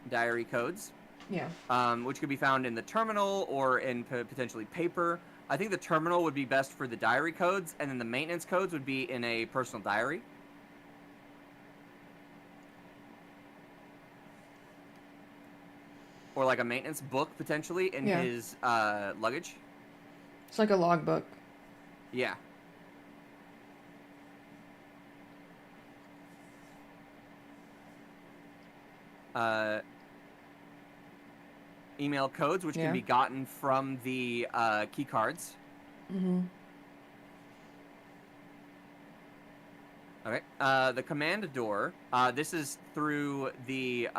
diary codes. Yeah. Which could be found in the terminal or in potentially paper. I think the terminal would be best for the diary codes, and then the maintenance codes would be in a personal diary. Or like a maintenance book, potentially, in his luggage. It's like a logbook. Yeah. Email codes, which can be gotten from the key cards. Mm-hmm. Okay. The command door. This is through the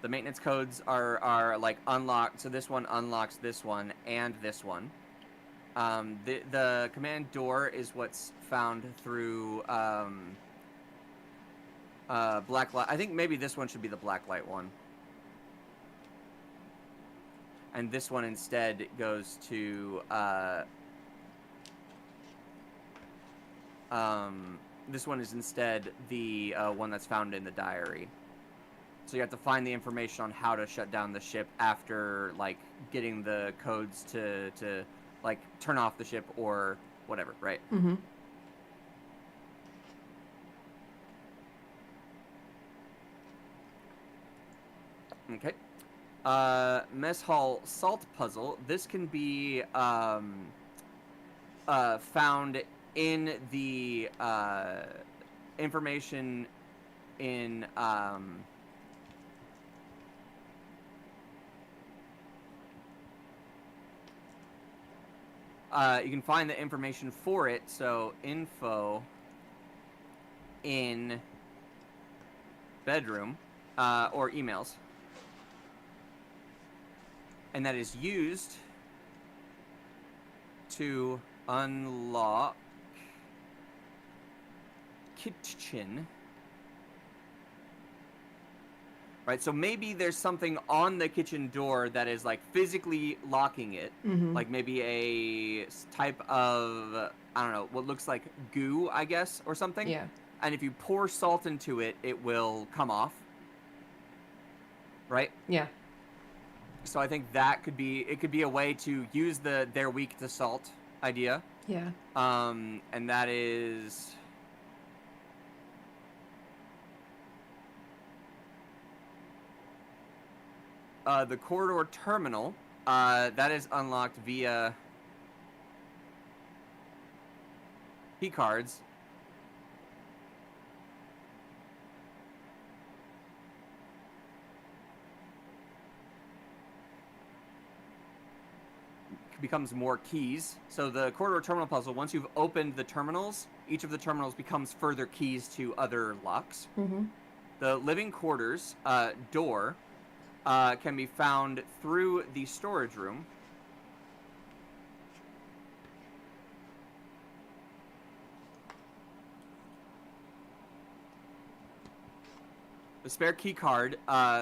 maintenance codes are like unlocked. So this one unlocks this one and this one. The command door is what's found through black light. I think maybe this one should be the black light one. And this one instead goes to this one is instead the one that's found in the diary. So you have to find the information on how to shut down the ship after like getting the codes to like turn off the ship or whatever, right? Mm-hmm. Okay. Mess hall salt puzzle. This can be found in the information in you can find the information for it. So info in bedroom or emails. And that is used to unlock kitchen. Right, so maybe there's something on the kitchen door that is like physically locking it. Mm-hmm. Like maybe a type of, I don't know, what looks like goo, I guess, or something. Yeah. And if you pour salt into it, it will come off. Right? Yeah. So I think that could be, it could be a way to use the they're weak to salt idea. Yeah. And that is the corridor terminal. That is unlocked via key cards. Becomes more keys. So the corridor terminal puzzle, once you've opened the terminals, each of the terminals becomes further keys to other locks. Mm-hmm. The living quarters door can be found through the storage room. The spare key card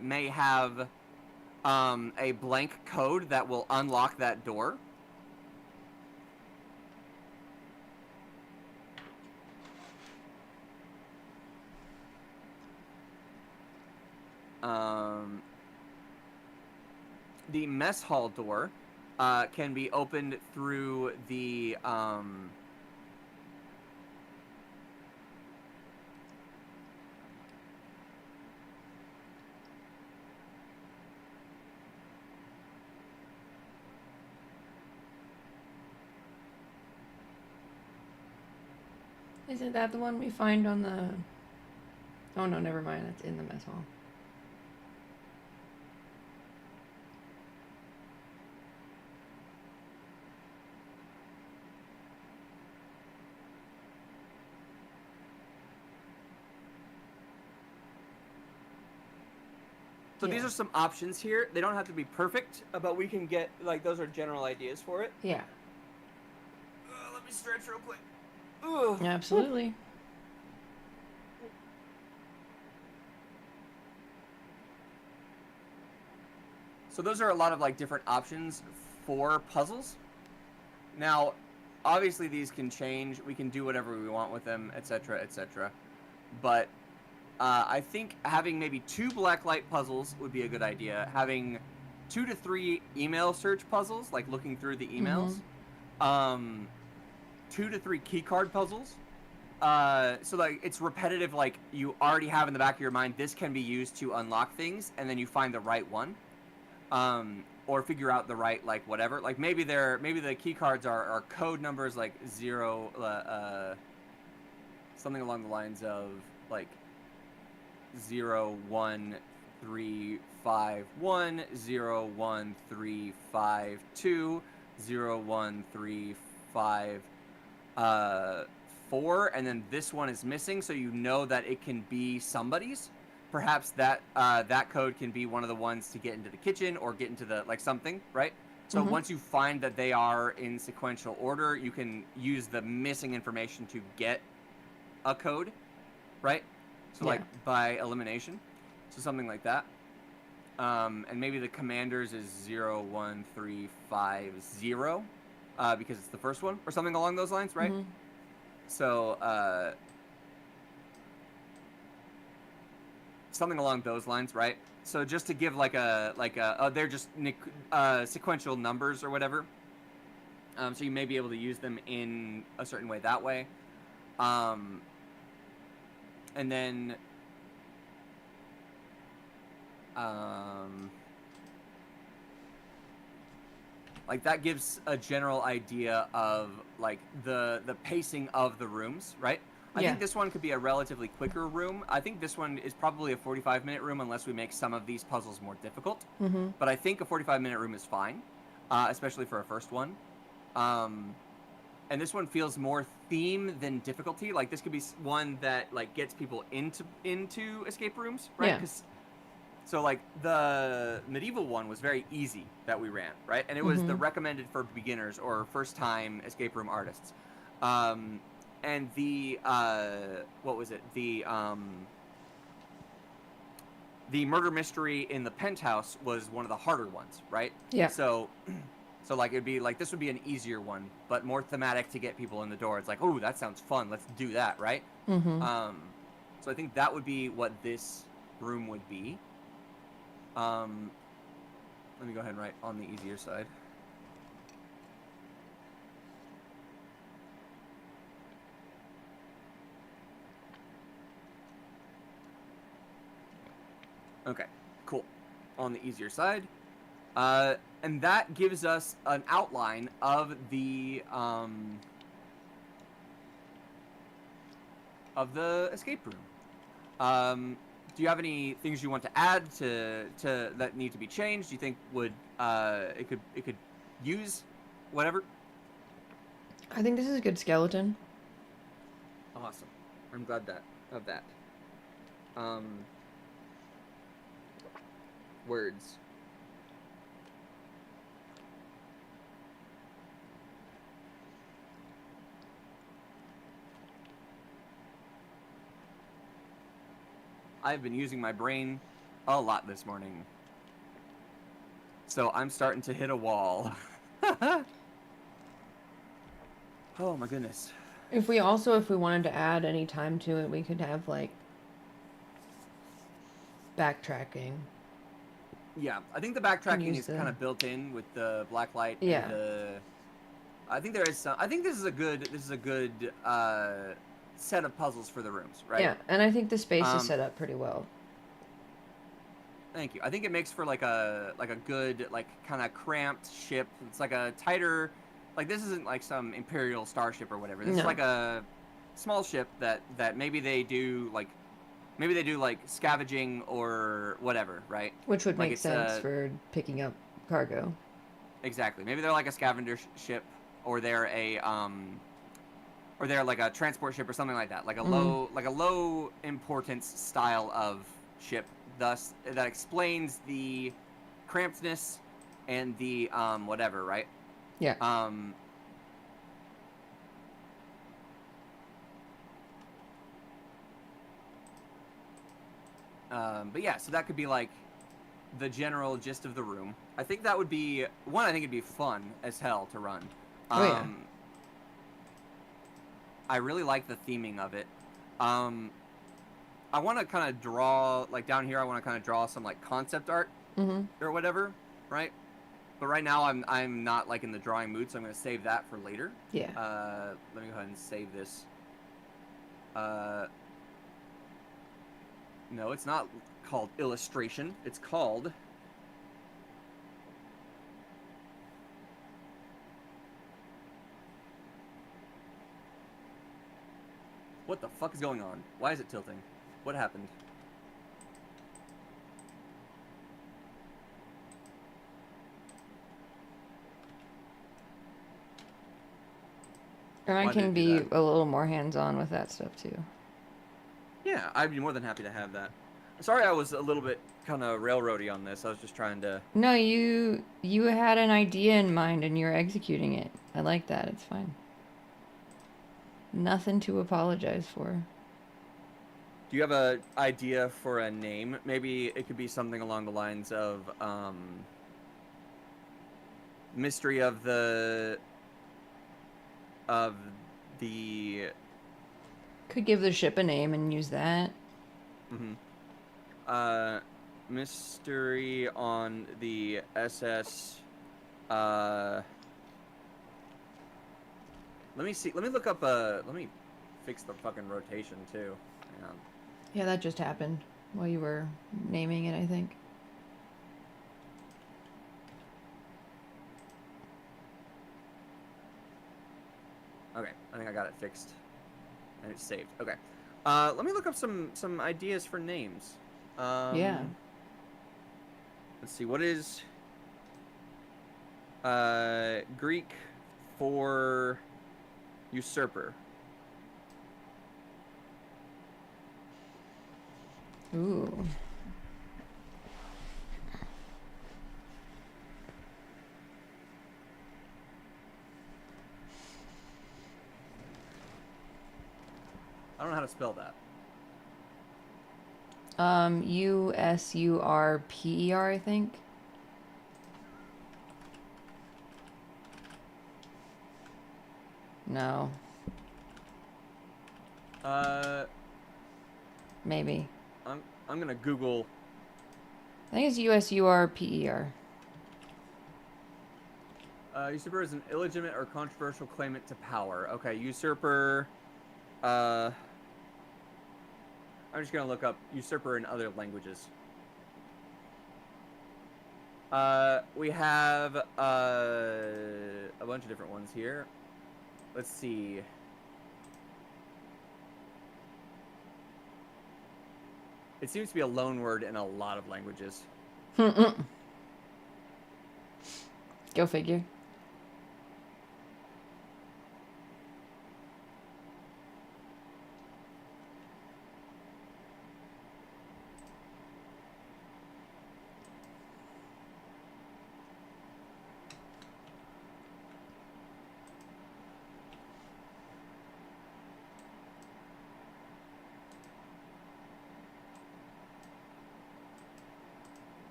may have a blank code that will unlock that door. The mess hall door can be opened through the Isn't that the one we find on the... Oh, no, never mind. That's in the mess hall. So these are some options here. They don't have to be perfect, but we can get, like, those are general ideas for it. Yeah. Let me stretch real quick. Ugh. Absolutely. So those are a lot of, like, different options for puzzles. Now, obviously these can change. We can do whatever we want with them, etc., etc. But I think having maybe 2 blacklight puzzles would be a good idea. Having 2 to 3 email search puzzles, like looking through the emails. 2 to 3 keycard puzzles. So like it's repetitive, like you already have in the back of your mind, this can be used to unlock things, and then you find the right one. Or figure out the right, like, whatever. Like, maybe the key cards are code numbers, like, 0, something along the lines of, like, 0, 1, 3, 5, 1, 0, 1, 3, 5, 2, 0, 1, 3, 5, 4, and then this one is missing, so you know that it can be somebody's. Perhaps that that code can be one of the ones to get into the kitchen or get into the, like, something, right? So once you find that they are in sequential order, you can use the missing information to get a code, right? So, like, by elimination. So something like that. And maybe the commanders is 0, 1, 3, 5, 0, because it's the first one, or something along those lines, right? So, something along those lines, right? So just to give like a they're just sequential numbers or whatever. So you may be able to use them in a certain way that way. And then like that gives a general idea of like the pacing of the rooms, right? I think this one could be a relatively quicker room. I think this one is probably a 45-minute room unless we make some of these puzzles more difficult. But I think a 45-minute room is fine, especially for a first one. And this one feels more theme than difficulty. Like this could be one that like gets people into escape rooms, right? Yeah. So like the medieval one was very easy that we ran, right? And it was the recommended for beginners or first-time escape room artists. And the what was it? The murder mystery in the penthouse was one of the harder ones, right? Yeah. So like it'd be like this would be an easier one, but more thematic to get people in the door. It's like, oh, that sounds fun. Let's do that, right? So I think that would be what this room would be. Let me go ahead and write on the easier side. Okay, cool. On the easier side. And that gives us an outline of the escape room. Do you have any things you want to add to that need to be changed? Do you think would it could use whatever? I think this is a good skeleton. Awesome. I'm glad of that. Words. I've been using my brain a lot this morning. So I'm starting to hit a wall. Oh my goodness. If we wanted to add any time to it, we could have like backtracking. Yeah, I think the backtracking is kind of built in with the black light. Yeah. And I think there is some. I think this is a good set of puzzles for the rooms, right? Yeah, and I think the space is set up pretty well. Thank you. I think it makes for like a good like kind of cramped ship. It's like a tighter, like this isn't like some Imperial starship or whatever. This is like a small ship that maybe they do like scavenging or whatever, right? Which would make sense for picking up cargo. Exactly. Maybe they're like a scavenger ship, or they're like a transport ship or something like that, like a low importance style of ship. Thus, that explains the crampedness and the whatever, right? Yeah. But yeah, so that could be like the general gist of the room. I think that would be one. I think it'd be fun as hell to run. Yeah. I really like the theming of it. I want to kind of draw, like down here, I want to kind of draw some like concept art or whatever, right? But right now I'm not like in the drawing mood, so I'm going to save that for later. Yeah. Let me go ahead and save this. No, it's not called illustration. It's called... What the fuck is going on? Why is it tilting? What happened? And I Why did can it do be that? a little more hands-on with that stuff too. Yeah, I'd be more than happy to have that. Sorry I was a little bit kind of railroady on this. I was just trying to... No, you had an idea in mind and you're executing it. I like that. It's fine. Nothing to apologize for. Do you have an idea for a name? Maybe it could be something along the lines of Mystery of the Could give the ship a name and use that. Mystery on the SS let me see. Let me look up let me fix the fucking rotation too. Hang on. Yeah, that just happened while you were naming it, I think. Okay, I think I got it fixed. And it's saved. Okay. Let me look up some ideas for names. Yeah. Let's see. What is Greek for usurper? Ooh. I don't know how to spell that. Usurper, I think. No. Maybe. I'm gonna Google. I think it's USURPER. Usurper is an illegitimate or controversial claimant to power. Okay, usurper. I'm just gonna look up usurper in other languages. We have a bunch of different ones here. Let's see. It seems to be a loan word in a lot of languages. Go figure.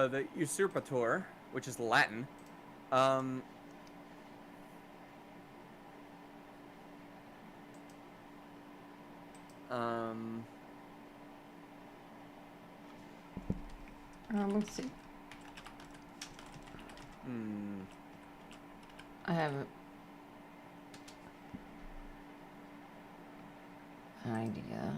The usurpator, which is Latin. Let's see. I have an idea.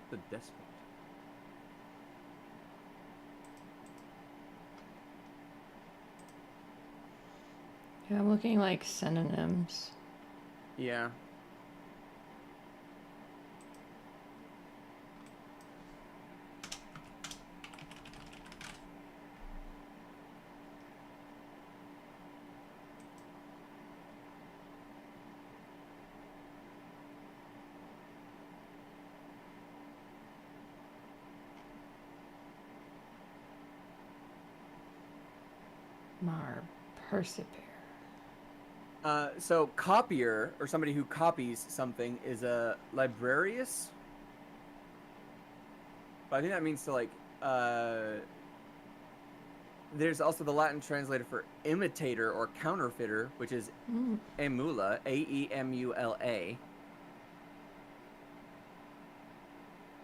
The despot. Yeah, I'm looking like synonyms. Yeah. Persevere. So copier, or somebody who copies something, is a librarius. But I think that means to like. There's also the Latin translator for imitator or counterfeiter, which is emula, Aemula.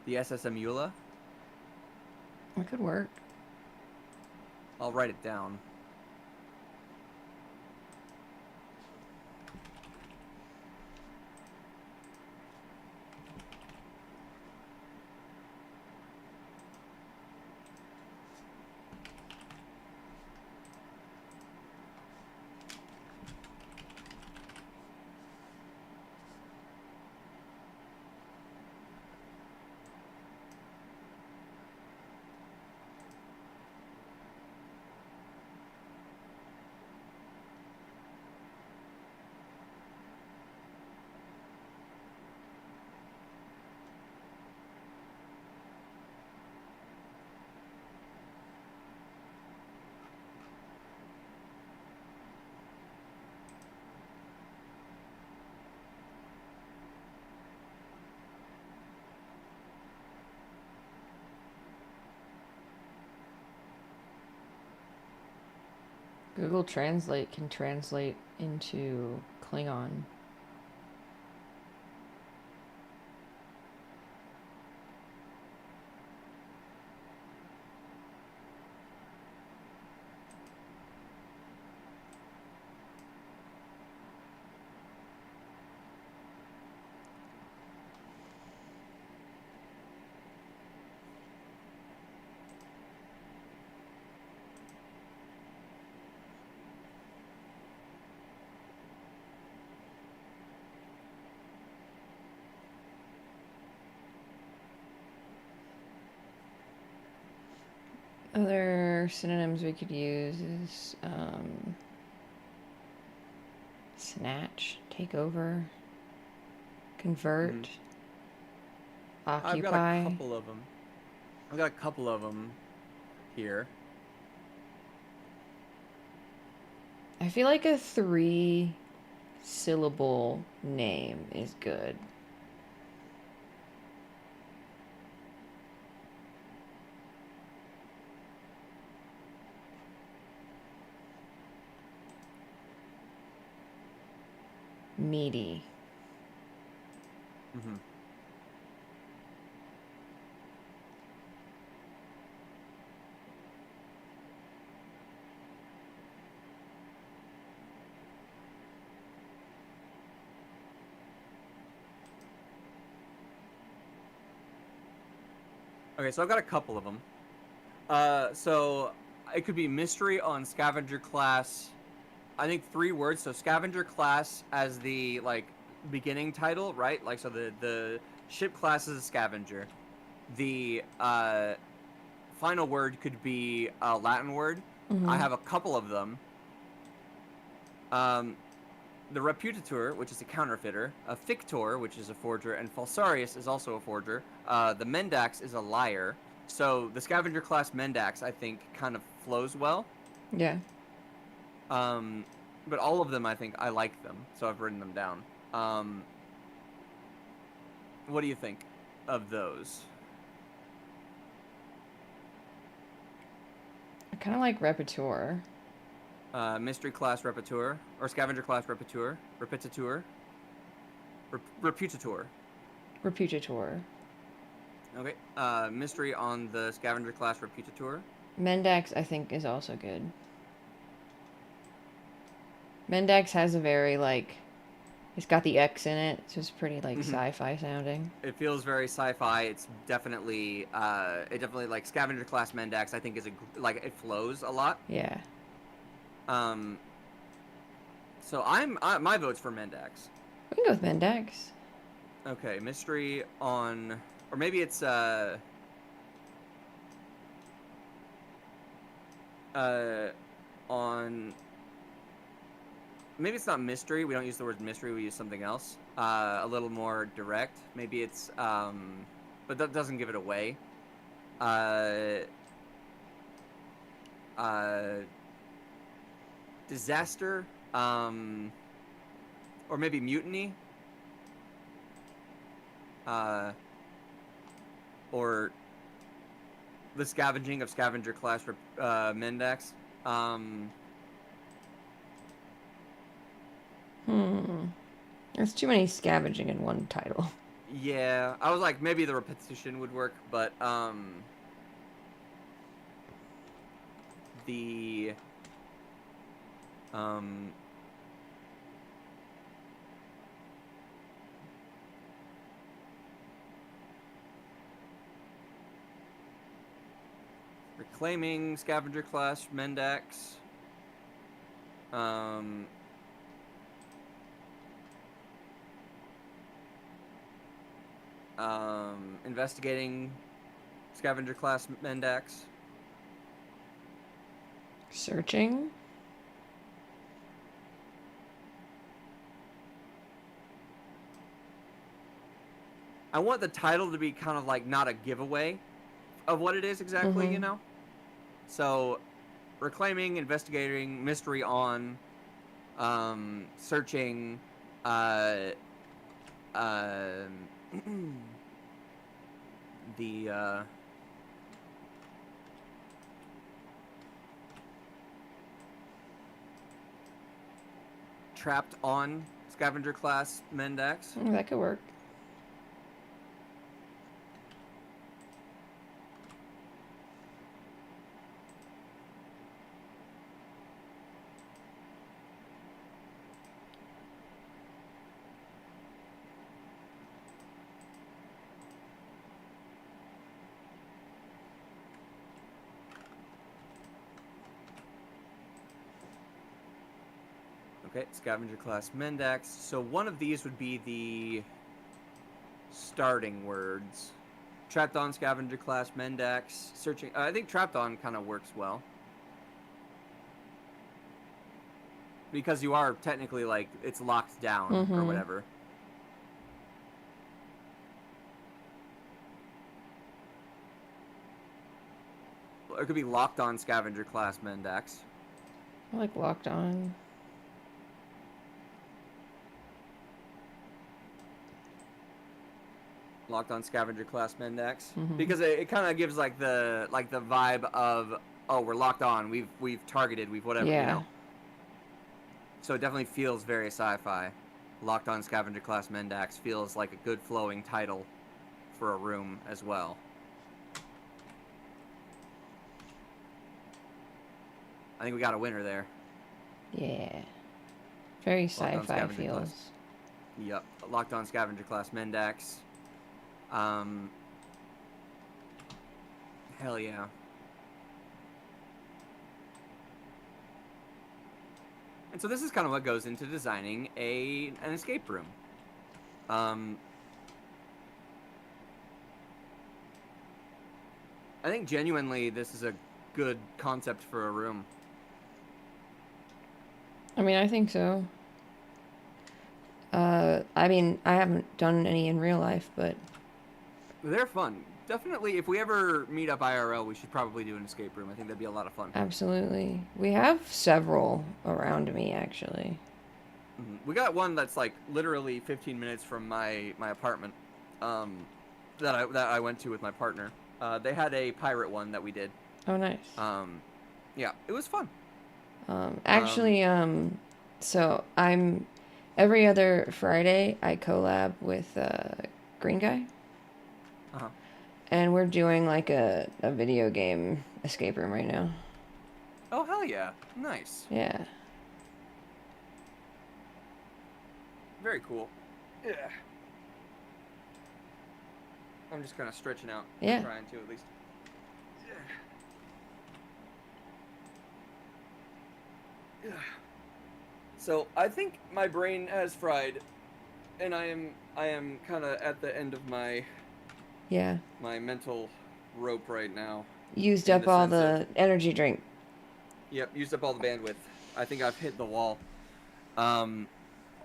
The SS emula. That could work. I'll write it down. Google Translate can translate into Klingon. Other synonyms we could use is snatch, take over, convert, I've got occupy. a couple of them. I've got a couple of them here. I feel like a 3-syllable name is good. Meaty. Mm-hmm. Okay, so I've got a couple of them. So it could be mystery on scavenger class. I think 3 words. So scavenger class as the like beginning title, right? Like so the ship class is a scavenger. The final word could be a Latin word. I have a couple of them. The reputator, which is a counterfeiter, a fictor, which is a forger, and falsarius is also a forger. The mendax is a liar. So the scavenger class mendax, I think, kind of flows well. Yeah. But all of them, I think, I like them, so I've written them down. What do you think of those? I kind of like repetitor. Mystery class repetitor, or scavenger class repetitor, repetitor, reputator. Reputator. Okay. Mystery on the scavenger class reputator. Mendax, I think, is also good. Mendax has a very, like, It's got the X in it, so it's pretty like Mhm. sci-fi sounding. It feels very sci-fi. It's definitely, like Scavenger Class Mendax. I think is like it flows a lot. Yeah. So my vote's for Mendax. We can go with Mendax. Okay, mystery on, or maybe it's on. Maybe it's not mystery. We don't use the word mystery. We use something else. A little more direct. Maybe it's but that doesn't give it away. Disaster. Or maybe mutiny. Or the scavenging of Scavenger Class Mendax. There's too many scavenging in one title. Yeah, I was like, maybe the repetition would work, but the reclaiming Scavenger Class Mendax. Investigating Scavenger Class Mendax. Searching. I want the title to be kind of like not a giveaway of what it is exactly, you know? So, reclaiming, investigating, mystery on, searching, the trapped on Scavenger Class Mendax. That could work. Okay, Scavenger Class Mendax. So one of these would be the starting words. Trapped on Scavenger Class Mendax. Searching. I think trapped on kind of works well. Because you are technically like, it's locked down or whatever. It could be locked on Scavenger Class Mendax. I like locked on. Locked on Scavenger Class Mendax. Because it kind of gives like the vibe of, oh, we're locked on, we've targeted, we've whatever, you know. So it definitely feels very sci-fi. Locked on Scavenger Class Mendax feels like a good flowing title for a room as well. I think we got a winner there. Yeah. Very sci-fi feels. Yep. Locked on Scavenger Class Mendax. Hell yeah. And so this is kind of what goes into designing an escape room. I think genuinely this is a good concept for a room. I mean, I think so. I mean, I haven't done any in real life, but they're fun. Definitely, if we ever meet up IRL, we should probably do an escape room. I think that'd be a lot of fun. Absolutely. We have several around me, actually. We got one that's like literally 15 minutes from my apartment that I went to with my partner. They had a pirate one that we did. Oh, nice. Yeah, it was fun. Actually, so I'm every other Friday I collab with Green Guy. And we're doing like a video game escape room right now. Oh, hell yeah. Nice. Yeah. very cool. Yeah. I'm just kind of stretching out. Yeah. Trying to, at least. Yeah. So, I think my brain has fried, and I am kind of at the end of my Yeah. my mental rope right now. Used In up the all sense the of- energy drink. Yep, used up all the bandwidth. I think I've hit the wall.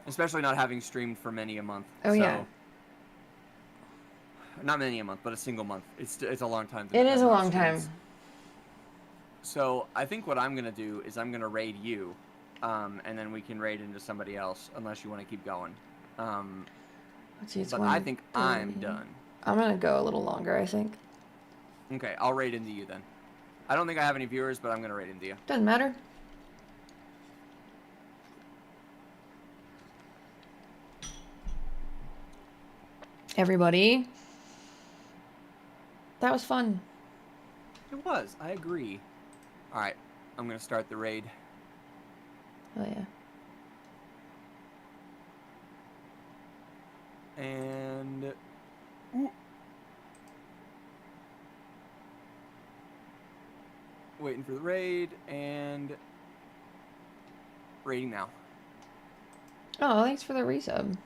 Especially not having streamed for many a month. Oh, yeah. Not many a month, but a single month. It's a long time. It is a not long streams. time. So I think what I'm gonna do is I'm gonna raid you, and then we can raid into somebody else unless you want to keep going. Let's see, it's But I think I'm done. I'm gonna go a little longer, I think. Okay, I'll raid into you then. I don't think I have any viewers, but I'm gonna raid into you. Doesn't matter. Everybody. That was fun. It was. I agree. All right, I'm gonna start the raid. Oh yeah. And ooh. Waiting for the raid and raiding now. Oh, thanks for the resub.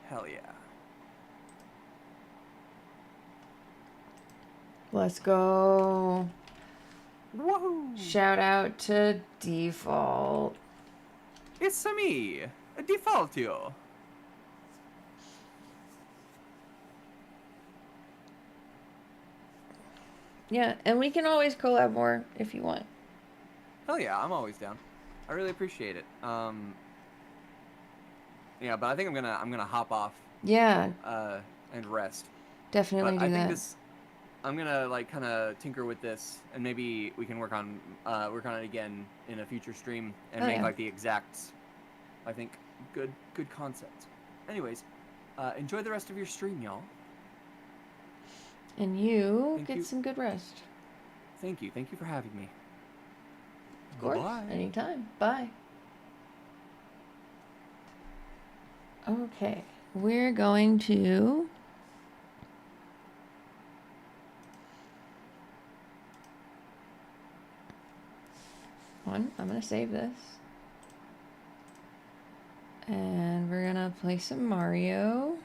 Hell yeah. Let's go. Woohoo! Shout out to Default. It's me, a Defaultio. Yeah, and we can always collab more if you want. Hell yeah, I'm always down. I really appreciate it. Yeah, but I think I'm gonna hop off. Yeah, And rest. definitely But do I think that. this, I'm gonna like kind of tinker with this, and maybe we can work on it again in a future stream and Oh, make yeah. like the exact, I think, good concept. Anyways, enjoy the rest of your stream, y'all. And you Thank get you. some good rest. Thank you for having me. Of course, Bye. anytime. Bye. Okay, we're going to I'm gonna save this. And we're gonna play some Mario.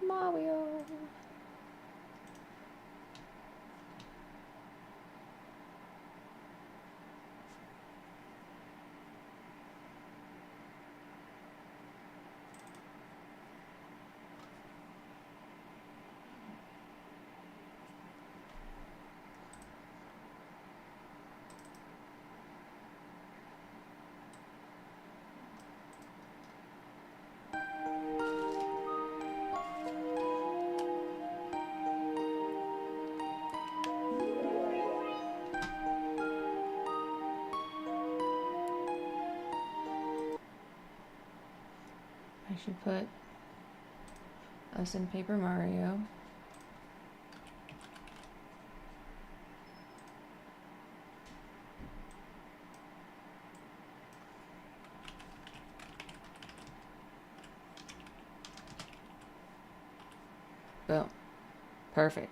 Mario. I should put us in Paper Mario. Boom. Perfect.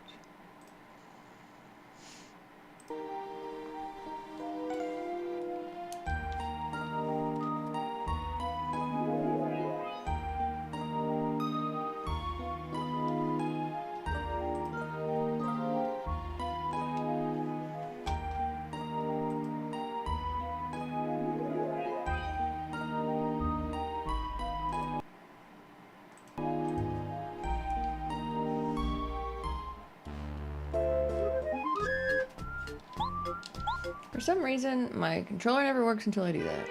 For some reason, my controller never works until I do that.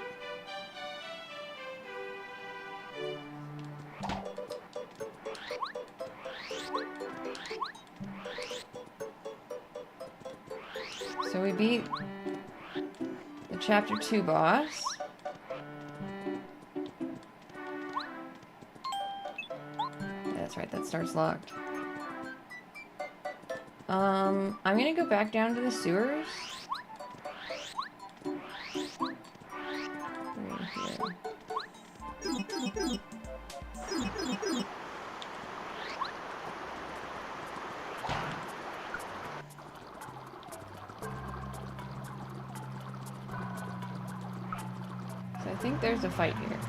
So we beat the chapter 2 boss. Yeah, that's right, that starts locked. I'm gonna go back down to the sewers. Right here. So I think there's a fight here.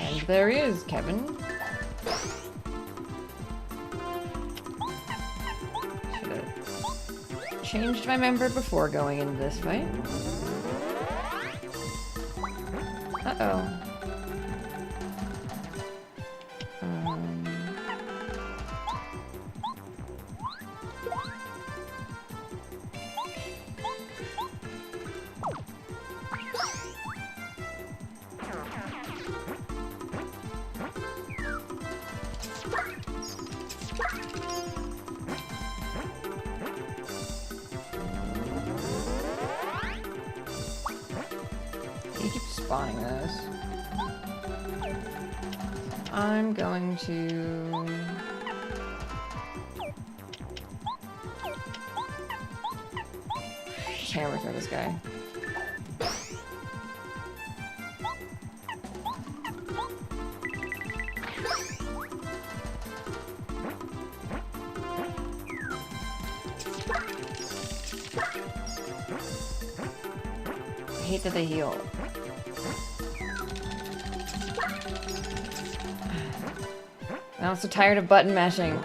And there he is, Kevin. Should have changed my member before going into this fight. Uh-oh. He keeps spawning those. I'm going to... just hammer through this guy. I hate that they heal. I'm so tired of button mashing.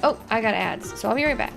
Oh, I got ads, so I'll be right back.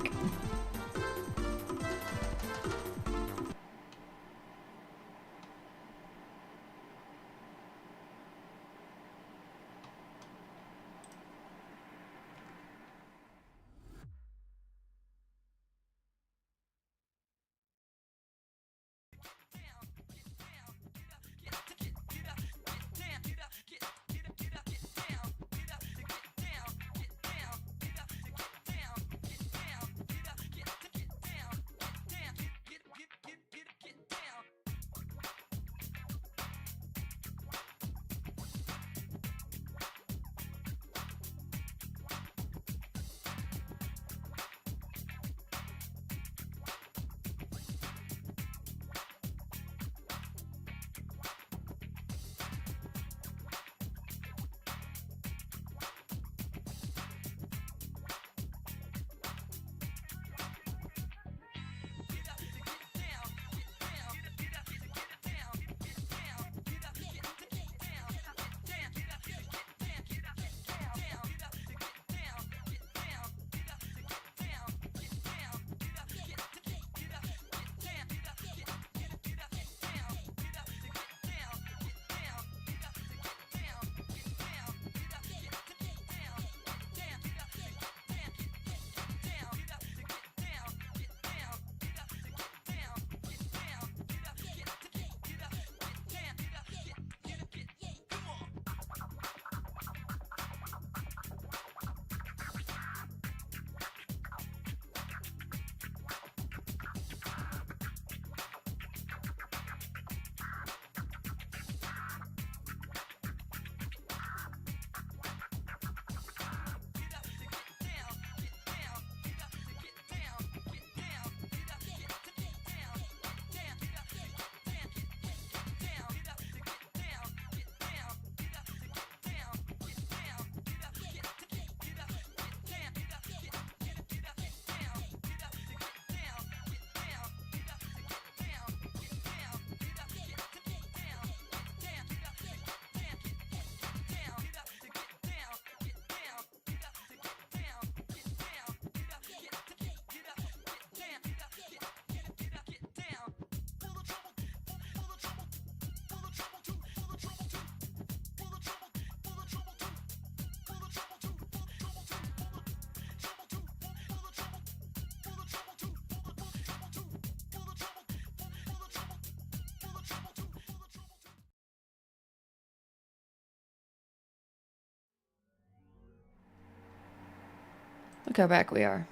Look how back we are.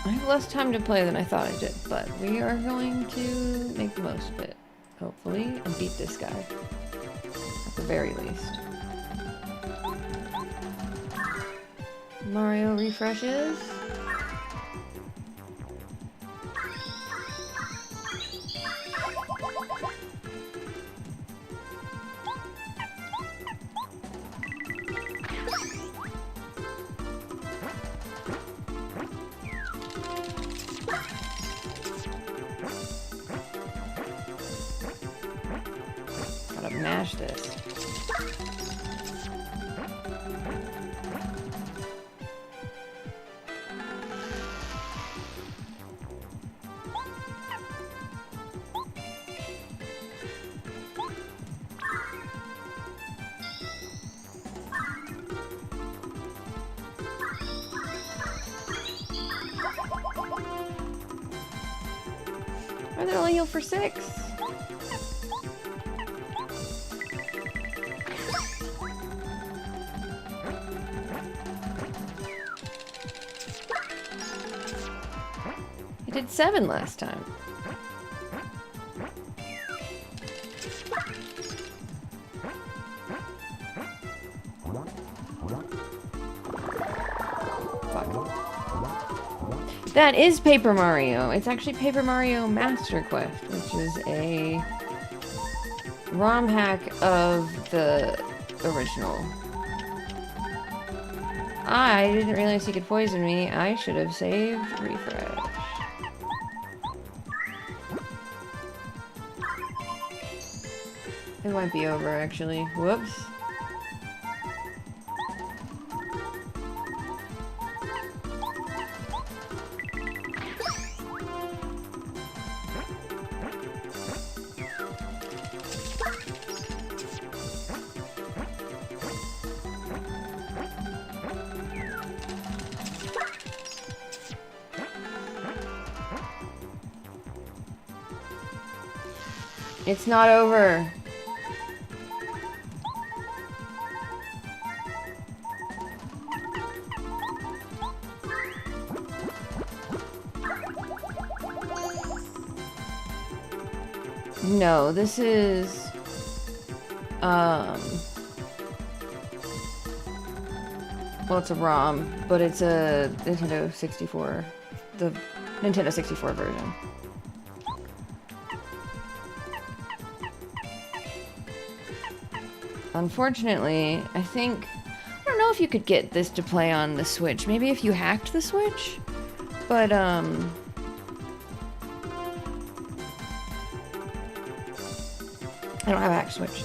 I have less time to play than I thought I did, but we are going to make the most of it, hopefully, and beat this guy. At the very least. Mario refreshes. Gotta mash this. Why did it only heal for 6? It did 7 last time. That is Paper Mario. It's actually Paper Mario Master Quest, which is a ROM hack of the original. I didn't realize he could poison me. I should have saved refresh. It might be over, actually. Whoops. It's not over. No, this is well, it's a ROM, but it's a Nintendo 64, the Nintendo 64 version. Unfortunately, I don't know if you could get this to play on the Switch. Maybe if you hacked the Switch? But, I don't have a hacked Switch.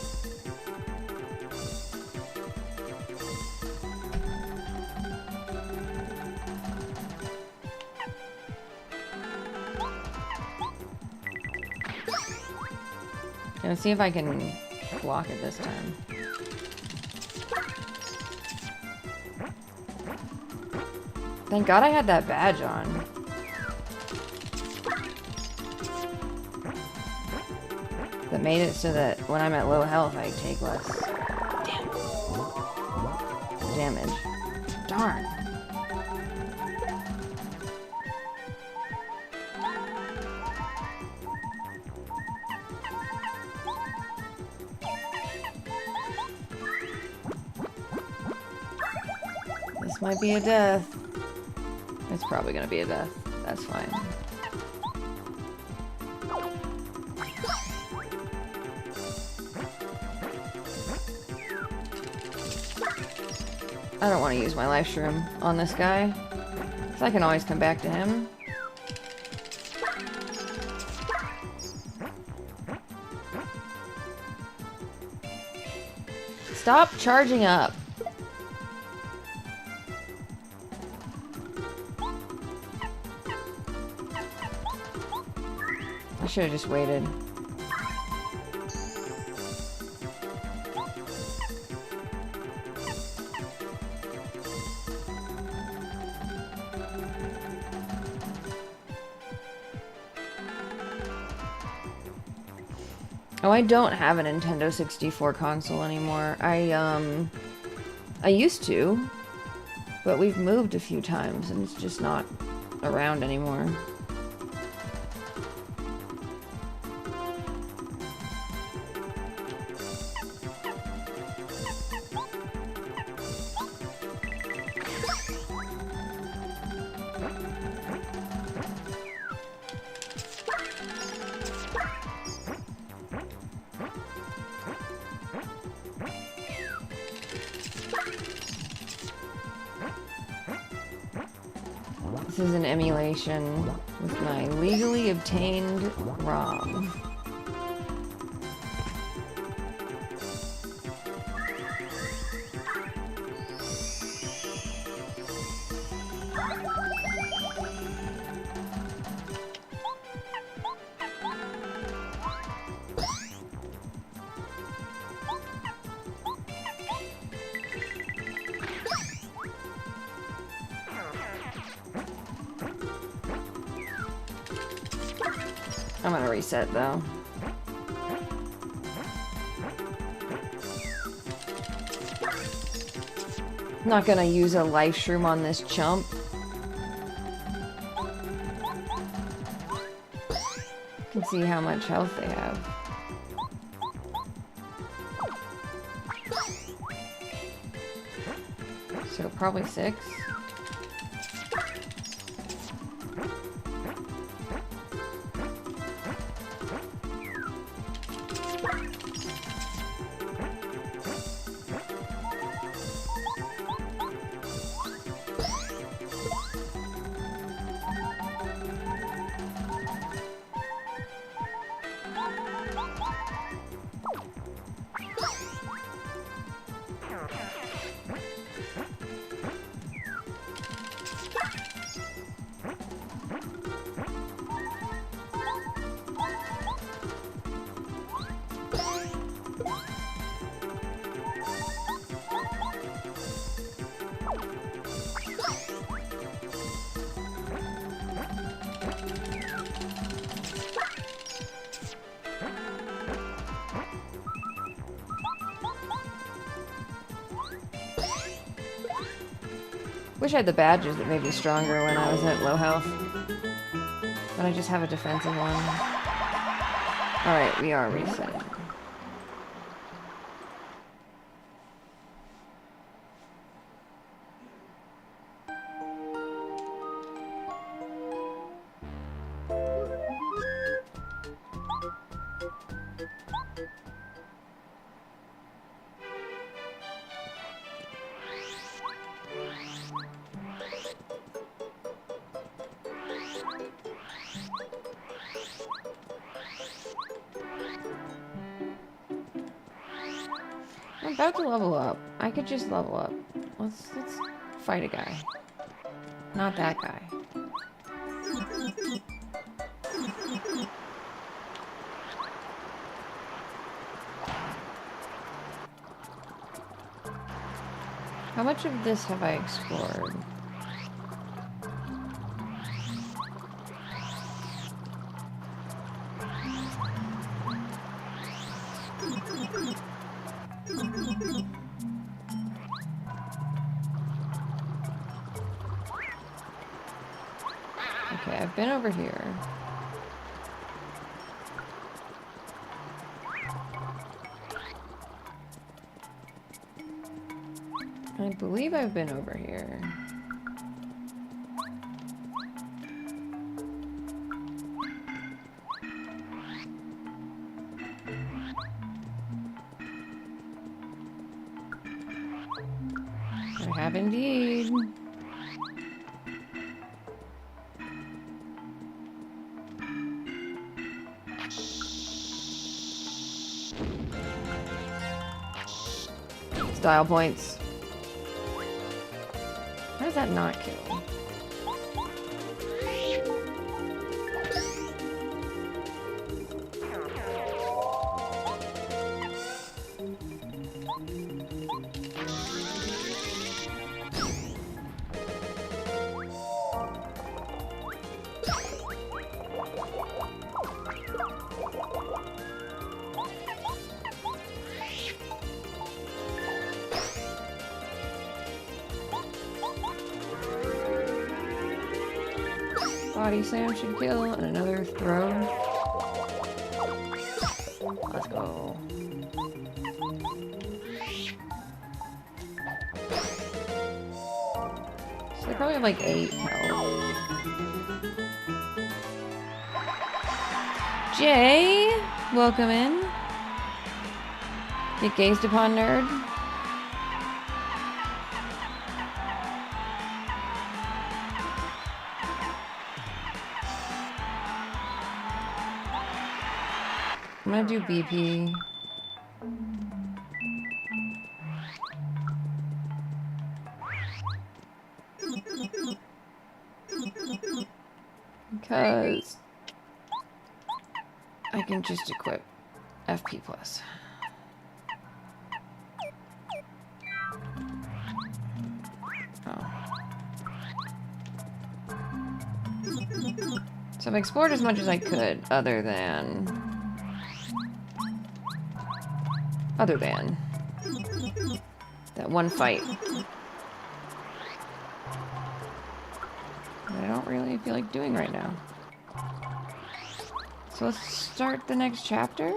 Let's see if I can block it this time. Thank God I had that badge on. That made it so that when I'm at low health, I take less damage. Darn. This might be a death. It's probably gonna be a death. That's fine. I don't want to use my life shroom on this guy, so I can always come back to him. Stop charging up. I should have just waited. Oh, I don't have a Nintendo 64 console anymore. I used to. But we've moved a few times and it's just not around anymore. This is an emulation with my legally obtained ROM. I'm gonna reset though. I'm not gonna use a life shroom on this chump. You can see how much health they have. So probably 6. Wish I had the badges that made me stronger when I was at low health. But I just have a defensive one. Alright, we are resetting. I'm about to level up. I could just level up. Let's fight a guy. Not that guy. How much of this have I explored? Okay, I've been over here. I believe I've been over here. I have indeed. Style points. How does that not kill? Body slam should kill, and another throw. Let's go. So they probably have like 8 health. Jay, welcome in. Get gazed upon, nerd. I'm gonna do BP. Because I can just equip FP+. Oh. So I've explored as much as I could, other than that one fight. That I don't really feel like doing right now. So let's start the next chapter.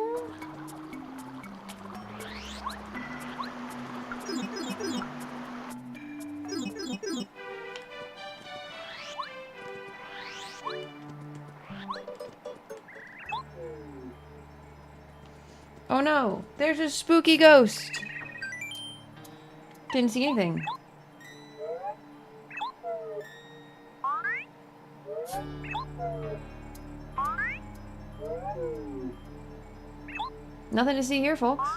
Oh no, there's a spooky ghost. Didn't see anything. Nothing to see here, folks.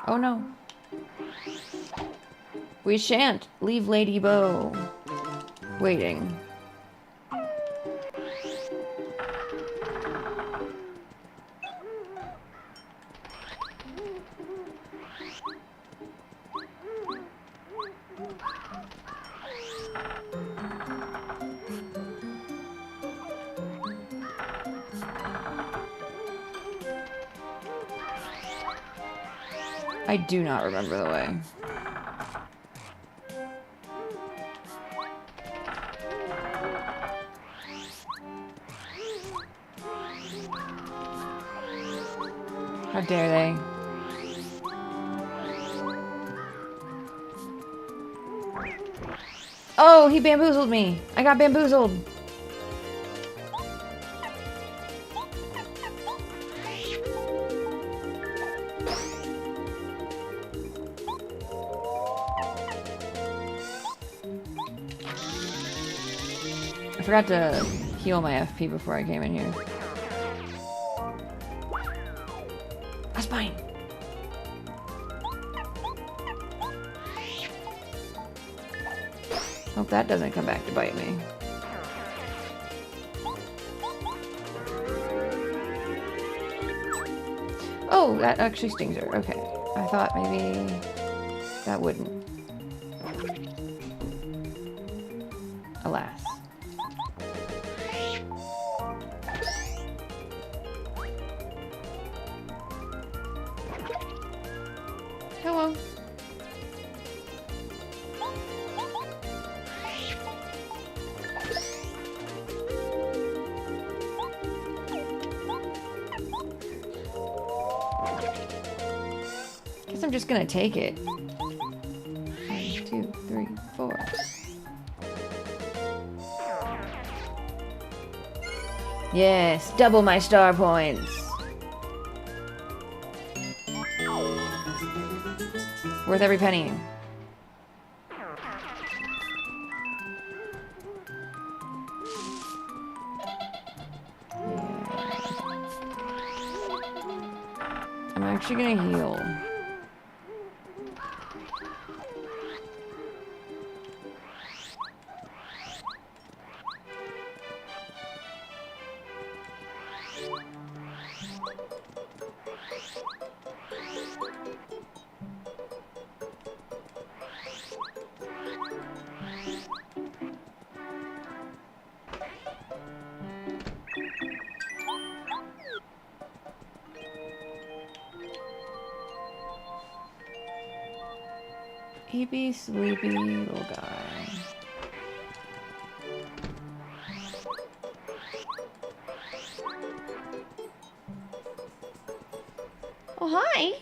Oh no. We shan't leave Lady Bow waiting. I do not remember the way. How dare they? Oh, he bamboozled me. I got bamboozled. I forgot to heal my FP before I came in here. A spine! Hope that doesn't come back to bite me. Oh, that actually stings her. Okay. I thought maybe that wouldn't. Alas. Hello. Guess I'm just gonna take it. 1, 2, 3, 4. Yes, double my star points. Worth every penny. I'm actually gonna heal. Sleepy, sleepy little guy. Oh, hi!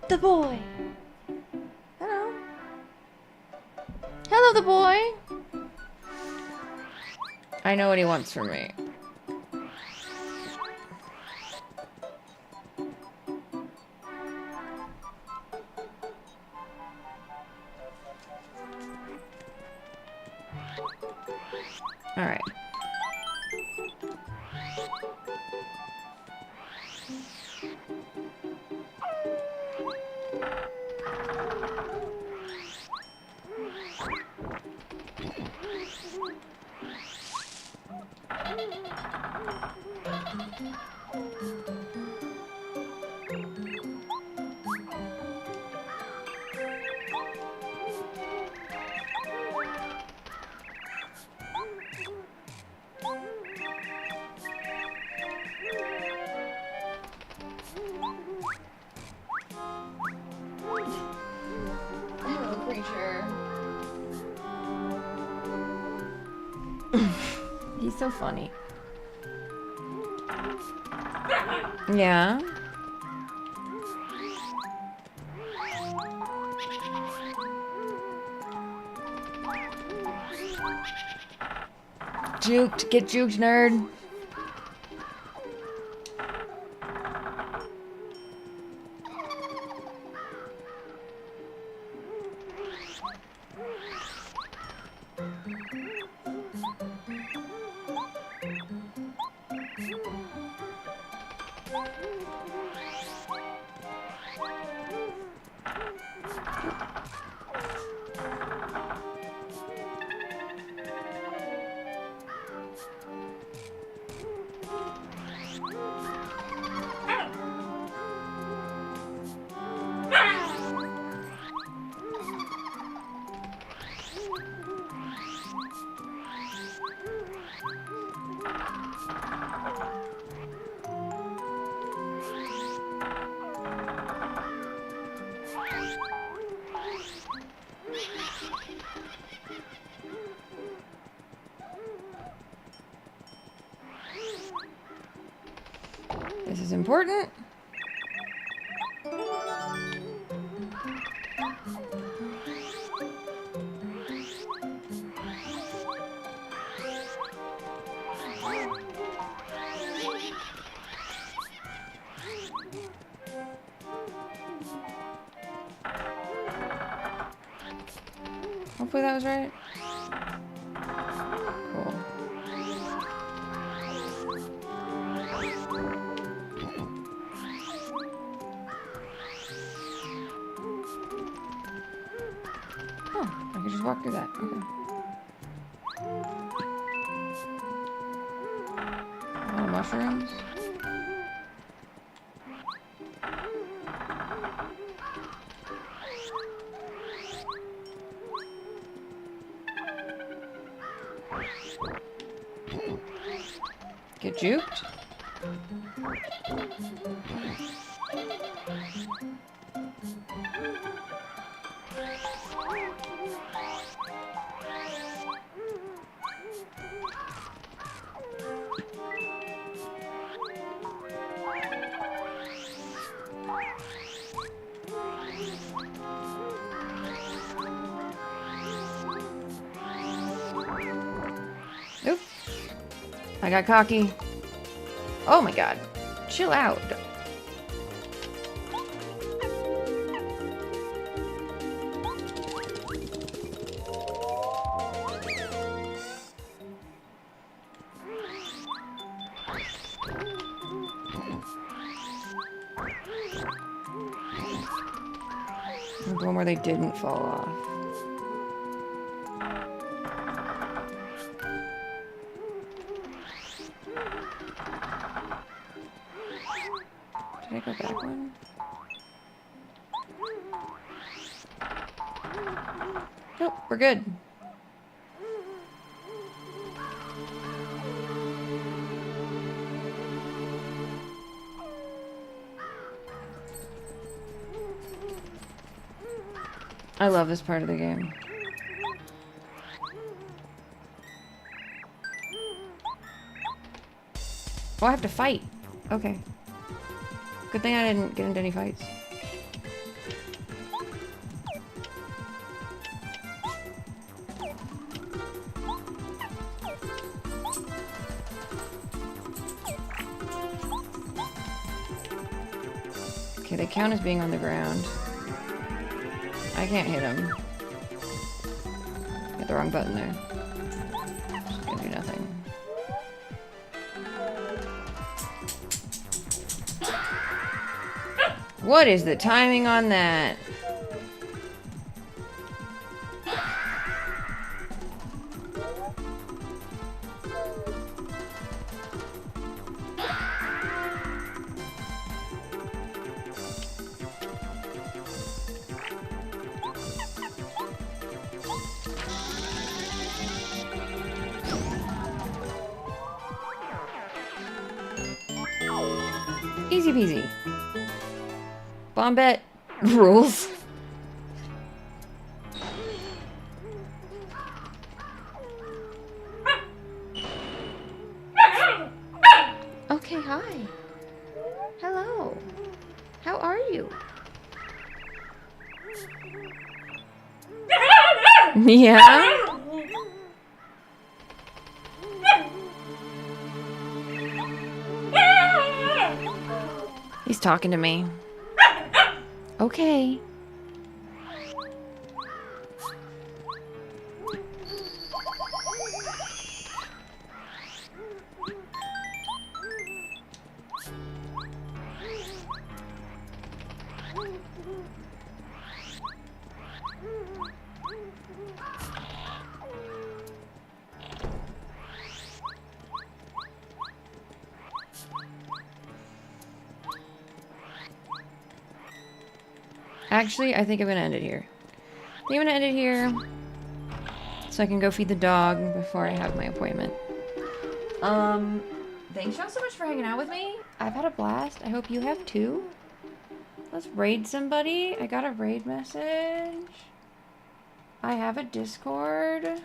The boy! Hello. Hello, the boy! I know what he wants from me. Alright. He's so funny. Yeah. Juked. Get juked, nerd. This is important. Hopefully that was right. Cool. Oh, I can just walk through that. Okay. Oh, mushrooms. Get juked? Oop. I got cocky. Oh my god. Chill out. I'm going where they didn't fall off. Did I go back one? Nope, we're good. I love this part of the game. Oh, I have to fight. Okay. Good thing I didn't get into any fights. Okay, they count as being on the ground. I can't hit him. Hit the wrong button there. Just gonna do nothing. What is the timing on that? Easy peasy. Bombette rules. Okay, hi. Hello. How are you? Yeah? He's talking to me. Okay. Actually, I think I'm gonna end it here. I think I'm gonna end it here so I can go feed the dog before I have my appointment. Thanks y'all so much for hanging out with me. I've had a blast. I hope you have too. Let's raid somebody. I got a raid message. I have a Discord.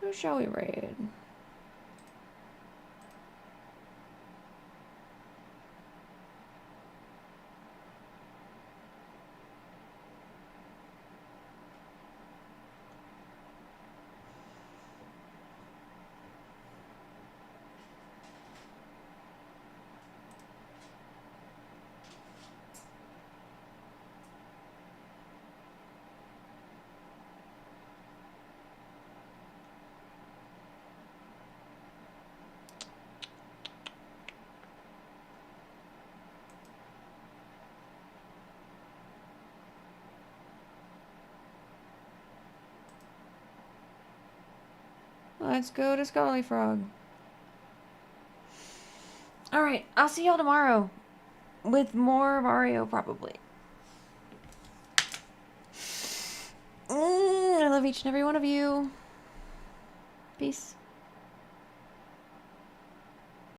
Who shall we raid? Let's go to Scully Frog. Alright, I'll see y'all tomorrow. With more Mario, probably. I love each and every one of you. Peace.